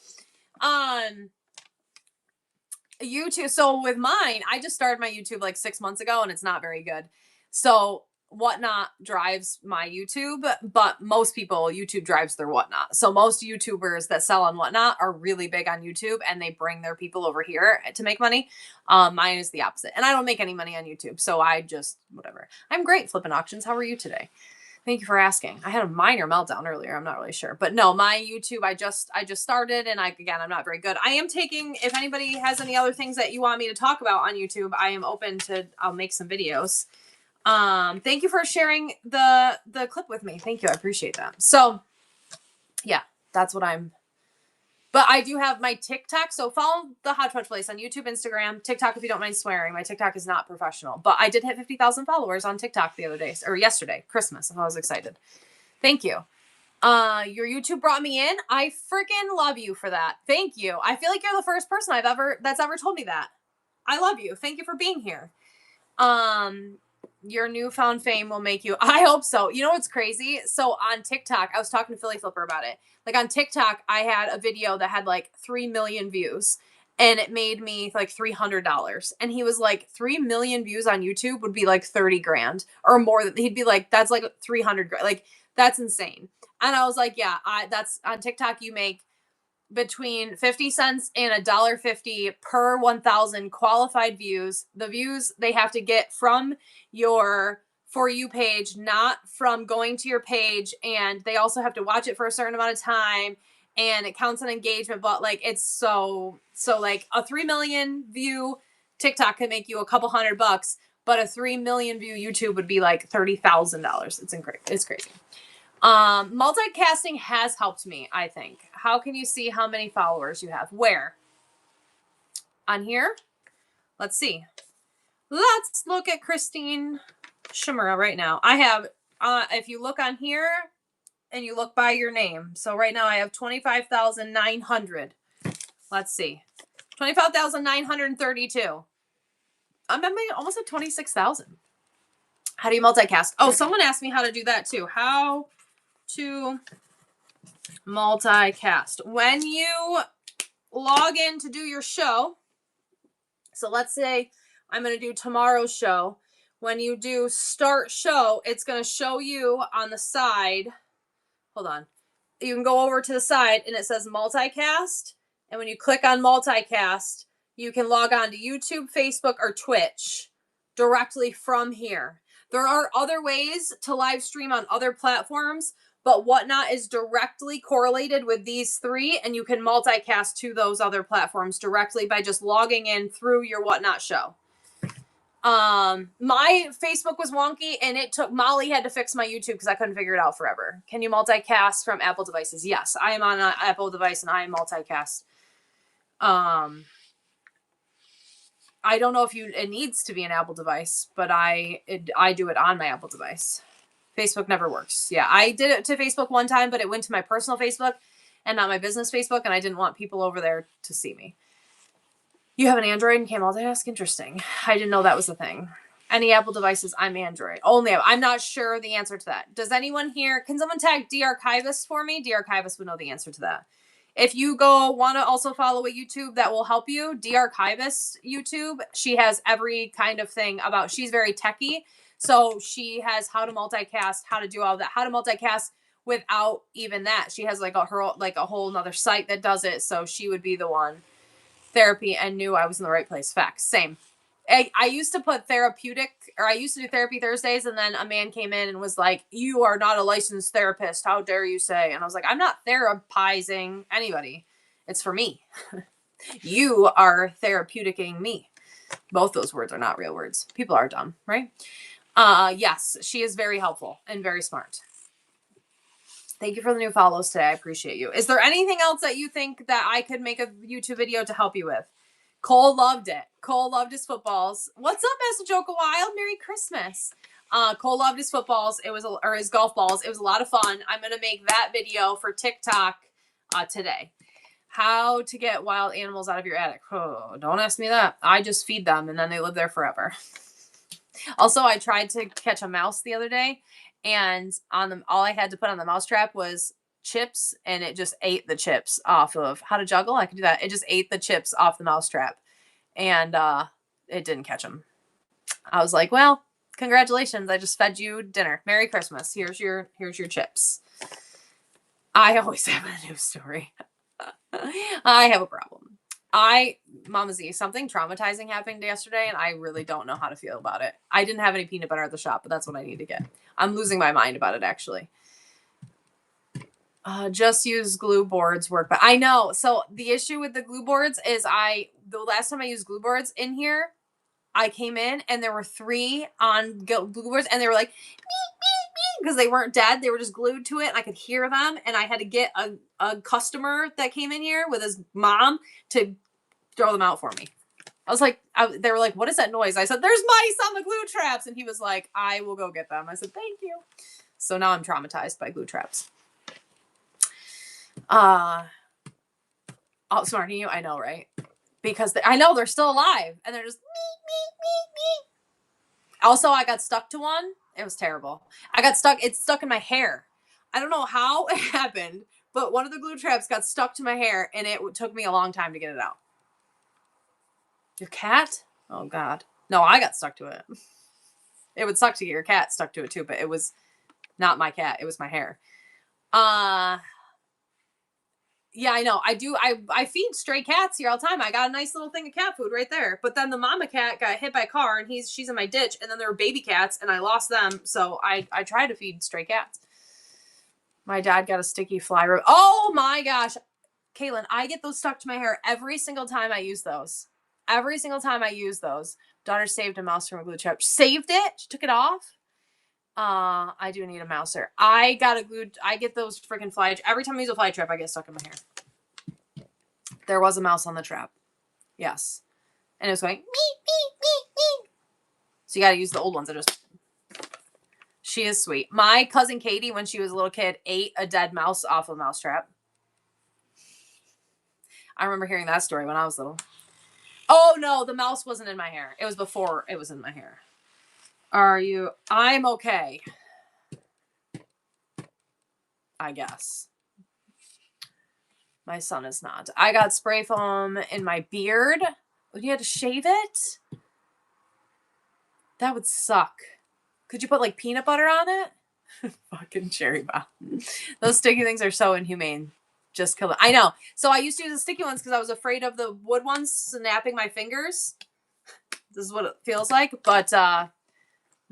YouTube. So with mine, I just started my YouTube like 6 months ago, and it's not very good. So Whatnot drives my YouTube, but most people, YouTube drives their Whatnot. So most YouTubers that sell on Whatnot are really big on YouTube, and they bring their people over here to make money. Mine is the opposite, and I don't make any money on YouTube, so I just whatever. I'm great flipping auctions. How are you today? Thank you for asking. I had a minor meltdown earlier. I'm not really sure, but no, my YouTube, I just started, and I'm not very good. I am taking, if anybody has any other things that you want me to talk about on YouTube, I am open to, I'll make some videos. Thank you for sharing the clip with me. Thank you. I appreciate that. So yeah, that's what I'm But I do have my TikTok. So follow the Hodgepodge Place on YouTube, Instagram, TikTok if you don't mind swearing. My TikTok is not professional. But I did hit 50,000 followers on TikTok the other day, or yesterday, Christmas. I was excited. Thank you. Your YouTube brought me in. I freaking love you for that. Thank you. I feel like you're the first person that's ever told me that. I love you. Thank you for being here. Your newfound fame will make you. I hope so. You know what's crazy? So on TikTok, I was talking to Philly Flipper about it. Like on TikTok, I had a video that had like 3 million views and it made me like $300. And he was like, 3 million views on YouTube would be like 30 grand or more. He'd be like, that's like 300 grand. Like, that's insane. And I was like, yeah, that's on TikTok. You make between 50 cents and $1.50 per 1,000 qualified views. The views they have to get from your For You page, not from going to your page. And they also have to watch it for a certain amount of time. And it counts on engagement. But like, it's so like a 3 million view TikTok can make you a couple $100, but a 3 million view YouTube would be like $30,000. It's crazy. Multicasting has helped me, I think. How can you see how many followers you have? Where? On here? Let's see. Let's look at Christine Shimura right now. I have, if you look on here and you look by your name. So right now I have 25,900. Let's see. 25,932. I'm almost at 26,000. How do you multicast? Oh, someone asked me how to do that too. How to multicast. When you log in to do your show, so let's say I'm going to do tomorrow's show. When you do start show, it's going to show you on the side. Hold on. You can go over to the side and it says multicast. And when you click on multicast, you can log on to YouTube, Facebook, or Twitch directly from here. There are other ways to live stream on other platforms, but Whatnot is directly correlated with these three, and you can multicast to those other platforms directly by just logging in through your Whatnot show. My Facebook was wonky, and it took Molly had to fix my YouTube because I couldn't figure it out forever. Can you multicast from Apple devices? Yes, I am on an Apple device, and I am multicast. I don't know if it needs to be an Apple device, but I do it on my Apple device. Facebook never works. Yeah, I did it to Facebook one time, but it went to my personal Facebook and not my business Facebook, and I didn't want people over there to see me. You have an Android and can't multitask? Interesting. I didn't know that was a thing. Any Apple devices, I'm Android. Only I'm not sure the answer to that. Does anyone here, can someone tag DArchivist for me? DArchivist would know the answer to that. If you want to also follow a YouTube that will help you, DArchivist YouTube, she has every kind of thing about, she's very techie. So she has how to multicast, how to do all that, how to multicast without even that. She has like a whole nother site that does it. So she would be the one. Therapy and knew I was in the right place. Facts. Same. I used to put I used to do Therapy Thursdays, and then a man came in and was like, "You are not a licensed therapist. How dare you say?" And I was like, "I'm not therapizing anybody. It's for me. You are therapeuticing me." Both those words are not real words. People are dumb, right? Yes, she is very helpful and very smart. Thank you for the new follows today. I appreciate you. Is there anything else that you think that I could make a YouTube video to help you with? Cole loved it. Cole loved his footballs. What's up, Master Joker Wild? Merry Christmas. Cole loved his footballs. Or his golf balls. It was a lot of fun. I'm going to make that video for TikTok today. How to get wild animals out of your attic. Oh, don't ask me that. I just feed them and then they live there forever. Also, I tried to catch a mouse the other day, and all I had to put on the mousetrap was chips, and it just ate the chips off of How to Juggle. I could do that. It just ate the chips off the mousetrap, and it didn't catch them. I was like, well, congratulations. I just fed you dinner. Merry Christmas. Here's your chips. I always have a news story. I have a problem. Mama Z, something traumatizing happened yesterday, and I really don't know how to feel about it. I didn't have any peanut butter at the shop, but that's what I need to get. I'm losing my mind about it, actually. Just use glue boards work, but I know. So the issue with the glue boards is the last time I used glue boards in here, I came in and there were 3 on glue boards, and they were like, because they weren't dead. They were just glued to it, and I could hear them. And I had to get a customer that came in here with his mom to throw them out for me. I was like, they were like, what is that noise? I said, there's mice on the glue traps. And he was like, I will go get them. I said, thank you. So now I'm traumatized by glue traps. Oh, smarter you? I know, right? Because I know they're still alive. And they're just me. Also, I got stuck to one. It was terrible. It's stuck in my hair. I don't know how it happened, but one of the glue traps got stuck to my hair, and it took me a long time to get it out. Your cat? Oh, God. No, I got stuck to it. It would suck to get your cat stuck to it, too, but it was not my cat. It was my hair. Yeah, I know. I feed stray cats here all the time. I got a nice little thing of cat food right there. But then the mama cat got hit by a car, and she's in my ditch, and then there were baby cats, and I lost them, so I try to feed stray cats. My dad got a sticky fly rope. Oh, my gosh. Caitlin, I get those stuck to my hair every single time I use those. Every single time I use those. Daughter saved a mouse from a glue trap. Saved it? She took it off? I do need a mouser. I get those freaking fly. Every time I use a fly trap, I get stuck in my hair. There was a mouse on the trap. Yes. And it was going, me. So you got to use the old ones. She is sweet. My cousin Katie, when she was a little kid, ate a dead mouse off a mousetrap. I remember hearing that story when I was little. Oh, no, the mouse wasn't in my hair. It was before it was in my hair. I'm okay. I guess. My son is not. I got spray foam in my beard. Would you have to shave it? That would suck. Could you put like peanut butter on it? Fucking cherry bomb. Those sticky things are so inhumane. Just kill it. I know. So I used to use the sticky ones because I was afraid of the wood ones snapping my fingers. This is what it feels like. But now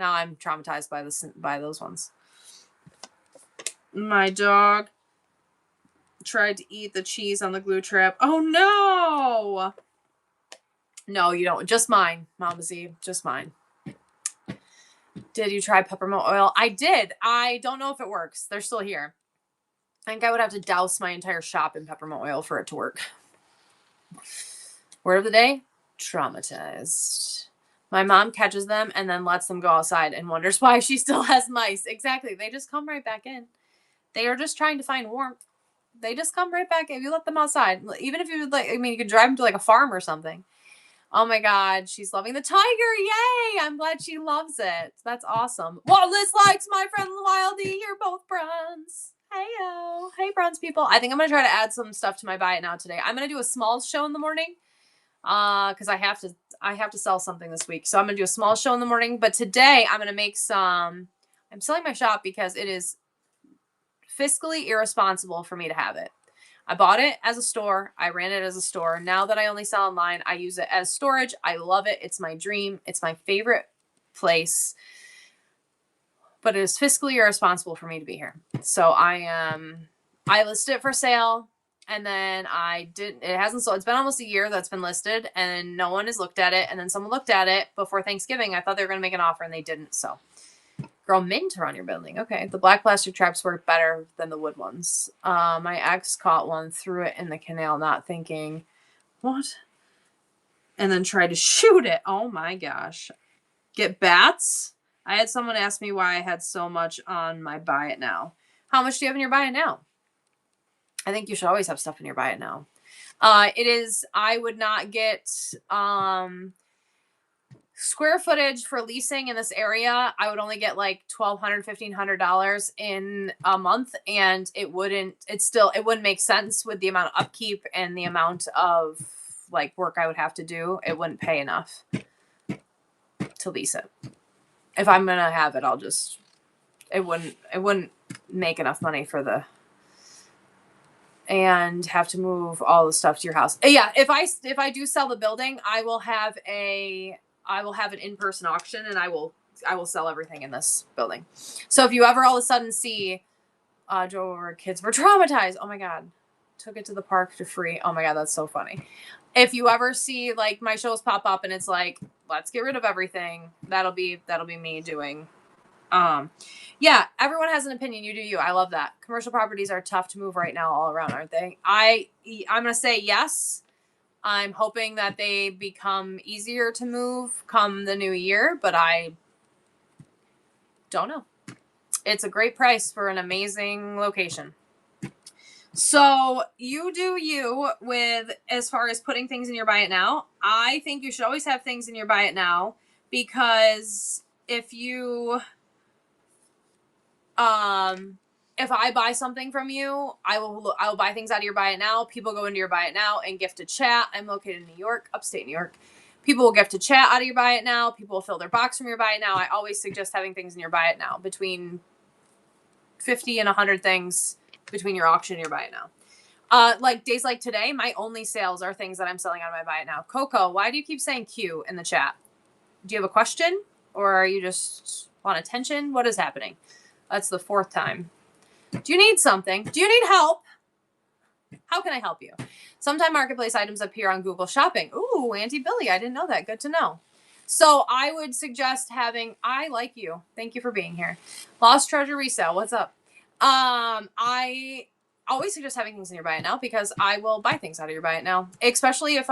I'm traumatized by those ones. My dog tried to eat the cheese on the glue trap. Oh no! No, you don't. Just mine, Mama Z. Just mine. Did you try peppermint oil? I did. I don't know if it works. They're still here. I think I would have to douse my entire shop in peppermint oil for it to work. Word of the day? Traumatized. My mom catches them and then lets them go outside and wonders why she still has mice. Exactly. They just come right back in. They are just trying to find warmth. They just come right back in. You let them outside. Even if you would you could drive them to like a farm or something. Oh my God, she's loving the tiger. Yay! I'm glad she loves it. That's awesome. Well, Liz likes my friend Wildy. You're both bronze. Hey-o. Hey, bronze people. I think I'm going to try to add some stuff to my buy it now today. I'm going to do a small show in the morning because I have to sell something this week. So I'm going to do a small show in the morning. But today I'm going to make some. I'm selling my shop because it is fiscally irresponsible for me to have it. I bought it as a store. I ran it as a store. Now that I only sell online, I use it as storage. I love it. It's my dream. It's my favorite place. But it is fiscally irresponsible for me to be here. So I listed it for sale, and then it hasn't sold. It's been almost a year that's been listed, and no one has looked at it. And then someone looked at it before Thanksgiving. I thought they were going to make an offer, and they didn't. So grow mint around your building. Okay. The black plastic traps work better than the wood ones. My ex caught one, threw it in the canal, not thinking, what? And then tried to shoot it. Oh my gosh. Get bats? I had someone ask me why I had so much on my buy it now. How much do you have in your buy it now? I think you should always have stuff in your buy it now. I would not get, square footage for leasing in this area. I would only get like $1,200, $1,500 in a month, and it wouldn't make sense with the amount of upkeep and the amount of like work I would have to do. It wouldn't pay enough to lease it. If I'm gonna have it, it wouldn't make enough money and have to move all the stuff to your house. Yeah, if I do sell the building, I will have an in-person auction, and I will sell everything in this building. So if you ever all of a sudden see drove over, kids were traumatized. Oh my God. Took it to the park for free. Oh my God, that's so funny. If you ever see like my shows pop up and it's like, let's get rid of everything, that'll be me doing Yeah, everyone has an opinion. You do you. I love that. Commercial properties are tough to move right now all around, aren't they? I'm going to say yes. I'm hoping that they become easier to move come the new year, but I don't know. It's a great price for an amazing location. So you do you with as far as putting things in your buy it now. I think you should always have things in your buy it now, because if I buy something from you, I will buy things out of your buy it now. People go into your buy it now and gift a chat. I'm located in New York, upstate New York. People will gift a chat out of your buy it now. People will fill their box from your buy it now. I always suggest having things in your buy it now, between 50 and 100 things between your auction and your buy it now. Like days like today, my only sales are things that I'm selling out of my buy it now. Coco, why do you keep saying Q in the chat? Do you have a question, or are you just want attention? What is happening? That's the 4th time. Do you need something? Do you need help? How can I help you? Sometimes marketplace items appear on Google Shopping. Ooh, Auntie Billy, I didn't know that. Good to know. So I would suggest having, I like you. Thank you for being here. Lost Treasure Resale. What's up? I always suggest having things in your buy it now, because I will buy things out of your buy it now. Especially if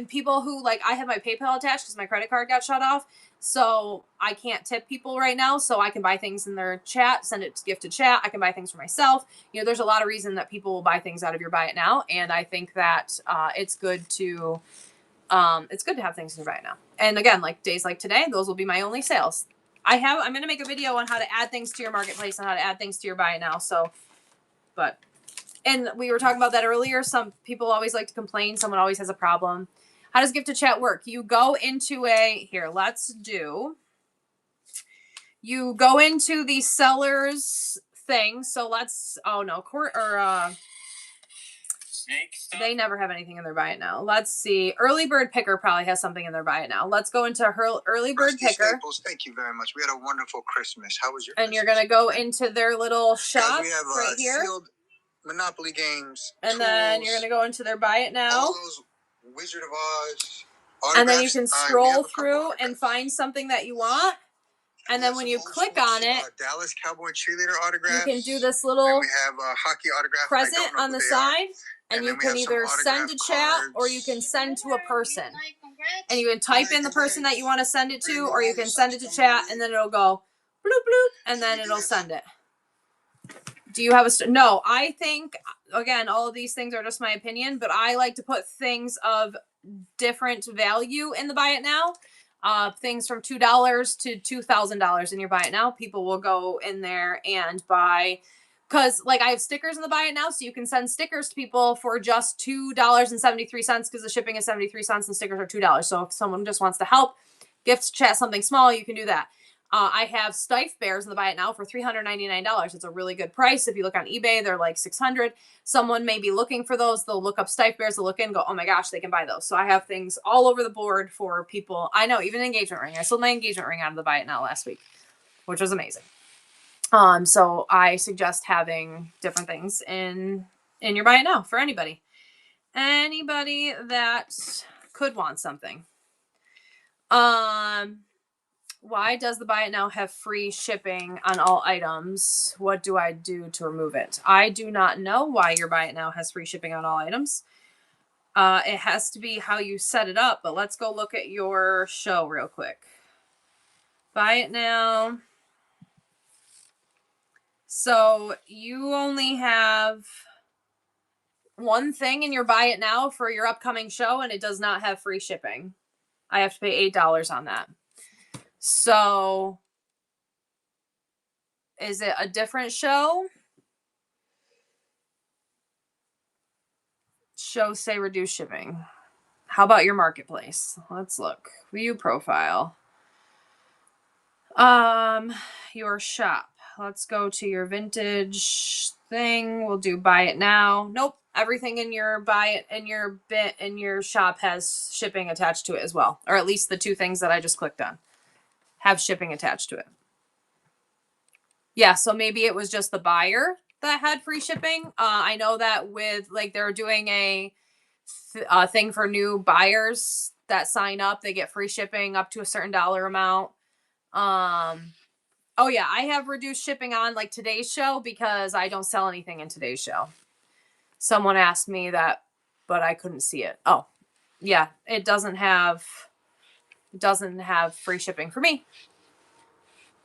people who, like, I have my PayPal attached because my credit card got shut off. So I can't tip people right now. So I can buy things in their chat, send it to gift to chat. I can buy things for myself. You know, there's a lot of reason that people will buy things out of your buy it now. And I think that it's good to have things in your buy it now. And again, like days like today, those will be my only sales. I'm going to make a video on how to add things to your marketplace and how to add things to your buy it now. So, and we were talking about that earlier. Some people always like to complain. Someone always has a problem. How does gift to chat work? You go into you go into the seller's thing. So they never have anything in their buy it now. Let's see. Early Bird Picker probably has something in their buy it now. Let's go into Early Bird Picker. Staples, thank you very much. We had a wonderful Christmas. How was your And Christmas? you're going to go into their little shop. Guys, we have right here. Sealed Monopoly games, and tools, then you're going to go into their buy it now. all those Wizard of Oz And then you autographs. can scroll through and find something that you want. And then when you click on it, Dallas Cowboy cheerleader autograph. You can do this little we have a hockey autograph present on the side. And you can either send to chat or you can send to a person. And you can type in the person that you want to send it to, or you can send it to chat, and then it'll go bloop bloop, and then it'll send it. Do you have no, I think, again, all of these things are just my opinion, but I like to put things of different value in the buy it now. Things from $2 to $2,000 in your buy it now. People will go in there and buy, because like I have stickers in the buy it now, so you can send stickers to people for just $2.73, because the shipping is 73 cents and stickers are $2. So if someone just wants to help gift chat something small, you can do that. I have Stife Bears in the buy it now for $399. It's a really good price. If you look on eBay, they're like $600. Someone may be looking for those. They'll look up Stife Bears, they'll look in and go, oh my gosh, they can buy those. So I have things all over the board for people. I know, even an engagement ring. I sold my engagement ring out of the buy it now last week, which was amazing. So I suggest having different things in your buy it now for anybody that could want something. Why does the buy it now have free shipping on all items? What do I do to remove it? I do not know why your buy it now has free shipping on all items. It has to be how you set it up, but let's go look at your show real quick. Buy it now. So you only have one thing in your buy it now for your upcoming show, and it does not have free shipping. I have to pay $8 on that. So is it a different show? Shows say reduce shipping. How about your marketplace? Let's look. View profile. Your shop. Let's go to your vintage thing. We'll do buy it now. Nope. Everything in your buy it in your shop has shipping attached to it as well. Or at least the two things that I just clicked on have shipping attached to it. Yeah, so maybe it was just the buyer that had free shipping. I know that with like they're doing a thing for new buyers that sign up, they get free shipping up to a certain dollar amount. Oh yeah, I have reduced shipping on like today's show because I don't sell anything in today's show. Someone asked me that, but I couldn't see it. Oh, yeah, it doesn't have free shipping for me.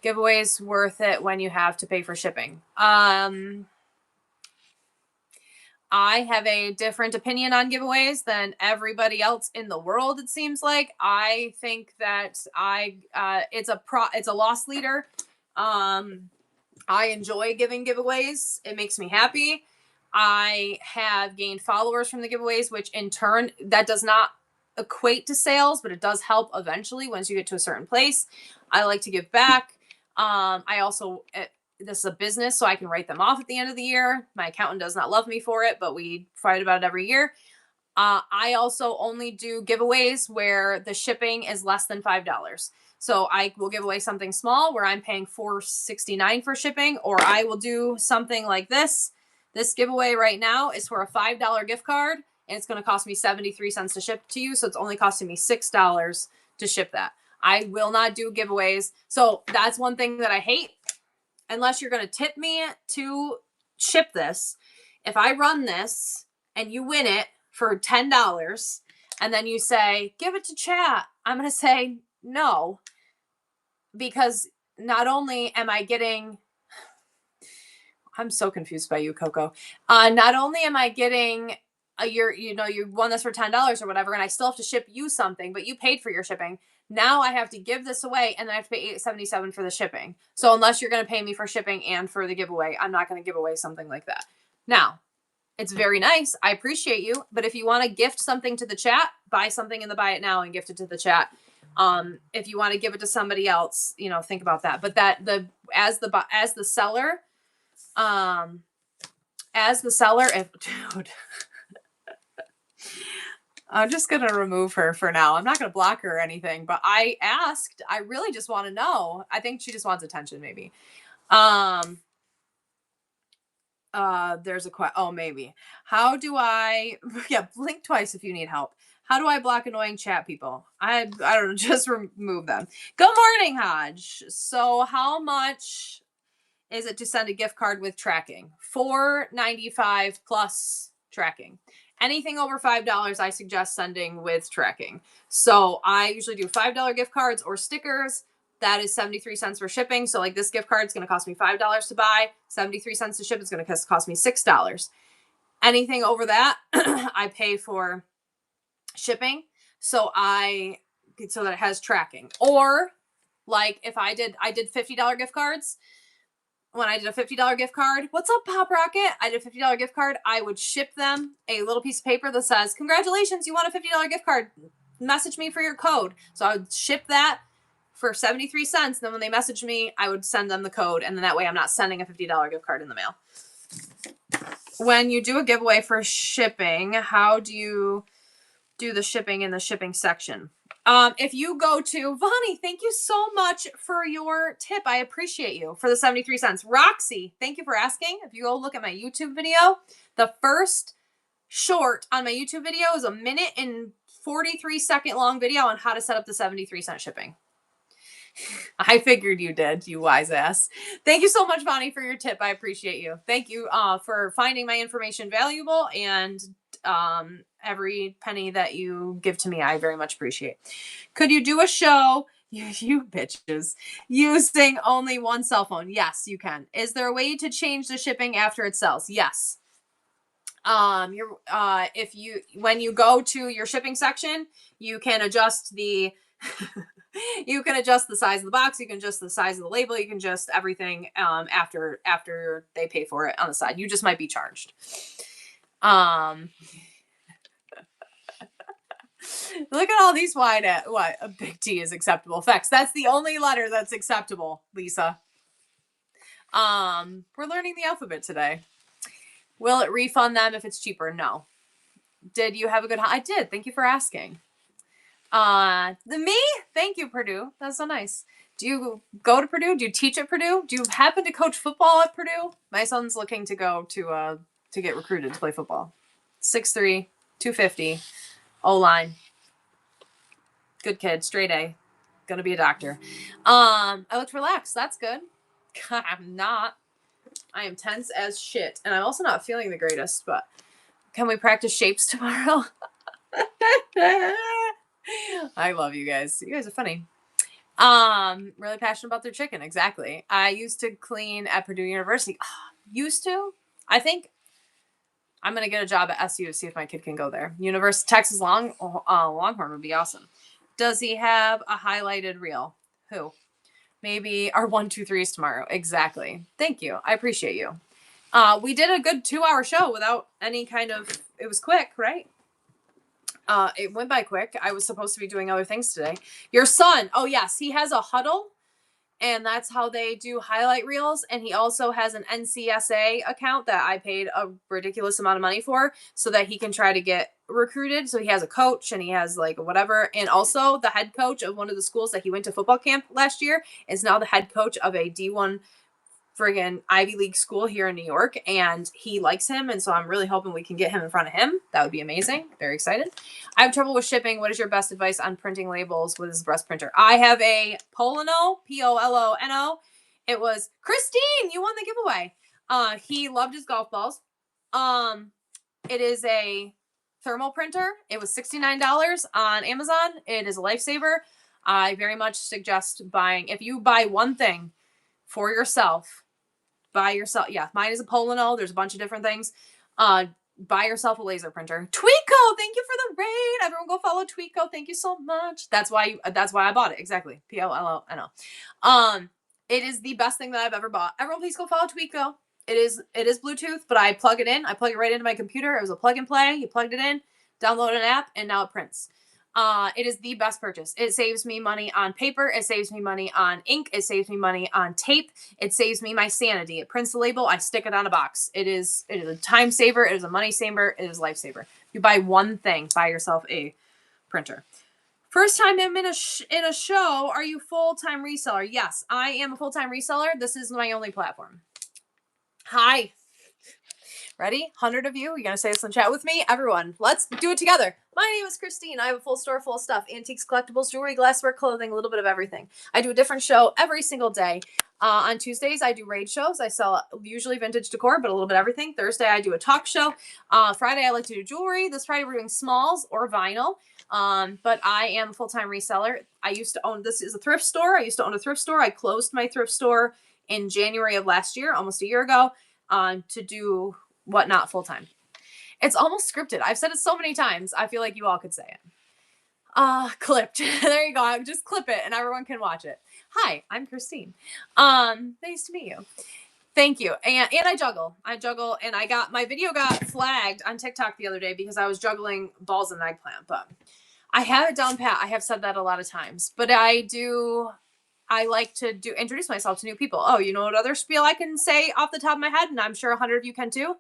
Giveaways worth it when you have to pay for shipping. I have a different opinion on giveaways than everybody else in the world. It seems like I think that it's a loss leader. I enjoy giving giveaways. It makes me happy. I have gained followers from the giveaways, which in turn that does not equate to sales, but it does help eventually once you get to a certain place. I like to give back. I also this is a business, so I can write them off at the end of the year. My accountant does not love me for it, but we fight about it every year. I also only do giveaways where the shipping is less than $5. So I will give away something small where I'm paying $4.69 for shipping, or I will do something like this. This giveaway right now is for a $5 gift card, and it's going to cost me 73 cents to ship to you. So it's only costing me $6 to ship that. I will not do giveaways. So that's one thing that I hate. Unless you're going to tip me to ship this. If I run this and you win it for $10 and then you say, give it to chat, I'm going to say no, because not only am I getting, I'm so confused by you, Coco. Not only am I getting you won this for $10 or whatever, and I still have to ship you something, but you paid for your shipping. Now I have to give this away, and then I have to pay $8.77 for the shipping. So unless you're going to pay me for shipping and for the giveaway, I'm not going to give away something like that. Now, it's very nice. I appreciate you, but if you want to gift something to the chat, buy something in the Buy It Now and gift it to the chat. If you want to give it to somebody else, think about that. But as the seller, dude. I'm just going to remove her for now. I'm not going to block her or anything, but I really just want to know. I think she just wants attention, maybe. There's maybe. How do I, blink twice if you need help. How do I block annoying chat people? I don't know, just remove them. Good morning, Hodge. So how much is it to send a gift card with tracking? $4.95 plus tracking. Anything over $5, I suggest sending with tracking. So I usually do $5 gift cards or stickers. That is 73 cents for shipping. So like this gift card is going to cost me $5 to buy. 73 cents to ship is going to cost me $6. Anything over that, I pay for shipping. So that it has tracking. Or like if I did $50 gift cards. When I did a $50 gift card, what's up, Pop Rocket? I did a $50 gift card. I would ship them a little piece of paper that says, congratulations, you won a $50 gift card. Message me for your code. So I would ship that for 73 cents. Then when they messaged me, I would send them the code. And then that way I'm not sending a $50 gift card in the mail. When you do a giveaway for shipping, how do you do the shipping in the shipping section? If you go to Vonnie, thank you so much for your tip. I appreciate you for the 73 cents. Roxy, thank you for asking. If you go look at my YouTube video, the first short on my YouTube video is a 1 and 43-second long video on how to set up the 73-cent shipping. I figured you did, you wise ass. Thank you so much, Vonnie, for your tip. I appreciate you. Thank you for finding my information valuable, and every penny that you give to me, I very much appreciate. Could you do a show, you bitches, using only one cell phone? Yes, you can. Is there a way to change the shipping after it sells? Yes. When you go to your shipping section, you can adjust the you can adjust the size of the box, you can adjust the size of the label, you can adjust everything after they pay for it on the side. You just might be charged. Look at all these what a big T is acceptable effects. That's the only letter that's acceptable, Lisa. We're learning the alphabet today. Will it refund them if it's cheaper? No. Did you have a good I did. Thank you for asking. Me? Thank you, Purdue. That's so nice. Do you go to Purdue? Do you teach at Purdue? Do you happen to coach football at Purdue? My son's looking to go to get recruited to play football. 6'3", 250, O-line. Good kid, straight A. Gonna be a doctor. I looked relaxed. That's good. I'm not. I am tense as shit. And I'm also not feeling the greatest, but can we practice shapes tomorrow? I love you guys. You guys are funny. Really passionate about their chicken. Exactly. I used to clean at Purdue University. Used to? I think I'm gonna get a job at SU to see if my kid can go there. Texas Longhorn would be awesome. Does he have a highlighted reel? Who? Maybe our 1, 2, 3s tomorrow. Exactly. Thank you. I appreciate you. We did a good 2-hour show without any kind of. It was quick, right? It went by quick. I was supposed to be doing other things today. Your son. Oh yes, he has a huddle. And that's how they do highlight reels. And he also has an NCSA account that I paid a ridiculous amount of money for so that he can try to get recruited. So he has a coach and he has like whatever. And also the head coach of one of the schools that he went to football camp last year is now the head coach of a D1 friggin' Ivy League school here in New York. And he likes him. And so I'm really hoping we can get him in front of him. That would be amazing. Very excited. I have trouble with shipping. What is your best advice on printing labels with his breast printer? I have a Polono, Polono. It was Christine. You won the giveaway. He loved his golf balls. It is a thermal printer. It was $69 on Amazon. It is a lifesaver. I very much suggest buying. If you buy one thing for yourself, buy yourself. Yeah, mine is a Polono. There's a bunch of different things. Buy yourself a laser printer. Tweeko, thank you for the raid. Everyone go follow Tweeko. Thank you so much. That's why I bought it. Exactly. Polono. It is the best thing that I've ever bought. Everyone please go follow Tweeko. It is Bluetooth, but I plug it in. I plug it right into my computer. It was a plug and play. You plugged it in, download an app, and now it prints. It is the best purchase. It saves me money on paper. It saves me money on ink. It saves me money on tape. It saves me my sanity. It prints the label. I stick it on a box. It is a time saver. It is a money saver. It is a lifesaver. If you buy one thing, buy yourself a printer. First time I'm in a show. Are you full-time reseller? Yes, I am a full-time reseller. This is my only platform. Hi. Ready? 100 of you. You're going to say this in the chat with me? Everyone, let's do it together. My name is Christine. I have a full store full of stuff. Antiques, collectibles, jewelry, glassware, clothing, a little bit of everything. I do a different show every single day. On Tuesdays, I do raid shows. I sell usually vintage decor, but a little bit of everything. Thursday, I do a talk show. Friday, I like to do jewelry. This Friday, we're doing smalls or vinyl. But I am a full-time reseller. I used to own, this is a thrift store. I used to own a thrift store. I closed my thrift store in January of last year, almost a year ago, to do Whatnot full-time. It's almost scripted. I've said it so many times. I feel like you all could say it. Clipped. There you go. Just clip it and everyone can watch it. Hi, I'm Christine. Nice to meet you. Thank you. And I juggle. And my video got flagged on TikTok the other day because I was juggling balls and eggplant, but I have it down pat. I have said that a lot of times, but I like to introduce myself to new people. Oh, you know what other spiel I can say off the top of my head? And I'm sure 100 of you can too.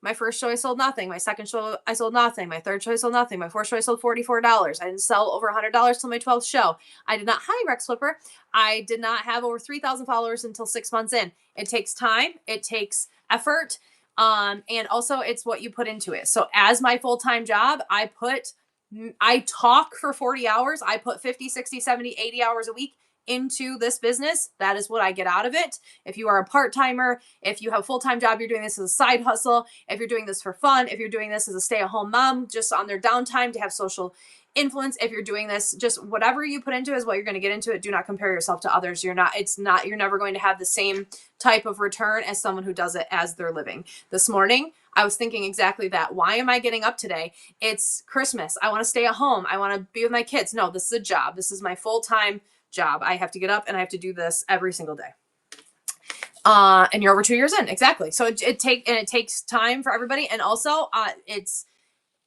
My first show, I sold nothing. My second show, I sold nothing. My third show, I sold nothing. My fourth show, I sold $44. I didn't sell over $100 till my 12th show. I did not, hi, Rex Flipper. I did not have over 3,000 followers until 6 months in. It takes time. It takes effort. And also it's what you put into it. So as my full-time job, I talk for 40 hours. I put 50, 60, 70, 80 hours a week into this business. That is what I get out of it. If you are a part-timer, if you have a full-time job, you're doing this as a side hustle, if you're doing this for fun, if you're doing this as a stay-at-home mom, just on their downtime to have social influence, if you're doing this, just whatever you put into it is what you're going to get into it. Do not compare yourself to others. You're never going to have the same type of return as someone who does it as they're living. This morning, I was thinking exactly that. Why am I getting up today? It's Christmas. I want to stay at home. I want to be with my kids. No, this is a job. This is my full-time job. I have to get up and I have to do this every single day. And you're over 2 years in. Exactly. So it takes time for everybody. And also, it's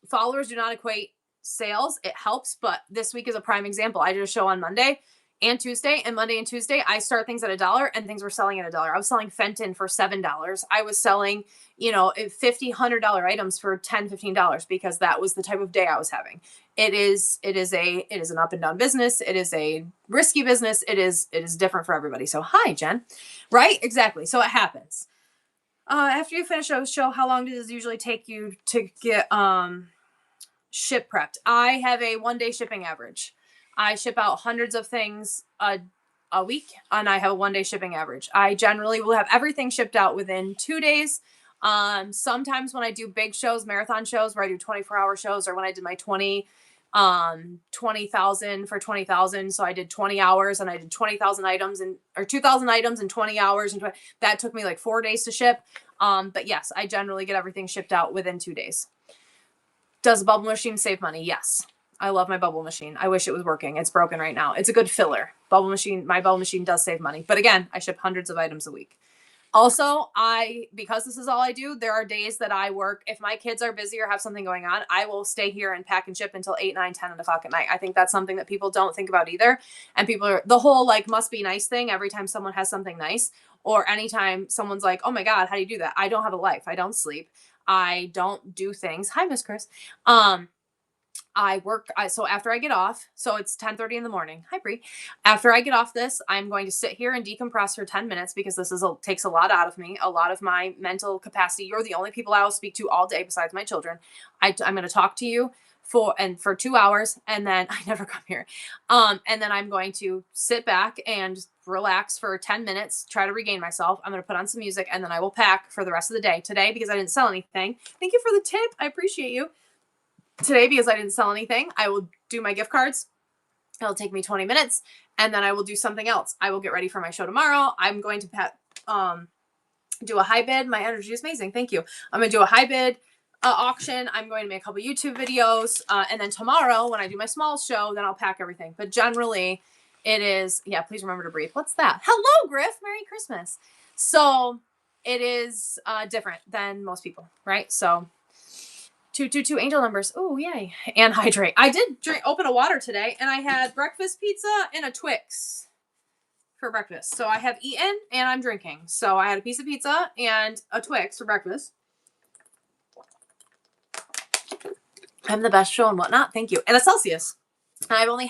followers do not equate sales. It helps, but this week is a prime example. I did a show on Monday and Tuesday, and Monday and Tuesday, I start things at $1 and things were selling at $1. I was selling Fenton for $7. I was selling, $50, $100 items for $10, $15 because that was the type of day I was having. It is an up and down business. It is a risky business. It is different for everybody. So hi, Jen. Right? Exactly. So it happens. After you finish a show, how long does it usually take you to get, ship prepped? I have a 1-day shipping average. I ship out hundreds of things a a week, and I have a 1 day shipping average. I generally will have everything shipped out within 2 days. Sometimes when I do big shows, marathon shows where I do 24-hour shows, or when I did my 20,000 for 20,000. So I did 20 hours and I did 20,000 items or 2,000 items in 20 hours. And that took me like 4 days to ship. But yes, I generally get everything shipped out within 2 days. Does the bubble machine save money? Yes. I love my bubble machine. I wish it was working. It's broken right now. It's a good filler. My bubble machine does save money. But again, I ship hundreds of items a week. Also, because this is all I do, there are days that I work. If my kids are busy or have something going on, I will stay here and pack and ship until 8, 9, 10 o'clock at night. I think that's something that people don't think about either. And the whole like must be nice thing every time someone has something nice, or anytime someone's like, oh my God, how do you do that? I don't have a life. I don't sleep. I don't do things. Hi, Miss Chris. I work. So after I get off, so it's 10:30 in the morning. Hi, Bree. After I get off this, I'm going to sit here and decompress for 10 minutes because this takes a lot out of me, a lot of my mental capacity. You're the only people I will speak to all day besides my children. I'm going to talk to you for 2 hours, and then I never come here. And then I'm going to sit back and relax for 10 minutes, try to regain myself. I'm going to put on some music, and then I will pack for the rest of the day. Today, because I didn't sell anything. Thank you for the tip. I appreciate you. Today, because I didn't sell anything, I will do my gift cards. It'll take me 20 minutes, and then I will do something else. I will get ready for my show tomorrow. I'm going to do a high bid. My energy is amazing. Thank you. I'm going to do a high bid auction. I'm going to make a couple YouTube videos. And then tomorrow, when I do my small show, then I'll pack everything. But generally, it is, yeah, please remember to breathe. What's that? Hello, Griff. Merry Christmas. So it is different than most people, right? So 222 angel numbers. Oh, yay. And hydrate. I did open a water today, and I had breakfast pizza and a Twix for breakfast. So I have eaten and I'm drinking. So I had a piece of pizza and a Twix for breakfast. I'm the best show and whatnot. Thank you. And a Celsius. And I've only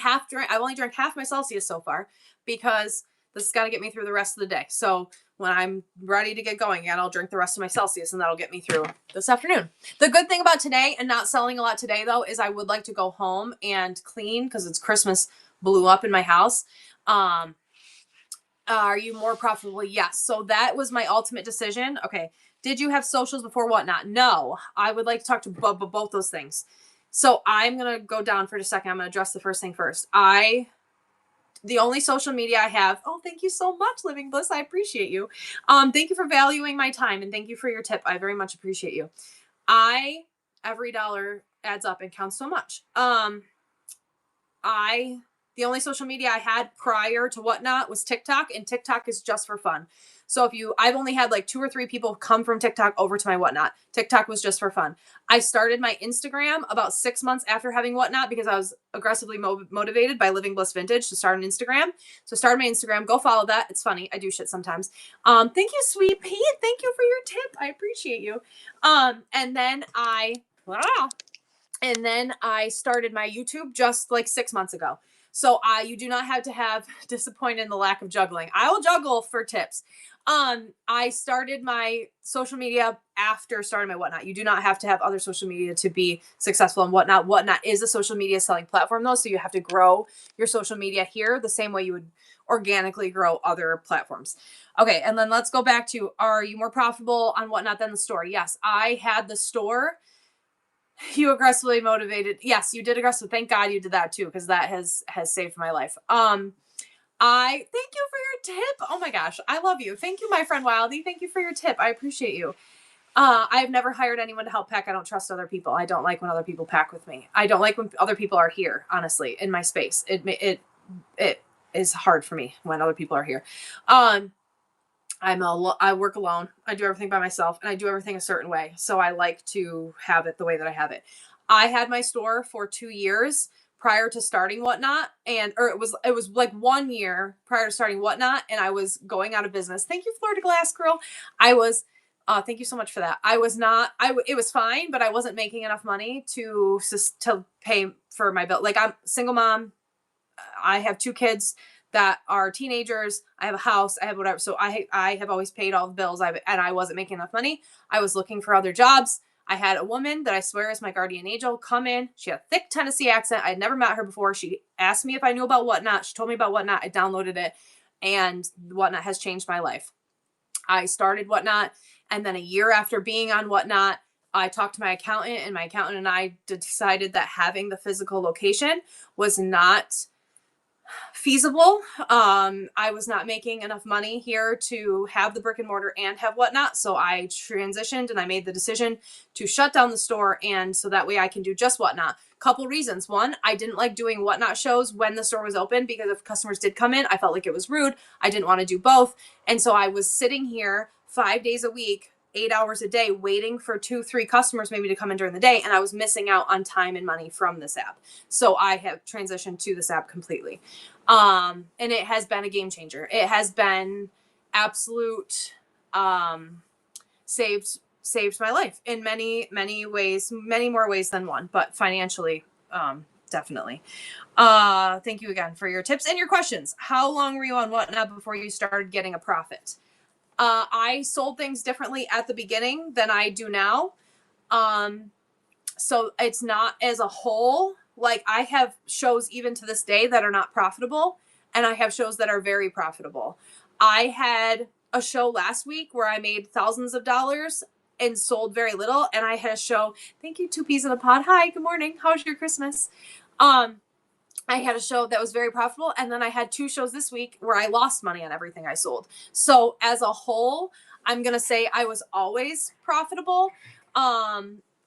drank half my Celsius so far because this has got to get me through the rest of the day. So when I'm ready to get going again, I'll drink the rest of my Celsius, and that'll get me through this afternoon. The good thing about today and not selling a lot today, though, is I would like to go home and clean because it's Christmas blew up in my house. Are you more profitable? Yes. So that was my ultimate decision. Okay. Did you have socials before whatnot? No. I would like to talk to both those things. So I'm going to go down for a second. I'm going to address the first thing first. The only social media I have. Oh, thank you so much, Living Bliss. I appreciate you. Thank you for valuing my time, and thank you for your tip. I very much appreciate you. Every dollar adds up and counts so much. The only social media I had prior to whatnot was TikTok, and TikTok is just for fun. So I've only had like 2 or 3 people come from TikTok over to my whatnot. TikTok was just for fun. I started my Instagram about 6 months after having whatnot because I was aggressively motivated by Living Bliss Vintage to start an Instagram. So I started my Instagram. Go follow that. It's funny. I do shit sometimes. Thank you, Sweet Pete. Thank you for your tip. I appreciate you. And then I started my YouTube just like 6 months ago. So you do not have to have disappointed in the lack of juggling. I will juggle for tips. I started my social media after starting my whatnot. You do not have to have other social media to be successful in whatnot. Whatnot is a social media selling platform though. So you have to grow your social media here the same way you would organically grow other platforms. Okay. And then let's go back to, are you more profitable on whatnot than the store? Yes. I had the store. You aggressively motivated. Yes, you did aggressive. Thank God you did that too, because that has saved my life. I thank you for your tip. Oh my gosh, I love you. Thank you, my friend Wildy. Thank you for your tip. I appreciate you. I have never hired anyone to help pack. I don't trust other people. I don't like when other people pack with me. I don't like when other people are here. Honestly, in my space, it is hard for me when other people are here. I work alone. I do everything by myself, and I do everything a certain way. So I like to have it the way that I have it. I had my store for 2 years prior to starting whatnot, or it was like 1 year prior to starting whatnot, and I was going out of business. Thank you, Florida Glass Girl. Thank you so much for that. It was fine, but I wasn't making enough money to pay for my bill. Like, I'm a single mom. I have 2 kids that are teenagers. I have a house. I have whatever. So I have always paid all the bills. And I wasn't making enough money. I was looking for other jobs. I had a woman that I swear is my guardian angel come in. She had a thick Tennessee accent. I had never met her before. She asked me if I knew about whatnot. She told me about whatnot. I downloaded it. and Whatnot has changed my life. I started Whatnot, and then a year after being on Whatnot, I talked to my accountant, and my accountant and I decided that having the physical location was not feasible. I was not making enough money here to have the brick and mortar and have Whatnot. So I transitioned and I made the decision to shut down the store. And so that way I can do just Whatnot. Couple reasons. One, I didn't like doing Whatnot shows when the store was open, because if customers did come in, I felt like it was rude. I didn't want to do both. And so I was sitting here 5 days a week, 8 hours a day, waiting for 2-3 customers maybe to come in during the day. And I was missing out on time and money from this app. So I have transitioned to this app completely. And it has been a game changer. It has been absolute, saved my life in many ways, many more ways than one, but financially, definitely. Thank you again for your tips and your questions. How long were you on Whatnot before you started getting a profit? I sold things differently at the beginning than I do now. So it's not as a whole. Like, I have shows even to this day that are not profitable, and I have shows that are very profitable. I had a show last week where I made thousands of dollars and sold very little. And I had a show, thank you, 2 Peas in a Pod. Hi, good morning. How was your Christmas? I had a show that was very profitable, and then I had 2 shows this week where I lost money on everything I sold. So as a whole, I'm going to say I was always profitable.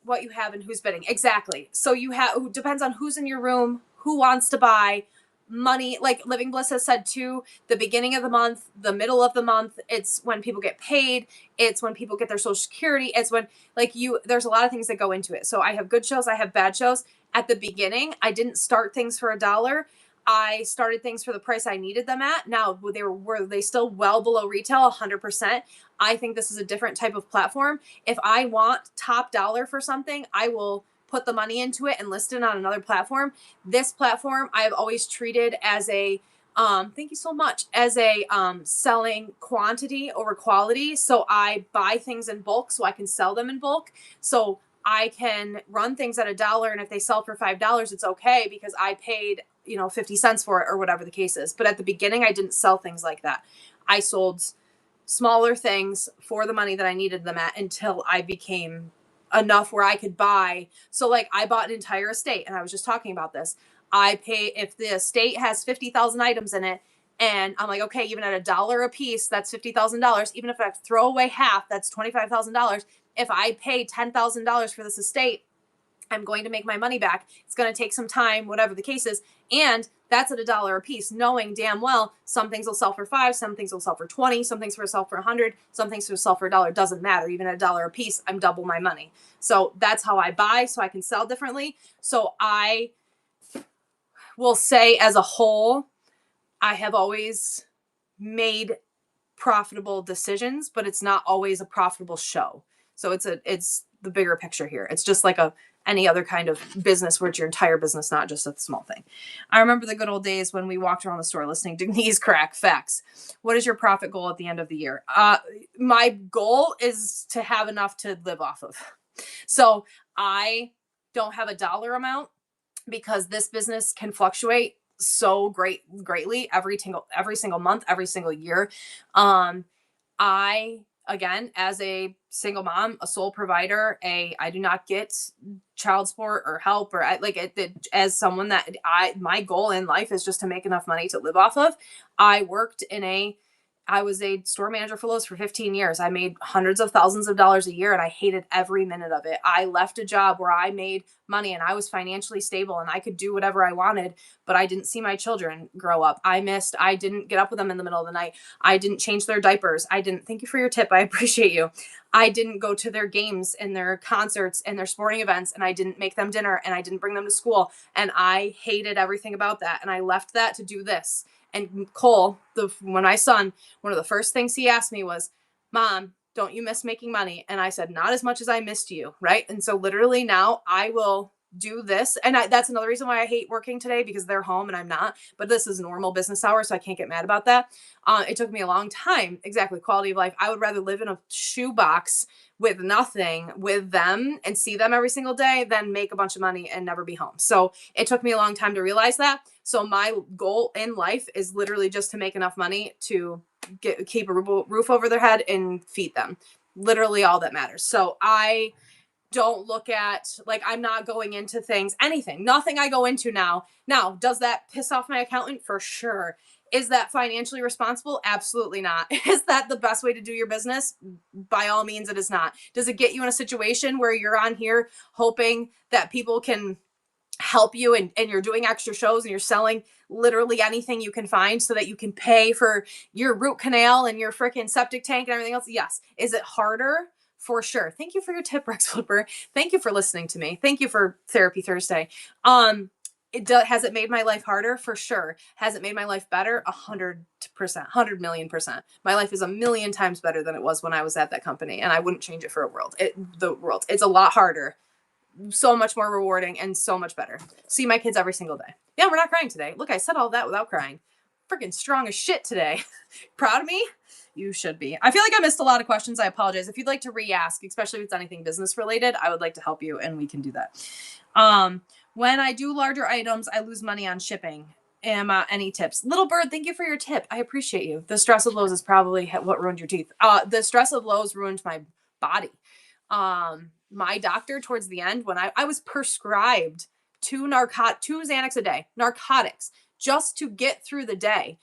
What you have and who's bidding. Exactly. So you have, depends on who's in your room, who wants to buy. Money, like Living Bliss has said too, the beginning of the month, the middle of the month, it's when people get paid, it's when people get their social security, it's when, like, there's a lot of things that go into it. So I have good shows, I have bad shows. At the beginning, I didn't start things for $1. I started things for the price I needed them at. Now, were they still well below retail? 100%. I think this is a different type of platform. If I want top dollar for something, I will put the money into it and list it on another platform. This platform I've always treated as a thank you so much, as a selling quantity over quality. So I buy things in bulk so I can sell them in bulk. So I can run things at $1, and if they sell for $5, it's okay because I paid 50 cents for it or whatever the case is. But at the beginning, I didn't sell things like that. I sold smaller things for the money that I needed them at until I became enough where I could buy. So like, I bought an entire estate, and I was just talking about this. I pay, if the estate has 50,000 items in it, and I'm like, okay, even at $1 a piece, that's $50,000. Even if I have to throw away half, that's $25,000. If I pay $10,000 for this estate, I'm going to make my money back. It's going to take some time, whatever the case is. And that's at $1 a piece, knowing damn well some things will sell for $5, some things will sell for $20, some things will sell for $100, some things will sell for $1. Doesn't matter. Even at $1 a piece, I'm double my money. So that's how I buy, so I can sell differently. So I will say, as a whole, I have always made profitable decisions, but it's not always a profitable show. So it's the bigger picture here. It's just like any other kind of business where it's your entire business, not just a small thing. I remember the good old days when we walked around the store listening to knees crack. Facts. What is your profit goal at the end of the year? My goal is to have enough to live off of. So I don't have a dollar amount because this business can fluctuate so greatly every single month, every single year. I, again, as a single mom, a sole provider, I do not get child support or help, or as someone that my goal in life is just to make enough money to live off of. I was a store manager for Lowe's for 15 years. I made hundreds of thousands of dollars a year, and I hated every minute of it. I left a job where I made money and I was financially stable and I could do whatever I wanted, but I didn't see my children grow up. I didn't get up with them in the middle of the night. I didn't change their diapers. Thank you for your tip. I appreciate you. I didn't go to their games and their concerts and their sporting events, and I didn't make them dinner, and I didn't bring them to school. And I hated everything about that. And I left that to do this. And Cole, when my son, one of the first things he asked me was, Mom, don't you miss making money? And I said, not as much as I missed you. Right. And so literally now I will do this. And that's another reason why I hate working today, because they're home and I'm not. But this is normal business hours, so I can't get mad about that. It took me a long time. Exactly. Quality of life. I would rather live in a shoebox with nothing with them and see them every single day than make a bunch of money and never be home. So it took me a long time to realize that. So my goal in life is literally just to make enough money to keep a roof over their head and feed them. Literally all that matters. So I don't look at, like, I'm not going into things, nothing I go into now. Now, does that piss off my accountant? For sure. Is that financially responsible? Absolutely not. Is that the best way to do your business? By all means, it is not. Does it get you in a situation where you're on here hoping that people can help you and you're doing extra shows and you're selling literally anything you can find so that you can pay for your root canal and your freaking septic tank and everything else? Yes. Is it harder? For sure. Thank you for your tip, Rex Flipper. Thank you for listening to me. Thank you for Therapy Thursday. Has it made my life harder? For sure. Has it made my life better? 100%, 100 million percent. My life is a million times better than it was when I was at that company, and I wouldn't change it for the world. It's a lot harder, so much more rewarding, and so much better. See my kids every single day. Yeah, we're not crying today. Look, I said all that without crying. Freaking strong as shit today. Proud of me? You should be. I feel like I missed a lot of questions. I apologize. If you'd like to re-ask, especially if it's anything business related, I would like to help you, and we can do that. When I do larger items, I lose money on shipping. Any tips? Little Bird, thank you for your tip. I appreciate you. The stress of Lowe's is probably what ruined your teeth. The stress of Lowe's ruined my body. My doctor towards the end, when I was prescribed two Xanax a day, narcotics, just to get through the day.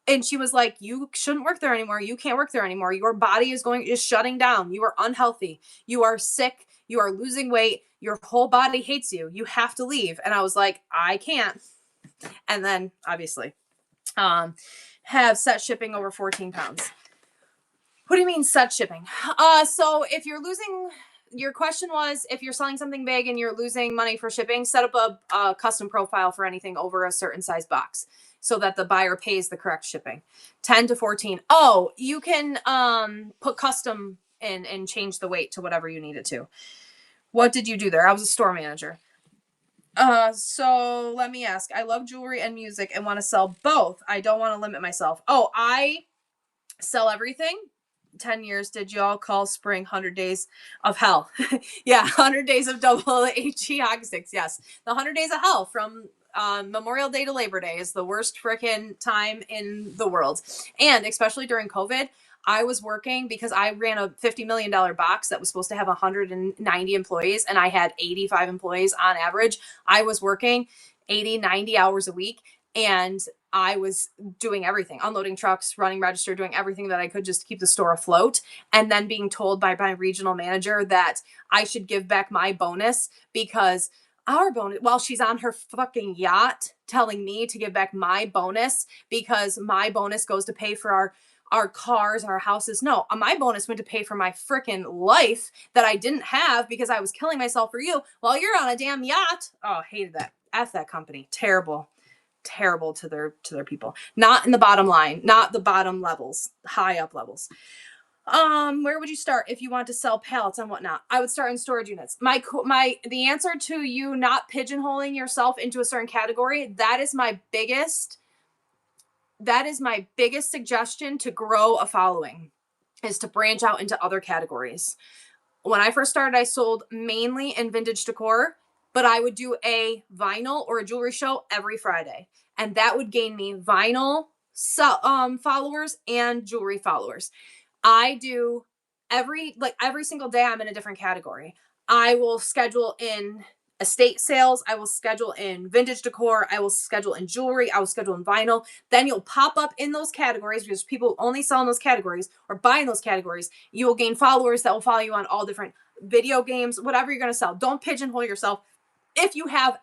And she was like, you shouldn't work there anymore. You can't work there anymore. Your body is shutting down. You are unhealthy. You are sick. You are losing weight. Your whole body hates you. You have to leave. And I was like, I can't. And then obviously, have set shipping over 14 pounds. What do you mean set shipping? So if you're losing, your question was, if you're selling something big and you're losing money for shipping, set up a custom profile for anything over a certain size box so that the buyer pays the correct shipping. 10 to 14. Oh, you can put custom in and change the weight to whatever you need it to. What did you do there? I was a store manager. So let me ask. I love jewelry and music and want to sell both. I don't want to limit myself. Oh, I sell everything. 10 years. Did y'all call spring 100 days of hell? Yeah, 100 days of double HE hockey sticks. Yes. The 100 days of hell from Memorial Day to Labor Day is the worst freaking time in the world. And especially during COVID, I was working because I ran a $50 million box that was supposed to have 190 employees, and I had 85 employees on average. I was working 80, 90 hours a week, and I was doing everything, unloading trucks, running register, doing everything that I could just to keep the store afloat. And then being told by my regional manager that I should give back my bonus because our bonus, while she's on her fucking yacht telling me to give back my bonus because my bonus goes to pay for our cars, our houses. No, my bonus went to pay for my freaking life that I didn't have because I was killing myself for you while you're on a damn yacht. Oh, hated that. F that company. Terrible to their people. Not in the bottom line, not the bottom levels, high up levels. Where would you start if you want to sell pallets and whatnot? I would start in storage units. The answer to you not pigeonholing yourself into a certain category, that is my biggest suggestion to grow a following, is to branch out into other categories. When I first started, I sold mainly in vintage decor, but I would do a vinyl or a jewelry show every Friday. And that would gain me vinyl followers and jewelry followers. I do every single day I'm in a different category. I will schedule in estate sales. I will schedule in vintage decor. I will schedule in jewelry. I will schedule in vinyl. Then you'll pop up in those categories because people only sell in those categories or buy in those categories. You will gain followers that will follow you on all different video games, whatever you're going to sell. Don't pigeonhole yourself. If you have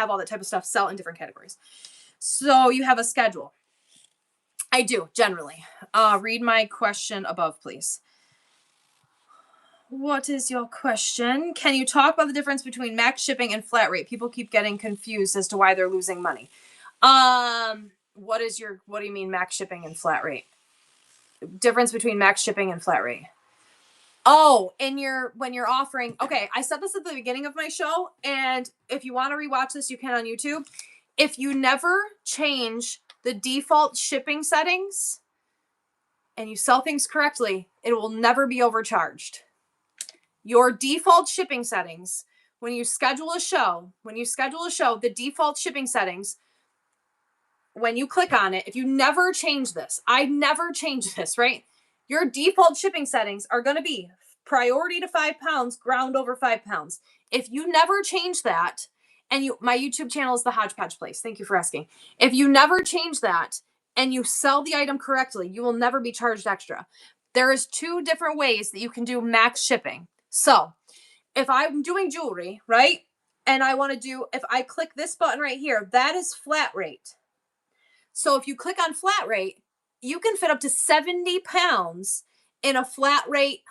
all that type of stuff, sell in different categories. So you have a schedule. I do generally. Read my question above, please. What is your question? Can you talk about the difference between max shipping and flat rate? People keep getting confused as to why they're losing money. What do you mean max shipping and flat rate? Difference between max shipping and flat rate. Oh, and when you're offering, okay, I said this at the beginning of my show, and if you want to rewatch this, you can on YouTube. If you never change the default shipping settings and you sell things correctly, it will never be overcharged. Your default shipping settings, when you schedule a show, the default shipping settings, when you click on it, if you never change this, I never change this, right? Your default shipping settings are going to be priority to 5 pounds, ground over 5 pounds. If you never change that, and my YouTube channel is the Hodgepodge Place. Thank you for asking. If you never change that and you sell the item correctly, you will never be charged extra. There is 2 different ways that you can do max shipping. So if I'm doing jewelry, right? And I want to do, if I click this button right here, that is flat rate. So if you click on flat rate, you can fit up to 70 pounds in a flat rate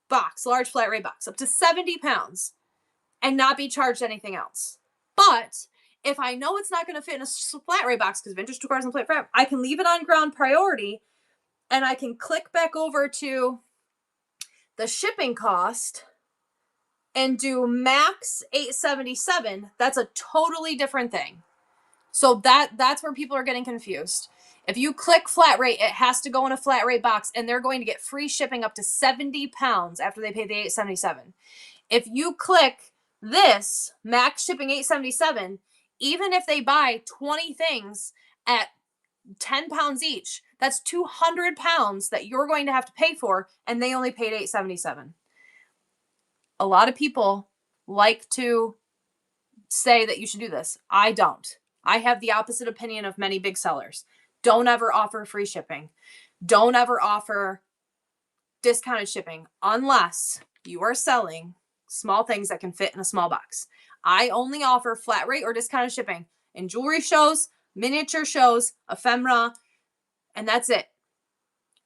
box, large flat rate box, up to 70 pounds and not be charged anything else. But if I know it's not going to fit in a flat rate box because vintage decor doesn't flat rate, I can leave it on ground priority and I can click back over to the shipping cost and do max $877. That's a totally different thing. So that's where people are getting confused. If you click flat rate, it has to go in a flat rate box and they're going to get free shipping up to 70 pounds after they pay the $877. If you click this max shipping $877, even if they buy 20 things at 10 pounds each, that's 200 pounds that you're going to have to pay for, and they only paid $877. A lot of people like to say that you should do this. I don't. I have the opposite opinion of many big sellers. Don't ever offer free shipping. Don't ever offer discounted shipping unless you are selling small things that can fit in a small box. I only offer flat rate or discounted shipping in jewelry shows, miniature shows, ephemera, and that's it.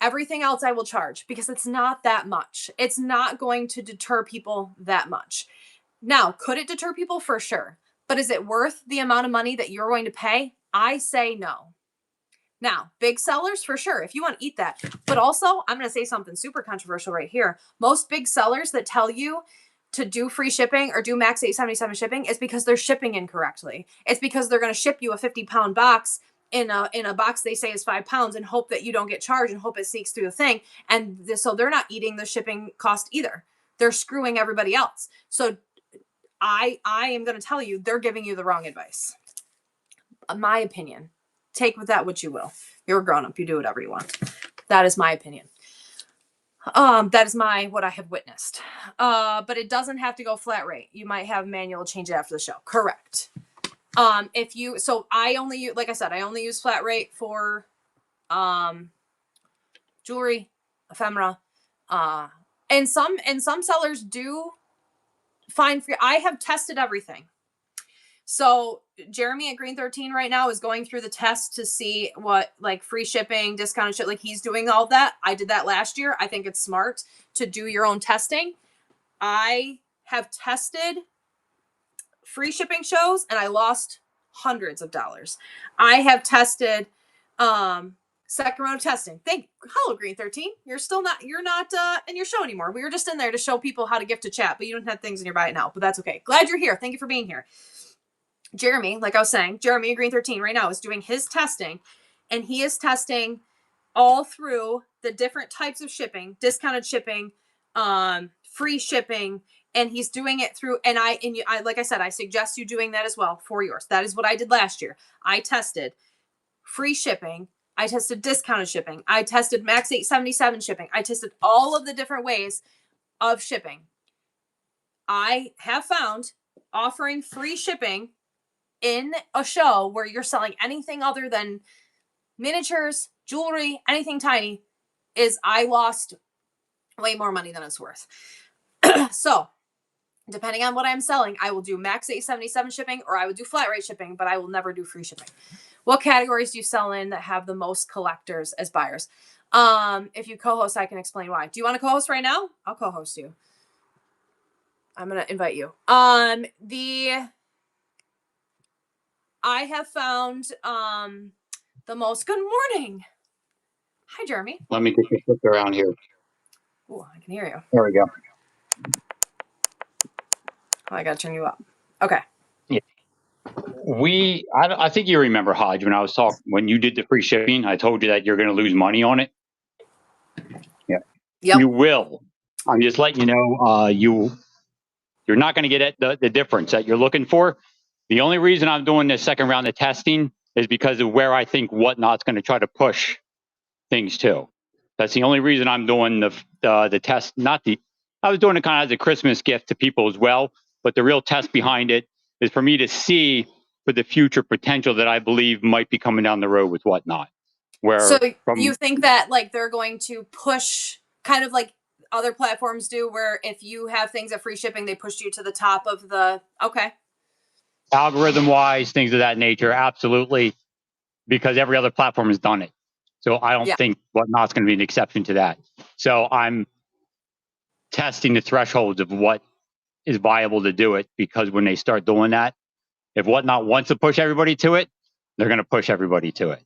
Everything else I will charge because it's not that much. It's not going to deter people that much. Now, could it deter people? For sure. But is it worth the amount of money that you're going to pay? I say no. Now, big sellers, for sure, if you want to eat that. But also, I'm going to say something super controversial right here. Most big sellers that tell you to do free shipping or do max $877 shipping is because they're shipping incorrectly. It's because they're going to ship you a 50-pound box in a box they say is 5 pounds and hope that you don't get charged and hope it sneaks through the thing. And so they're not eating the shipping cost either. They're screwing everybody else. So I am going to tell you, they're giving you the wrong advice. My opinion. Take with that what you will. You're a grown up. You do whatever you want. That is my opinion. That is what I have witnessed. But it doesn't have to go flat rate. You might have manual change it after the show. Correct. So I only use, like I said, I only use flat rate for, jewelry, ephemera, and some sellers do find free. I have tested everything. So Jeremy at Green 13 right now is going through the test to see what like free shipping, discounted shit, like he's doing all that. I did that last year. I think it's smart to do your own testing. I have tested free shipping shows and I lost hundreds of dollars. I have tested second round of testing. Hello Green 13. You're not in your show anymore. We were just in there to show people how to gift a chat, but you don't have things in your buy it now, but that's okay. Glad you're here. Thank you for being here. Jeremy, like I was saying, Jeremy at Green 13 right now is doing his testing, and he is testing all through the different types of shipping, discounted shipping, free shipping, and he's doing it through, and I like I said, I suggest you doing that as well for yours. That is what I did last year. I tested free shipping. I tested discounted shipping. I tested max $877 shipping. I tested all of the different ways of shipping. I have found offering free shipping in a show where you're selling anything other than miniatures, jewelry, anything tiny, is I lost way more money than it's worth. So depending on what I'm selling, I will do max $877 shipping or I would do flat rate shipping, but I will never do free shipping. What categories do you sell in that have the most collectors as buyers? If you co-host, I can explain why. Do you want to co-host right now? I'll co-host you. I'm going to invite you. I have found the most. Good morning. Hi, Jeremy. Let me get your foot around here. Ooh, I can hear you. There we go. Oh, I gotta turn you up. Okay. I think you remember, Hodge, when I was talking, when you did the free shipping, I told you that you're going to lose money on it. Yeah. Yep. You will. I'm just letting you know, you're not going to get the difference that you're looking for. The only reason I'm doing this second round of testing is because of where I think Whatnot's going to try to push things to. That's the only reason I'm doing the test. I was doing it kind of as a Christmas gift to people as well, but the real test behind it is for me to see for the future potential that I believe might be coming down the road with Whatnot. So you think that like they're going to push kind of like other platforms do, where if you have things at free shipping, they push you to the top of the, okay. Algorithm wise, things of that nature, absolutely, because every other platform has done it. So I don't think Whatnot's going to be an exception to that. So I'm testing the thresholds of what is viable to do it, because when they start doing that, if Whatnot wants to push everybody to it, they're going to push everybody to it.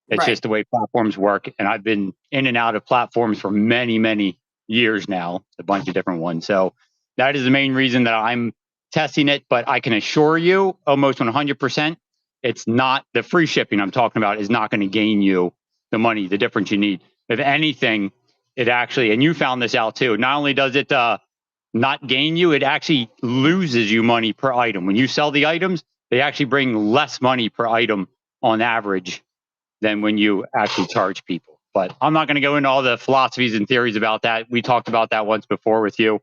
It's just the way platforms work. And I've been in and out of platforms for many, many years now, a bunch of different ones. So that is the main reason that I'm testing it. But I can assure you almost 100%, it's not the free shipping I'm talking about is not going to gain you the money, the difference you need. If anything, it actually, and you found this out too, not only does it not gain you, it actually loses you money per item. When you sell the items, they actually bring less money per item on average than when you actually charge people. But I'm not going to go into all the philosophies and theories about that. We talked about that once before with you.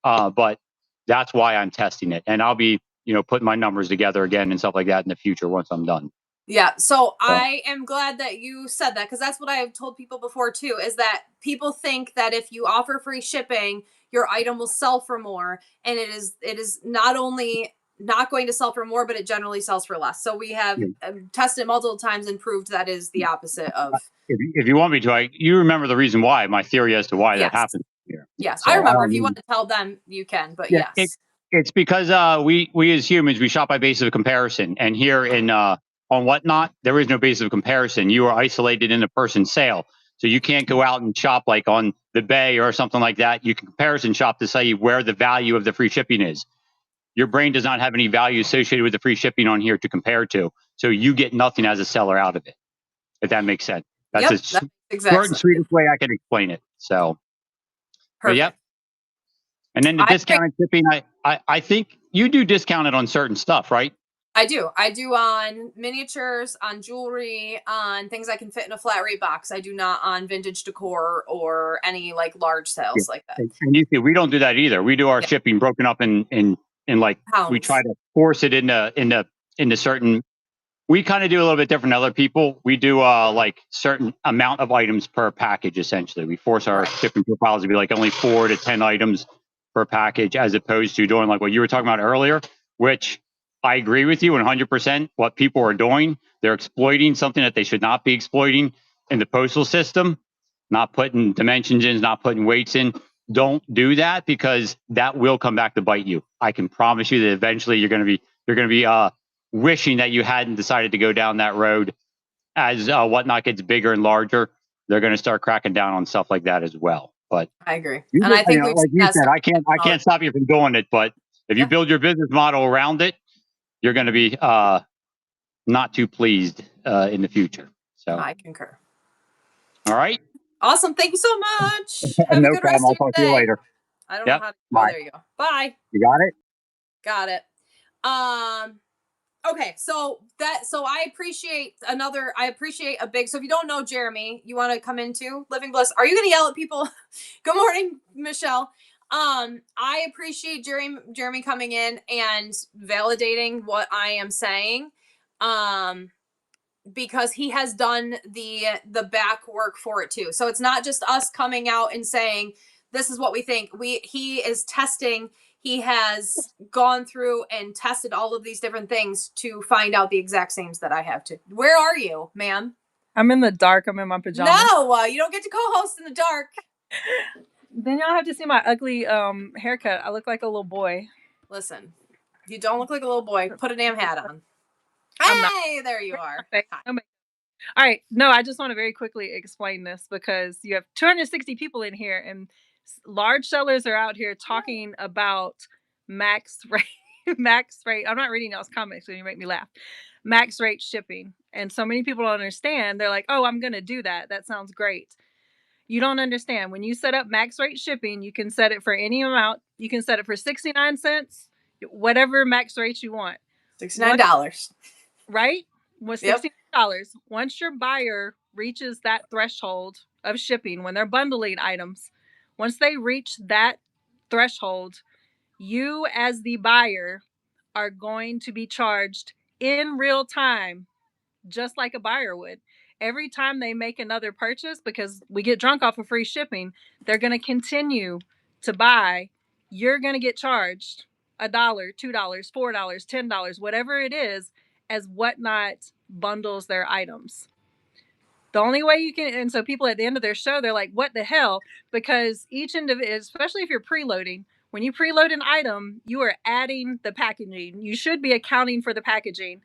But that's why I'm testing it. And I'll be, putting my numbers together again and stuff like that in the future once I'm done. Yeah. So I am glad that you said that, because that's what I have told people before too, is that people think that if you offer free shipping, your item will sell for more. And it is not only not going to sell for more, but it generally sells for less. So we have tested multiple times and proved that is the opposite of. If you want me to, you remember the reason why, my theory as to why that happened here. Yes, so I remember. If you want to tell them, you can, but yes. It's because we as humans, we shop by basis of comparison. And here in on Whatnot, there is no basis of comparison. You are isolated in a person's sale. So you can't go out and shop like on the Bay or something like that. You can comparison shop to say where the value of the free shipping is. Your brain does not have any value associated with the free shipping on here to compare to. So you get nothing as a seller out of it, if that makes sense. That's short and sweetest way I can explain it. So, yep. And then the discounted shipping, I think you do discount it on certain stuff, right? I do. I do on miniatures, on jewelry, on things I can fit in a flat rate box. I do not on vintage decor or any like large sales like that. And you see, we don't do that either. We do our shipping broken up in like pounds. We try to force it into certain. We kind of do a little bit different than other people. We do like certain amount of items per package. Essentially, we force our shipping profiles to be like only 4 to 10 items per package, as opposed to doing like what you were talking about earlier, which I agree with you 100%. What people are doing, they're exploiting something that they should not be exploiting in the postal system, not putting dimensions in, not putting weights in. Don't do that, because that will come back to bite you. I can promise you that eventually you're going to be wishing that you hadn't decided to go down that road. As Whatnot gets bigger and larger, they're going to start cracking down on stuff like that as well. But I agree, and I think like you said, I can't stop you from doing it. But if you build your business model around it, you're going to be not too pleased in the future. So I concur. All right. Awesome. Thank you so much. Have no a good problem. rest I'll of your talk to you later. I don't know how to go. There you go. Bye. You got it? Got it. Okay, so I appreciate a big, so if you don't know Jeremy, you want to come into Living Bliss. Are you going to yell at people? Good morning, Michelle. I appreciate Jeremy coming in and validating what I am saying. Because he has done the back work for it too. So it's not just us coming out and saying, this is what we think. He is testing. He has gone through and tested all of these different things to find out the exact same that I have to. Where are you, ma'am? I'm in the dark. I'm in my pajamas. No, you don't get to co-host in the dark. Then y'all have to see my ugly haircut. I look like a little boy. Listen, you don't look like a little boy. Put a damn hat on. Hey, there you are. All right. No, I just want to very quickly explain this, because you have 260 people in here, and Large sellers are out here talking about max rate. Max rate. I'm not reading y'all's comments, so you make me laugh. Max rate shipping. And so many people don't understand. They're like, oh, I'm going to do that. That sounds great. You don't understand. When you set up max rate shipping, you can set it for any amount. You can set it for 69 cents, whatever max rate you want. $69. Right? With $69. Once your buyer reaches that threshold of shipping, when they're bundling items, once they reach that threshold, you as the buyer are going to be charged in real time, just like a buyer would. Every time they make another purchase, because we get drunk off of free shipping, they're going to continue to buy. You're going to get charged $1, $2, $4, $10, whatever it is, as Whatnot bundles their items. The only way you can, and so people at the end of their show, they're like, what the hell? Because each individual, especially if you're preloading, when you preload an item, you are adding the packaging. You should be accounting for the packaging,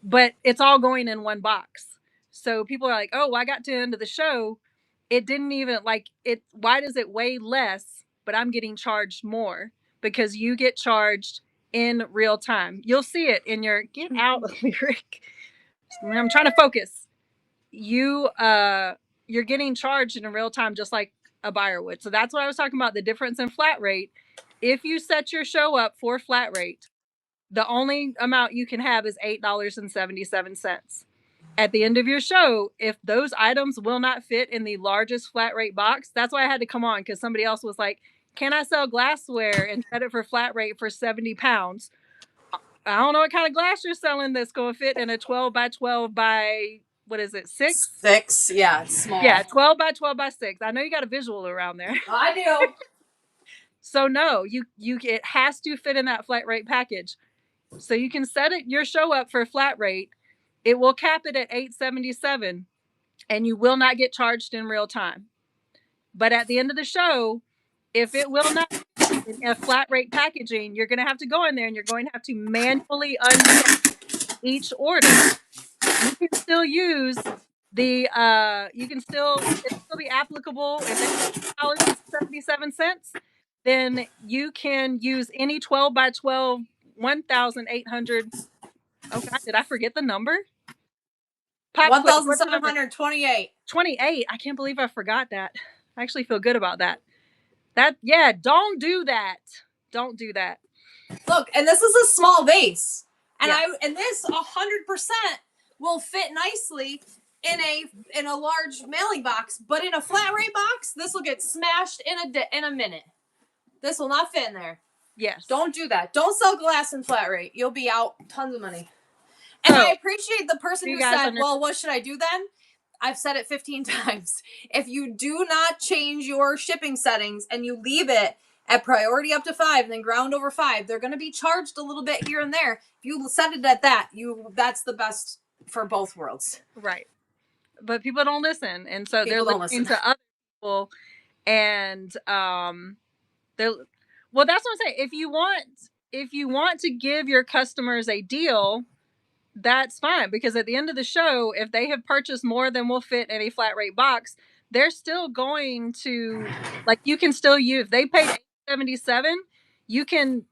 but it's all going in one box. So people are like, oh, well, I got to the end of the show. It didn't even like it. Why does it weigh less, but I'm getting charged more? Because you get charged in real time. You'll see it in your get out lyric. I'm trying to focus. You're getting charged in real time, just like a buyer would. So that's what I was talking about, the difference in flat rate. If you set your show up for flat rate, the only amount you can have is $8.77. At the end of your show, if those items will not fit in the largest flat rate box, that's why I had to come on, because somebody else was like, can I sell glassware and set it for flat rate for 70 pounds? I don't know what kind of glass you're selling that's going to fit in a 12 by 12 by, what is it, 6? 6, yeah, it's small. Yeah, 12 by 12 by 6. I know you got a visual around there. I do. So no, it has to fit in that flat rate package. So you can set it your show up for flat rate. It will cap it at $8.77, and you will not get charged in real time. But at the end of the show, if it will not in a flat rate packaging, you're going to have to go in there and you're going to have to manually uncheck each order. You can still use the it can still be applicable if it's $8.77. Then you can use any 12 by 12 1,800. Oh God, did I forget the number? 1,728. 28. I can't believe I forgot that. I actually feel good about that. Don't do that. Don't do that. Look, and this is a small vase. And Yes. and this 100% will fit nicely in a large mailing box, but in a flat rate box, this will get smashed in a minute. This will not fit in there. Yes. Don't do that. Don't sell glass in flat rate. You'll be out tons of money. And I appreciate the person who said, well, what should I do then? I've said it 15 times. If you do not change your shipping settings and you leave it at priority up to 5 and then ground over 5, they're going to be charged a little bit here and there. If you set it at that, that's the best for both worlds. Right. But people don't listen. And so they're listening to other people. And that's what I'm saying. If you want to give your customers a deal, that's fine, because at the end of the show, if they have purchased more than will fit in a flat rate box, they're still going to, like, you can still use, if they paid $8.77, you can,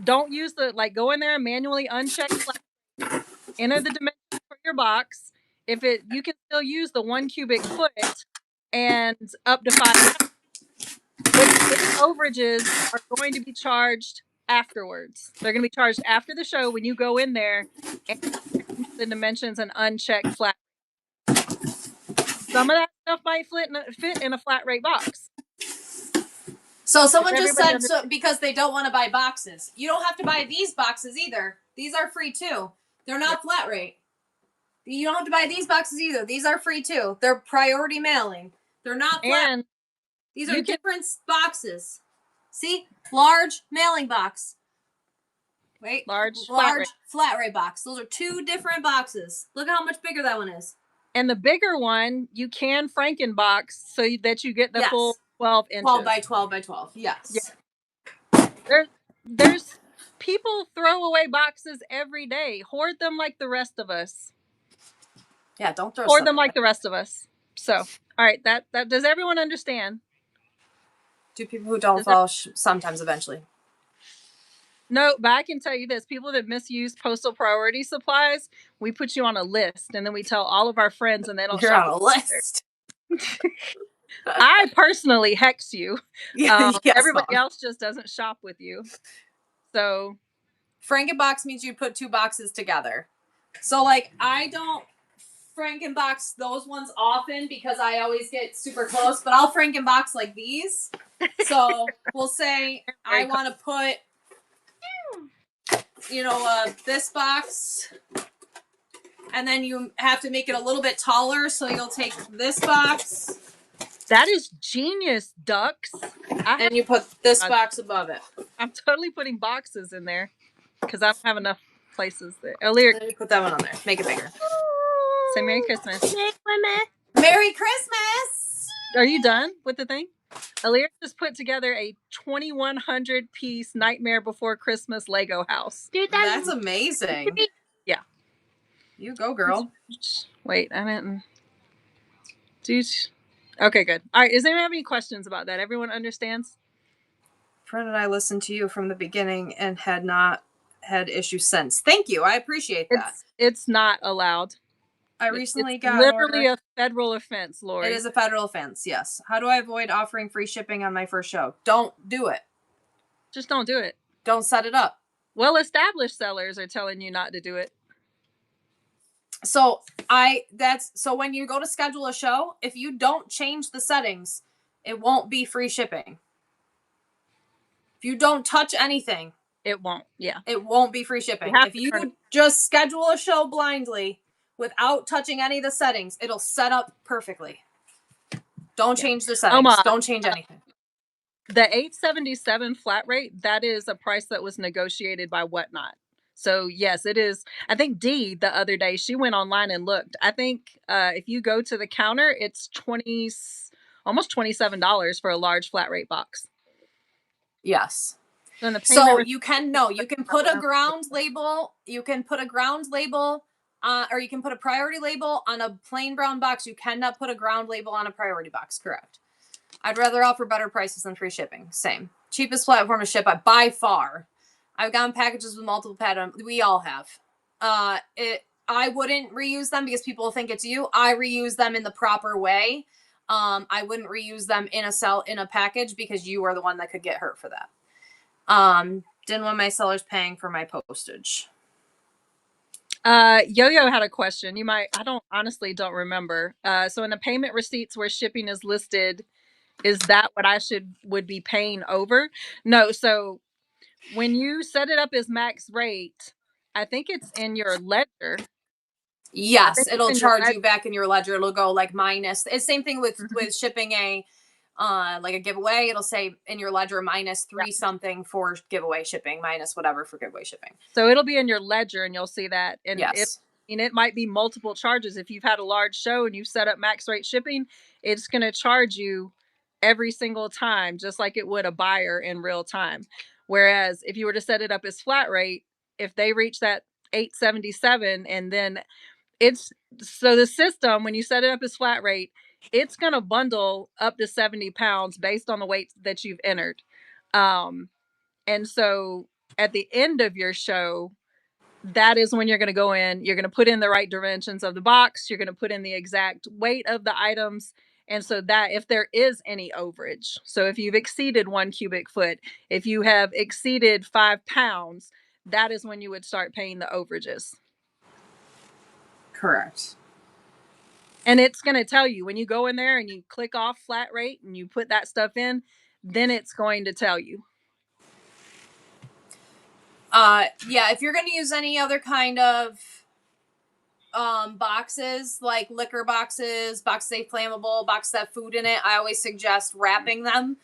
don't use go in there and manually uncheck flat rate, enter the dimensions for your box. You can still use the 1 cubic foot and up to 5. But any overages are going to be charged afterwards. They're going to be charged after the show when you go in there and the dimensions and uncheck flat. Some of that stuff might fit in a flat rate box. So someone just said because they don't want to buy boxes. You don't have to buy these boxes either. These are free too. They're not flat rate. You don't have to buy these boxes either. These are free too. They're priority mailing. They're not flat. And these are different boxes. See? Large mailing box. Wait. Large flat rate box. Those are 2 different boxes. Look at how much bigger that one is. And the bigger one, you can Frankenbox so that you get the full 12 inches. 12 by 12 by 12. Yes. Yeah. There's people throw away boxes every day. Hoard them like the rest of us. Yeah, don't throw Hoard them like the rest of us. So, all right, that does everyone understand? Do people who don't follow sometimes eventually? No, but I can tell you this: people that misuse postal priority supplies, we put you on a list, and then we tell all of our friends, and they don't You're shop on a list. I personally hex you. Yes, Everybody Mom. else just doesn't shop with you. So Frankenbox means you put two boxes together. So like I don't Frankenbox those ones often because I always get super close, but I'll Frankenbox like these. So we'll say I want to put, this box, and then you have to make it a little bit taller. So you'll take this box. that is genius, Ducks. And you put this box above it. I'm totally putting boxes in there because I don't have enough places there. Earlier, And you put that one on there. Make it bigger. Say Merry Christmas. Merry Christmas! Are you done with the thing? Aaliyah just put together a 2,100 piece Nightmare Before Christmas Lego house. Dude, that's amazing. Yeah. You go, girl. Wait, I didn't. Dude. Okay, good. All right. Does anyone have any questions about that? Everyone understands? Friend and I listened to you from the beginning and had not had issues since. Thank you. I appreciate that. It's not allowed. I recently got literally a federal offense, Lori. It is a federal offense, yes. How do I avoid offering free shipping on my first show? Don't do it. Just don't do it. Don't set it up. Well-established sellers are telling you not to do it. So when you go to schedule a show, if you don't change the settings, it won't be free shipping. If you don't touch anything, it won't. Yeah. It won't be free shipping. If you just schedule a show blindly without touching any of the settings, it'll set up perfectly. Don't change the settings. Don't change anything. The $877 flat rate, that is a price that was negotiated by Whatnot. So yes, it is. I think Dee the other day, she went online and looked. I think if you go to the counter, it's almost $27 for a large flat rate box. Yes. So you can put a ground label. You can put a ground label, or you can put a priority label on a plain brown box. You cannot put a ground label on a priority box. Correct. I'd rather offer better prices than free shipping. Same. Cheapest platform to ship by far. I've gotten packages with multiple patterns. We all have. I wouldn't reuse them because people think it's you. I reuse them in the proper way. I wouldn't reuse them in a package because you are the one that could get hurt for that. Didn't want my sellers paying for my postage. Yo-Yo had a question. I honestly don't remember. So in the payment receipts where shipping is listed, is that what I would be paying over? No. So when you set it up as max rate, I think it's in your ledger. Yes, it'll charge you back in your ledger. It'll go like minus. It's same thing with shipping like a giveaway. It'll say in your ledger minus 3 something for giveaway shipping, minus whatever for giveaway shipping. So it'll be in your ledger and you'll see that. And yes. it might be multiple charges. If you've had a large show and you set up max rate shipping, it's going to charge you every single time, just like it would a buyer in real time. Whereas if you were to set it up as flat rate, if they reach that $877 and then so the system, when you set it up as flat rate, it's going to bundle up to 70 pounds based on the weight that you've entered. And so at the end of your show, that is when you're going to go in, you're going to put in the right dimensions of the box. You're going to put in the exact weight of the items. And so that if there is any overage, so if you've exceeded 1 cubic foot, if you have exceeded 5 pounds, that is when you would start paying the overages. Correct. And it's going to tell you when you go in there and you click off flat rate and you put that stuff in, then it's going to tell you. Yeah, if you're going to use any other kind of boxes, like liquor boxes say flammable, boxes that have food in it, I always suggest wrapping them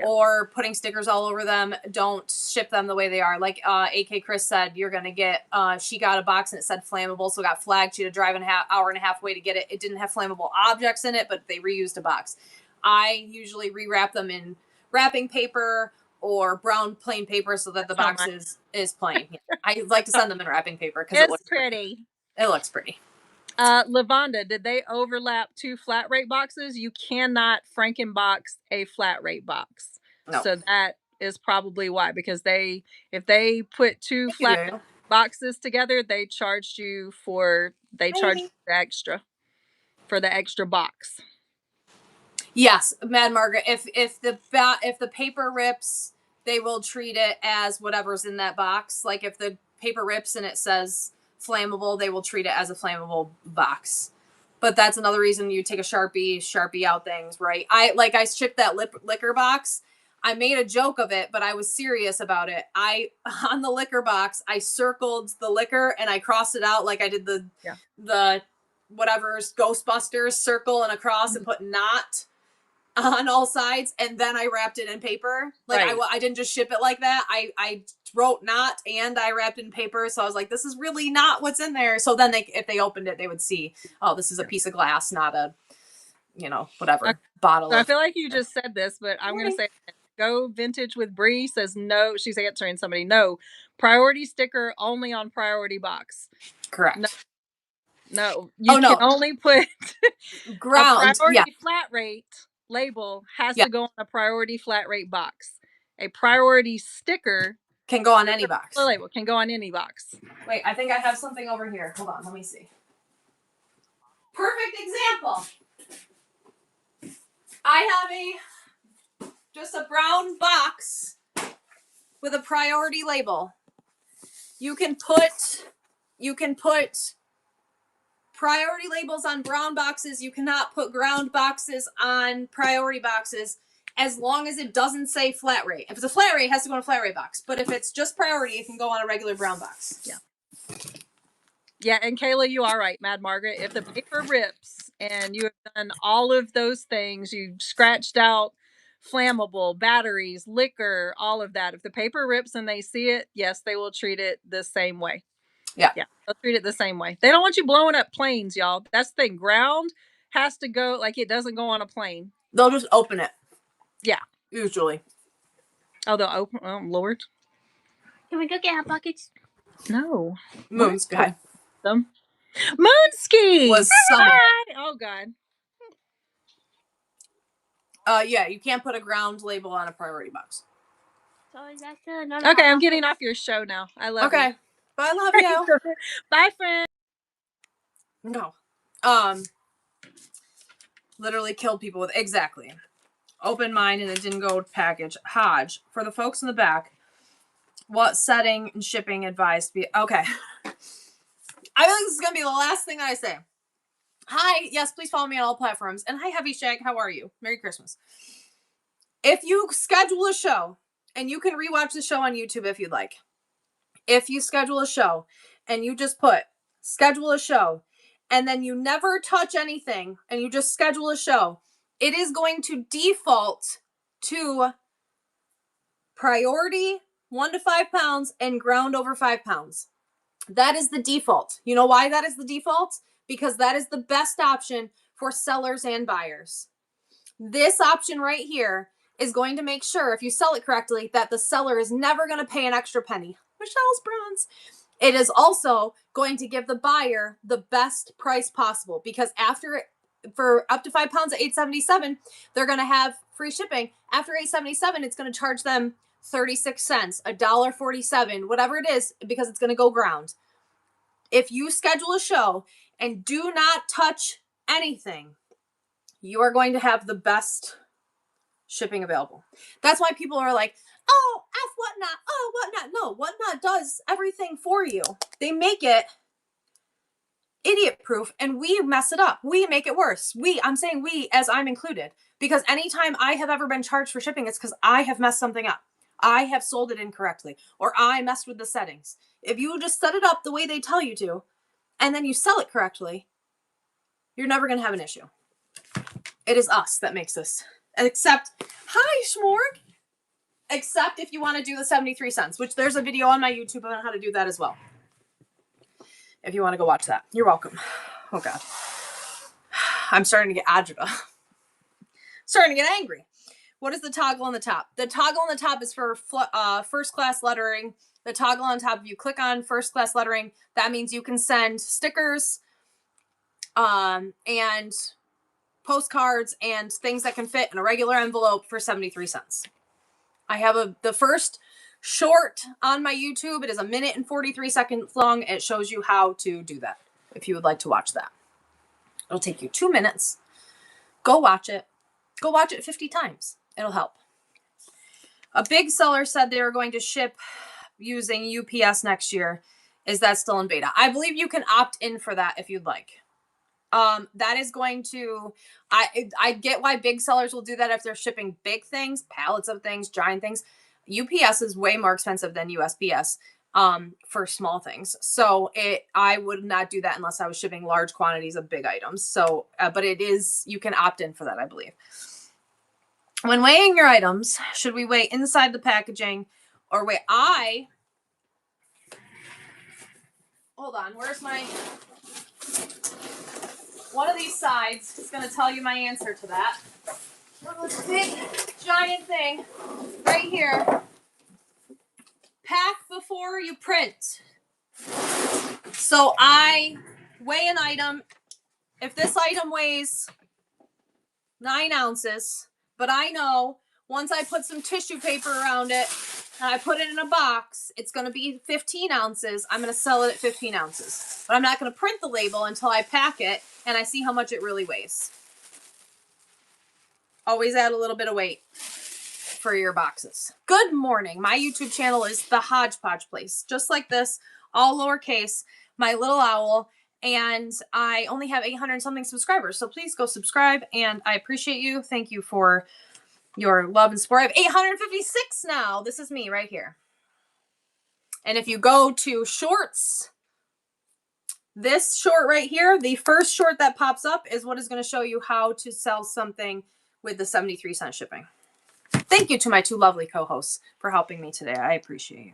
or putting stickers all over them. Don't ship them the way they are. Like AK Chris said, you're going to get, she got a box and it said flammable, so it got flagged. She had to drive an hour and a half away to get it. It didn't have flammable objects in it, but they reused a box. I usually rewrap them in wrapping paper or brown plain paper so that the box is plain. I like to send them in wrapping paper because it looks pretty. It looks pretty. Lavonda, did they overlap 2 flat rate boxes? You cannot Frankenbox a flat rate box. No. So that is probably why, because if they put two flat boxes together, they charged you the extra for the extra box. Yes, Mad Margaret. If the paper rips, they will treat it as whatever's in that box. Like if the paper rips and it says flammable, they will treat it as a flammable box. But that's another reason you take a Sharpie out things, right? I shipped that liquor box. I made a joke of it, but I was serious about it. On the liquor box, I circled the liquor and I crossed it out like I did the whatever's Ghostbusters circle and a cross and put not on all sides, and then I wrapped it in paper. Like right. I didn't just ship it like that. I wrote not and I wrapped it in paper. So I was like, this is really not what's in there. So then if they opened it, they would see, oh, this is a piece of glass, not a, whatever bottle. So I feel like you just said this, but I'm going to say Go Vintage with Bree says no. She's answering somebody. No, priority sticker only on priority box. Correct. No, you can only put ground. A priority flat rate label has to go on a priority flat rate box. A priority sticker can go on any box. Label can go on any box. Wait, I think I have something over here. Hold on, let me see. Perfect example. I have just a brown box with a priority label. You can put priority labels on brown boxes. You cannot put ground boxes on priority boxes as long as it doesn't say flat rate. If it's a flat rate, it has to go in a flat rate box. But if it's just priority, it can go on a regular brown box. Yeah. Yeah, and Kayla, you are right, Mad Margaret. If the paper rips and you have done all of those things, you've scratched out flammable, batteries, liquor, all of that. If the paper rips and they see it, yes, they will treat it the same way. Yeah. Yeah, they'll treat it the same way. They don't want you blowing up planes, y'all. That's the thing. Ground has to go, like it doesn't go on a plane. They'll just open it. Yeah. Usually. Oh, they'll open. Oh, Lord. Can we go get hot pockets? No. Moon's guy. Moonski was summoned. Oh God. Yeah, you can't put a ground label on a priority box. So that's okay, I'm getting off your show now. I love you. Okay. But I love you. Bye, friend. No. Literally killed people with exactly. Open mind and it didn't go package. Hodge. For the folks in the back, what setting and shipping advice be okay. I feel like this is gonna be the last thing I say. Hi, yes, please follow me on all platforms. And hi, Heavy Shag, how are you? Merry Christmas. If you schedule a show, and you can rewatch the show on YouTube if you'd like. If you schedule a show and you just put schedule a show and then you never touch anything and you just schedule a show, it is going to default to priority 1 to 5 pounds and ground over 5 pounds. That is the default. You know why that is the default? Because that is the best option for sellers and buyers. This option right here is going to make sure, if you sell it correctly, that the seller is never going to pay an extra penny. Michelle's bronze. It is also going to give the buyer the best price possible, because for up to 5 pounds at $8.77, they're going to have free shipping. After $8.77, it's going to charge them 36 cents, $1.47, whatever it is, because it's going to go ground. If you schedule a show and do not touch anything, you are going to have the best shipping available. That's why people are like, oh, F Whatnot, oh, Whatnot. No, Whatnot does everything for you. They make it idiot proof and we mess it up. We make it worse. I'm saying we, as I'm included, because anytime I have ever been charged for shipping, it's because I have messed something up. I have sold it incorrectly, or I messed with the settings. If you just set it up the way they tell you to, and then you sell it correctly, you're never going to have an issue. It is us that makes this. Except, hi, Schmorg. Except if you want to do the 73 cents, which there's a video on my YouTube on how to do that as well. If you want to go watch that. You're welcome. Oh, God. I'm starting to get agita. Starting to get angry. What is the toggle on the top? The toggle on the top is for first class lettering. The toggle on top, if you click on first class lettering, that means you can send stickers and postcards and things that can fit in a regular envelope for 73 cents. I have the first short on my YouTube. It is 1 minute and 43 seconds long. It shows you how to do that if you would like to watch that. It'll take you 2 minutes. Go watch it. Go watch it 50 times. It'll help. A big seller said they were going to ship using UPS next year. Is that still in beta? I believe you can opt in for that if you'd like. That is going to, I get why big sellers will do that if they're shipping big things, pallets of things, giant things. UPS is way more expensive than USPS for small things. So I would not do that unless I was shipping large quantities of big items. So, but it is, you can opt in for that, I believe. When weighing your items, should we weigh inside the packaging or weigh? Hold on, where's my, one of these sides is going to tell you my answer to that. This big, giant thing right here. Pack before you print. So I weigh an item. If this item weighs 9 ounces, but I know once I put some tissue paper around it and I put it in a box, it's going to be 15 ounces. I'm going to sell it at 15 ounces. But I'm not going to print the label until I pack it and I see how much it really weighs. Always add a little bit of weight for your boxes. Good morning. My YouTube channel is The Hodgepodge Place. Just like this, all lowercase, my little owl. And I only have 800 something subscribers. So please go subscribe. And I appreciate you. Thank you for your love and support. I have 856 now. This is me right here. And if you go to shorts, this short right here, the first short that pops up is what is going to show you how to sell something with the 73-cent shipping. Thank you to my 2 lovely co-hosts for helping me today. I appreciate you.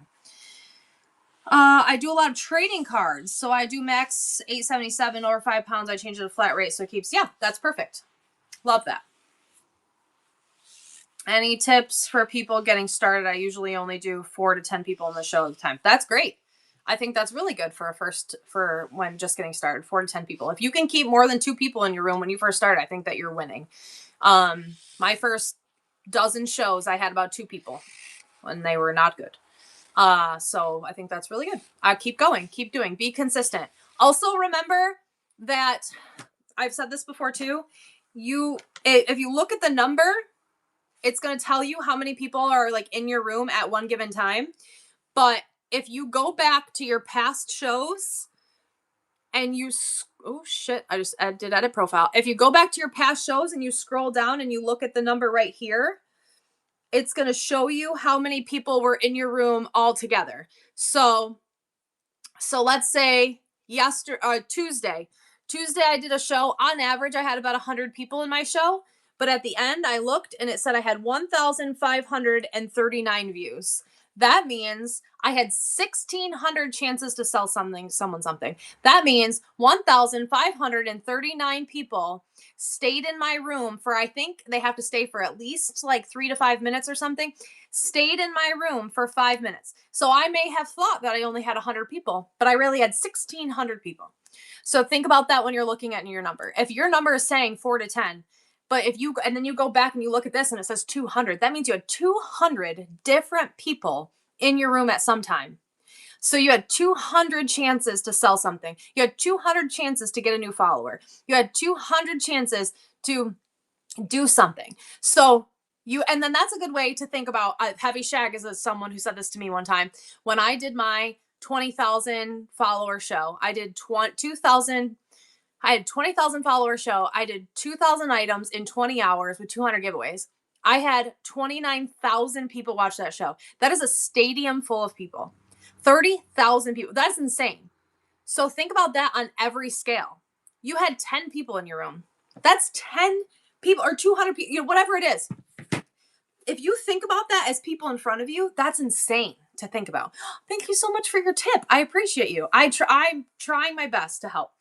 I do a lot of trading cards. So I do max $8.77 or 5 pounds. I change it to flat rate. So it keeps, yeah, that's perfect. Love that. Any tips for people getting started? I usually only do 4 to 10 people in the show at a time. That's great. I think that's really good for when just getting started, 4 to 10 people. If you can keep more than 2 people in your room when you first start, I think that you're winning. My first dozen shows, I had about 2 people when they were not good. So I think that's really good. Keep going, keep doing, be consistent. Also remember that I've said this before too. If you look at the number, it's going to tell you how many people are like in your room at one given time. But if you go back to your past shows and oh shit, I just did edit profile. If you go back to your past shows and you scroll down and you look at the number right here, it's going to show you how many people were in your room all together. So let's say Tuesday I did a show. On average, I had about 100 people in my show. But at the end, I looked and it said I had 1,539 views. That means I had 1,600 chances to sell someone something. That means 1,539 people stayed in my room for, I think they have to stay for at least like 3 to 5 minutes or something, stayed in my room for 5 minutes. So I may have thought that I only had 100 people, but I really had 1,600 people. So think about that when you're looking at your number. If your number is saying 4 to 10, but and then you go back and you look at this and it says 200, that means you had 200 different people in your room at some time. So you had 200 chances to sell something. You had 200 chances to get a new follower. You had 200 chances to do something. So and then that's a good way to think about. Heavy Shag is someone who said this to me one time. When I did my 20,000 follower show, I did 2,000. I had 20,000 follower show. I did 2,000 items in 20 hours with 200 giveaways. I had 29,000 people watch that show. That is a stadium full of people. 30,000 people. That's insane. So think about that on every scale. You had 10 people in your room. That's 10 people or 200 people, whatever it is. If you think about that as people in front of you, that's insane to think about. Thank you so much for your tip. I appreciate you. I'm trying my best to help.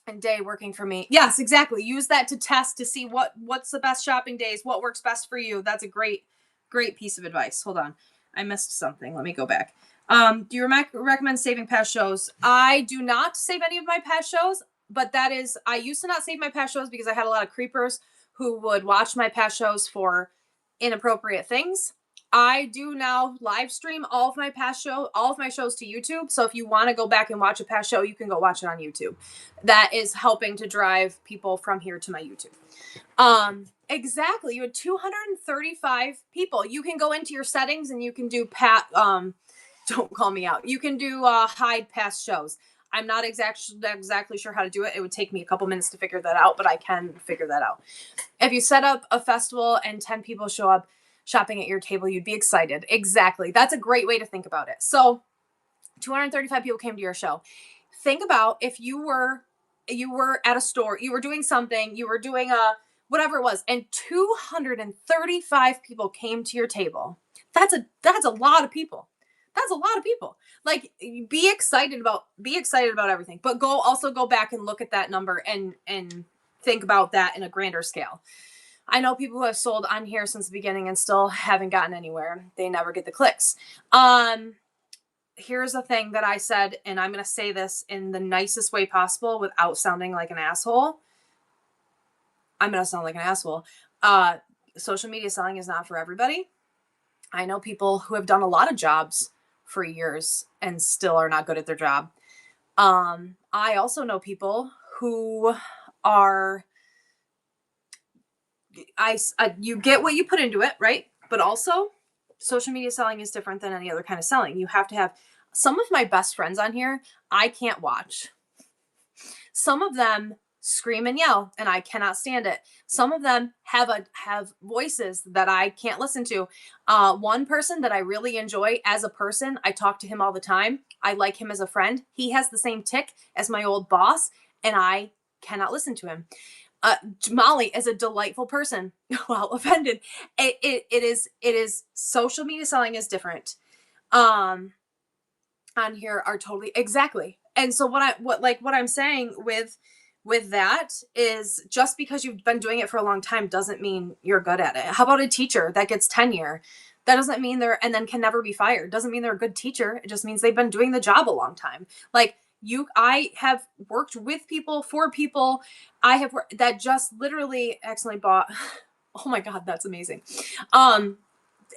And day working for me. Yes, exactly. Use that to test to see what's the best shopping days, what works best for you. That's a great piece of advice. Hold on. I missed something. Let me go back. Do you recommend saving past shows? I do not save any of my past shows, but I used to not save my past shows because I had a lot of creepers who would watch my past shows for inappropriate things. I do now live stream all of my shows to YouTube. So if you want to go back and watch a past show, you can go watch it on YouTube. That is helping to drive people from here to my YouTube. Exactly. You had 235 people. You can go into your settings and you can do don't call me out. You can do hide past shows. I'm not exactly sure how to do it. It would take me a couple minutes to figure that out, but I can figure that out. If you set up a festival and 10 people show up shopping at your table, you'd be excited. Exactly. That's a great way to think about it. So 235 people came to your show. Think about if you were at a store, you were doing something, you were doing whatever it was, and 235 people came to your table. That's a lot of people. That's a lot of people. Like, be excited about everything, but go back and look at that number and think about that in a grander scale. I know people who have sold on here since the beginning and still haven't gotten anywhere. They never get the clicks. Here's a thing that I said, and I'm going to say this in the nicest way possible without sounding like an asshole. I'm going to sound like an asshole. Social media selling is not for everybody. I know people who have done a lot of jobs for years and still are not good at their job. I also know people who are, you get what you put into it, right? But also, social media selling is different than any other kind of selling. You have to have some of my best friends on here. I can't watch. Some of them scream and yell, and I cannot stand it. Some of them have voices that I can't listen to. One person that I really enjoy as a person, I talk to him all the time. I like him as a friend. He has the same tick as my old boss, and I cannot listen to him. Molly is a delightful person. Well, offended. It is social media selling is different. On here are totally exactly. And so what I'm saying with that is, just because you've been doing it for a long time doesn't mean you're good at it. How about a teacher that gets tenure? That doesn't mean and then can never be fired. Doesn't mean they're a good teacher. It just means they've been doing the job a long time. Like, I have worked with people, for people. I have that just literally accidentally bought. Oh my God, that's amazing.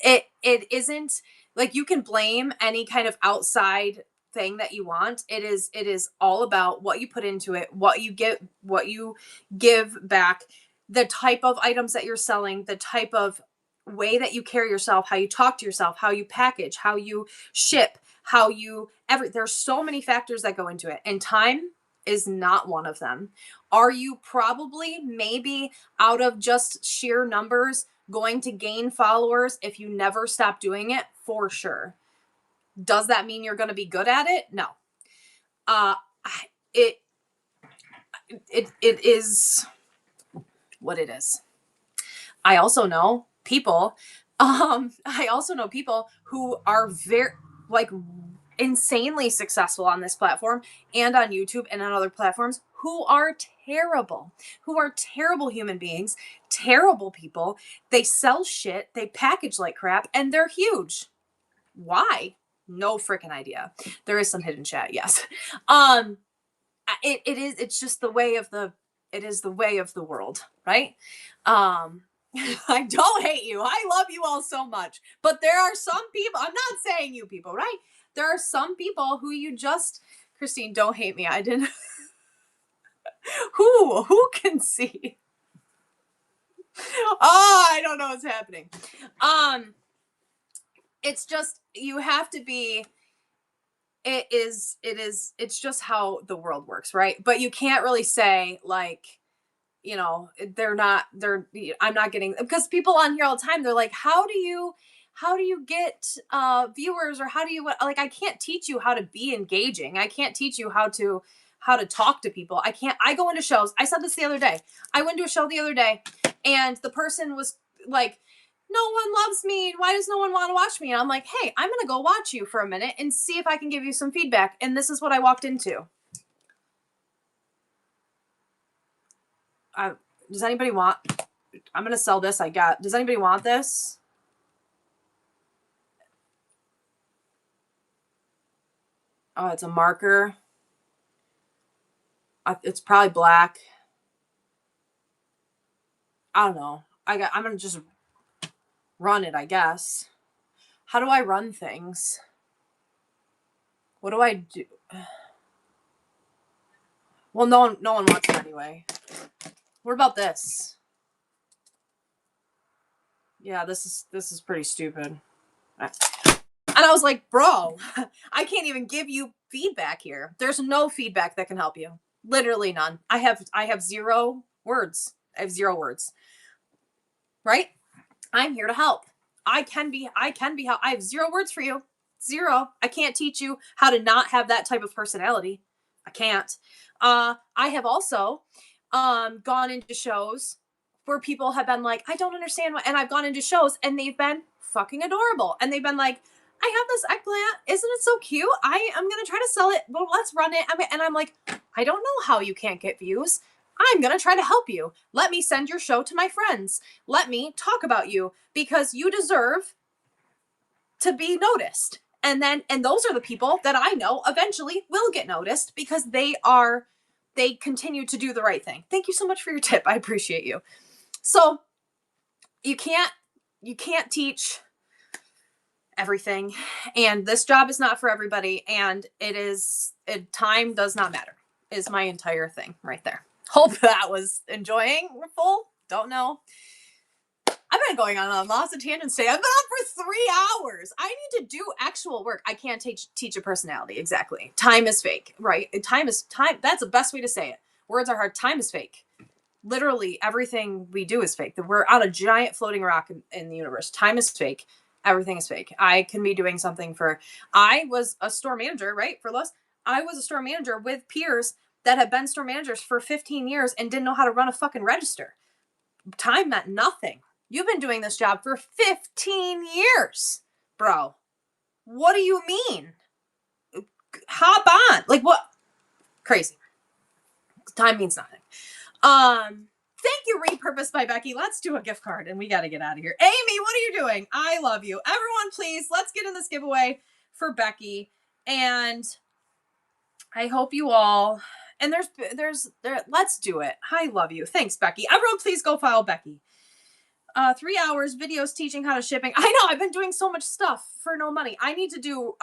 It isn't like you can blame any kind of outside thing that you want. It is all about what you put into it, what you give back, the type of items that you're selling, the type of way that you carry yourself, how you talk to yourself, how you package, how you ship, there's so many factors that go into it, and time is not one of them. Are you probably, maybe out of just sheer numbers, going to gain followers if you never stop doing it? For sure. Does that mean you're going to be good at it? No. It is what it is. I also know people who are very, like, insanely successful on this platform and on YouTube and on other platforms, who are terrible human beings, terrible people. They sell shit, they package like crap, and they're huge. Why? No freaking idea. There is some hidden chat, yes. It's just the way of the world, right? I don't hate you. I love you all so much. But there are some people, I'm not saying you people, right? There are some people who you just, Christine, don't hate me. I didn't. Who can see? Oh, I don't know what's happening. It's just, you have to be, it's just how the world works, right? But you can't really say, like, I'm not getting, because people on here all the time, they're like, how do you get viewers, or how do you, like, I can't teach you how to be engaging. I can't teach you how to talk to people. I go into shows. I said this the other day. I went to a show the other day, and the person was like, no one loves me. Why does no one want to watch me? And I'm like, hey, I'm going to go watch you for a minute and see if I can give you some feedback. And this is what I walked into. Does anybody want, I'm going to sell this. Does anybody want this? Oh, it's a marker. It's probably black. I don't know. I'm going to just, run it, I guess. How do I run things? What do I do? Well, no one wants it anyway. What about this? Yeah, this is pretty stupid. And I was like, bro, I can't even give you feedback here. There's no feedback that can help you. Literally none. I have 0 words. I have 0 words. Right? I'm here to help. I can be help. I have 0 words for you. 0. I can't teach you how to not have that type of personality. I can't. I have also gone into shows where people have been like, I don't understand what, and I've gone into shows and they've been fucking adorable. And they've been like, I have this eggplant. Isn't it so cute? I am going to try to sell it. Well, let's run it. And I'm like, I don't know how you can't get views. I'm going to try to help you. Let me send your show to my friends. Let me talk about you because you deserve to be noticed. And those are the people that I know eventually will get noticed because they continue to do the right thing. Thank you so much for your tip. I appreciate you. So you can't teach everything, and this job is not for everybody, and time does not matter is my entire thing right there. Hope that was enjoyable. Don't know. I've been going on lots of tangents today. I've been on for 3 hours. I need to do actual work. I can't teach a personality. Exactly. Time is fake, right? Time. That's the best way to say it. Words are hard. Time is fake. Literally everything we do is fake. We're on a giant floating rock in the universe. Time is fake. Everything is fake. I can be doing something I was a store manager, right? For Lowe's. I was a store manager with peers that had been store managers for 15 years and didn't know how to run a fucking register. Time meant nothing. You've been doing this job for 15 years, bro. What do you mean? Hop on. Like what? Crazy. Time means nothing. Thank you, Repurposed by Becky. Let's do a gift card and we got to get out of here. Amy, what are you doing? I love you. Everyone, please, let's get in this giveaway for Becky. And I hope you all, and let's do it. I love you. Thanks, Becky. Everyone, please go follow Becky. 3 hours, videos teaching how to shipping. I know I've been doing so much stuff for no money. I need to do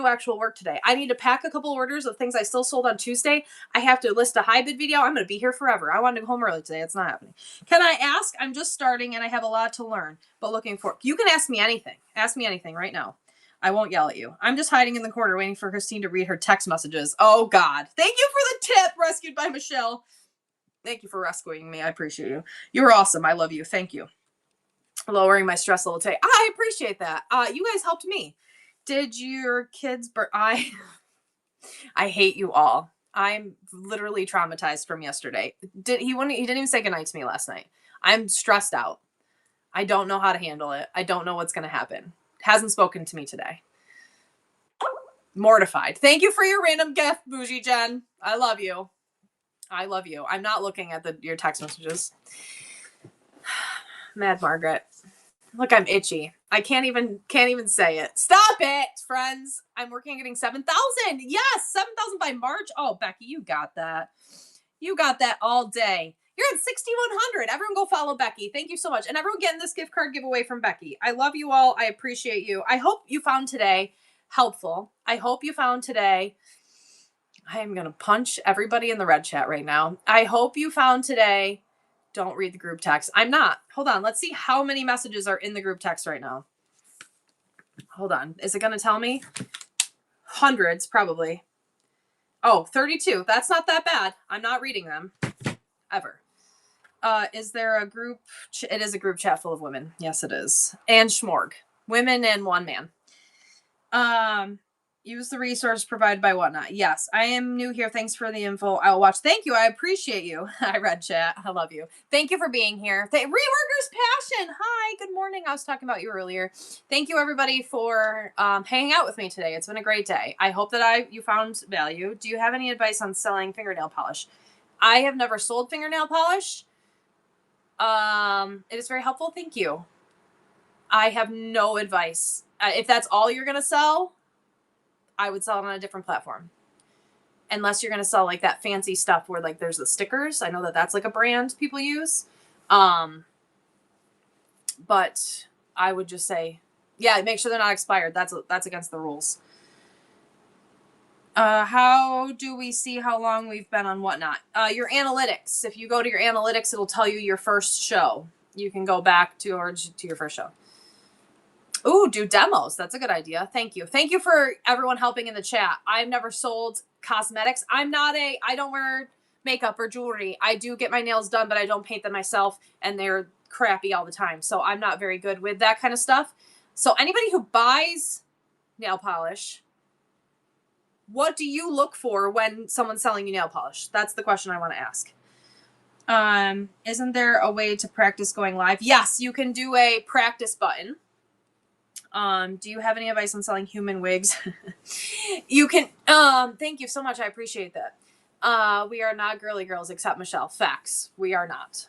actual work today. I need to pack a couple orders of things I still sold on Tuesday. I have to list a high bid video. I'm going to be here forever. I want to go home early today. It's not happening. Can I ask? I'm just starting and I have a lot to learn, but looking for, you can ask me anything. Ask me anything right now. I won't yell at you. I'm just hiding in the corner waiting for Christine to read her text messages. Oh God. Thank you for the tip, rescued by Michelle. Thank you for rescuing me. I appreciate you. You're awesome. I love you. Thank you. Lowering my stress level today. I appreciate that. You guys helped me. Did your kids I hate you all. I'm literally traumatized from yesterday. He didn't even say goodnight to me last night. I'm stressed out. I don't know how to handle it. I don't know what's going to happen. Hasn't spoken to me today. Mortified. Thank you for your random gift, Bougie Jen. I love you. I love you. I'm not looking at your text messages. Mad Margaret. Look, I'm itchy. I can't even say it. Stop it, friends. I'm working on getting 7,000. Yes, 7,000 by March. Oh, Becky, you got that. You got that all day. You're at 6,100. Everyone go follow Becky. Thank you so much. And everyone getting this gift card giveaway from Becky. I love you all. I appreciate you. I hope you found today helpful. I hope you found today. I am going to punch everybody in the red chat right now. I hope you found today. Don't read the group text. I'm not. Hold on. Let's see how many messages are in the group text right now. Hold on. Is it going to tell me? Hundreds, probably. Oh, 32. That's not that bad. I'm not reading them. Ever. Is there a group? It is a group chat full of women. Yes, it is. And Schmorg. Women and one man. Use the resource provided by Whatnot. Yes, I am new here. Thanks for the info. I'll watch. Thank you. I appreciate you. I read chat. I love you. Thank you for being here. Reworkers Passion. Hi. Good morning. I was talking about you earlier. Thank you, everybody, for hanging out with me today. It's been a great day. I hope that you found value. Do you have any advice on selling fingernail polish? I have never sold fingernail polish. It is very helpful. Thank you. I have no advice. If that's all you're going to sell, I would sell it on a different platform. Unless you're going to sell like that fancy stuff where like there's the stickers. I know that that's like a brand people use. But I would just say, yeah, make sure they're not expired. That's against the rules. How do we see how long we've been on Whatnot? Your analytics. If you go to your analytics, it'll tell you your first show. You can go back to your first show. Ooh, do demos. That's a good idea. Thank you. Thank you for everyone helping in the chat. I've never sold cosmetics. I don't wear makeup or jewelry. I do get my nails done, but I don't paint them myself, and they're crappy all the time. So I'm not very good with that kind of stuff. So anybody who buys nail polish, what do you look for when someone's selling you nail polish? That's the question I want to ask. Isn't there a way to practice going live? Yes, you can do a practice button. Do you have any advice on selling human wigs? You can, thank you so much. I appreciate that. We are not girly girls except Michelle. Facts. We are not.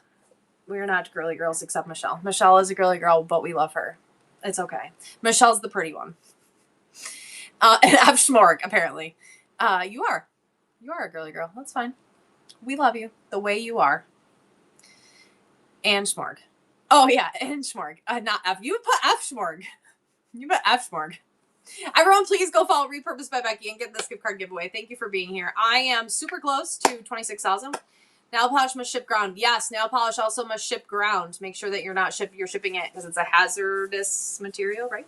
We are not girly girls except Michelle. Michelle is a girly girl, but we love her. It's okay. Michelle's the pretty one. And I'm Schmorg, apparently. You are a girly girl. That's fine. We love you the way you are. And Schmorg. Oh yeah, and Schmorg. Not F. You would put F Schmorg. You put F Schmorg. Everyone, please go follow Repurposed by Becky and get this gift card giveaway. Thank you for being here. I am super close to 26,000. Nail polish must ship ground. Yes, nail polish also must ship ground. Make sure that you're shipping it because it's a hazardous material, right?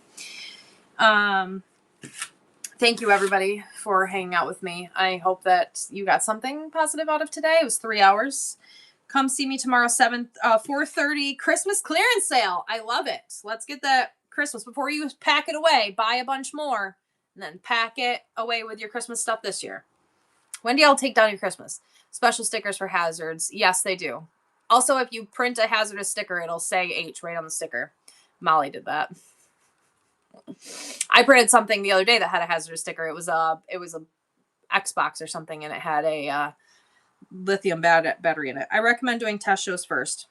Thank you, everybody, for hanging out with me. I hope that you got something positive out of today. It was 3 hours. Come see me tomorrow, 4:30, Christmas clearance sale. I love it. Let's get that Christmas. Before you pack it away, buy a bunch more, and then pack it away with your Christmas stuff this year. When do y'all take down your Christmas? Special stickers for hazards. Yes, they do. Also, if you print a hazardous sticker, it'll say H right on the sticker. Molly did that. I printed something the other day that had a hazardous sticker. It was a Xbox or something, and it had a lithium battery in it. I recommend doing test shows first.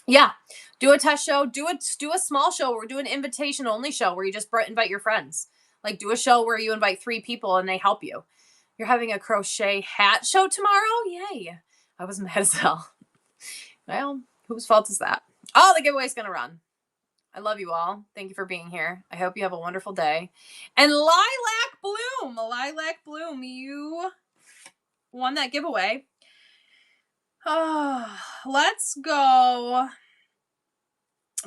Yeah, do a test show. Do a small show. Or do an invitation only show where you just invite your friends. Like do a show where you invite 3 people and they help you. You're having a crochet hat show tomorrow? Yay! I was mad as hell. Well, whose fault is that? Oh, the giveaway's gonna run. I love you all. Thank you for being here. I hope you have a wonderful day. And Lilac Bloom, you won that giveaway. Oh, let's go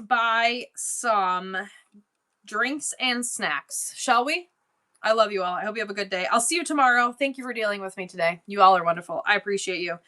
buy some drinks and snacks, shall we? I love you all. I hope you have a good day. I'll see you tomorrow. Thank you for dealing with me today. You all are wonderful. I appreciate you.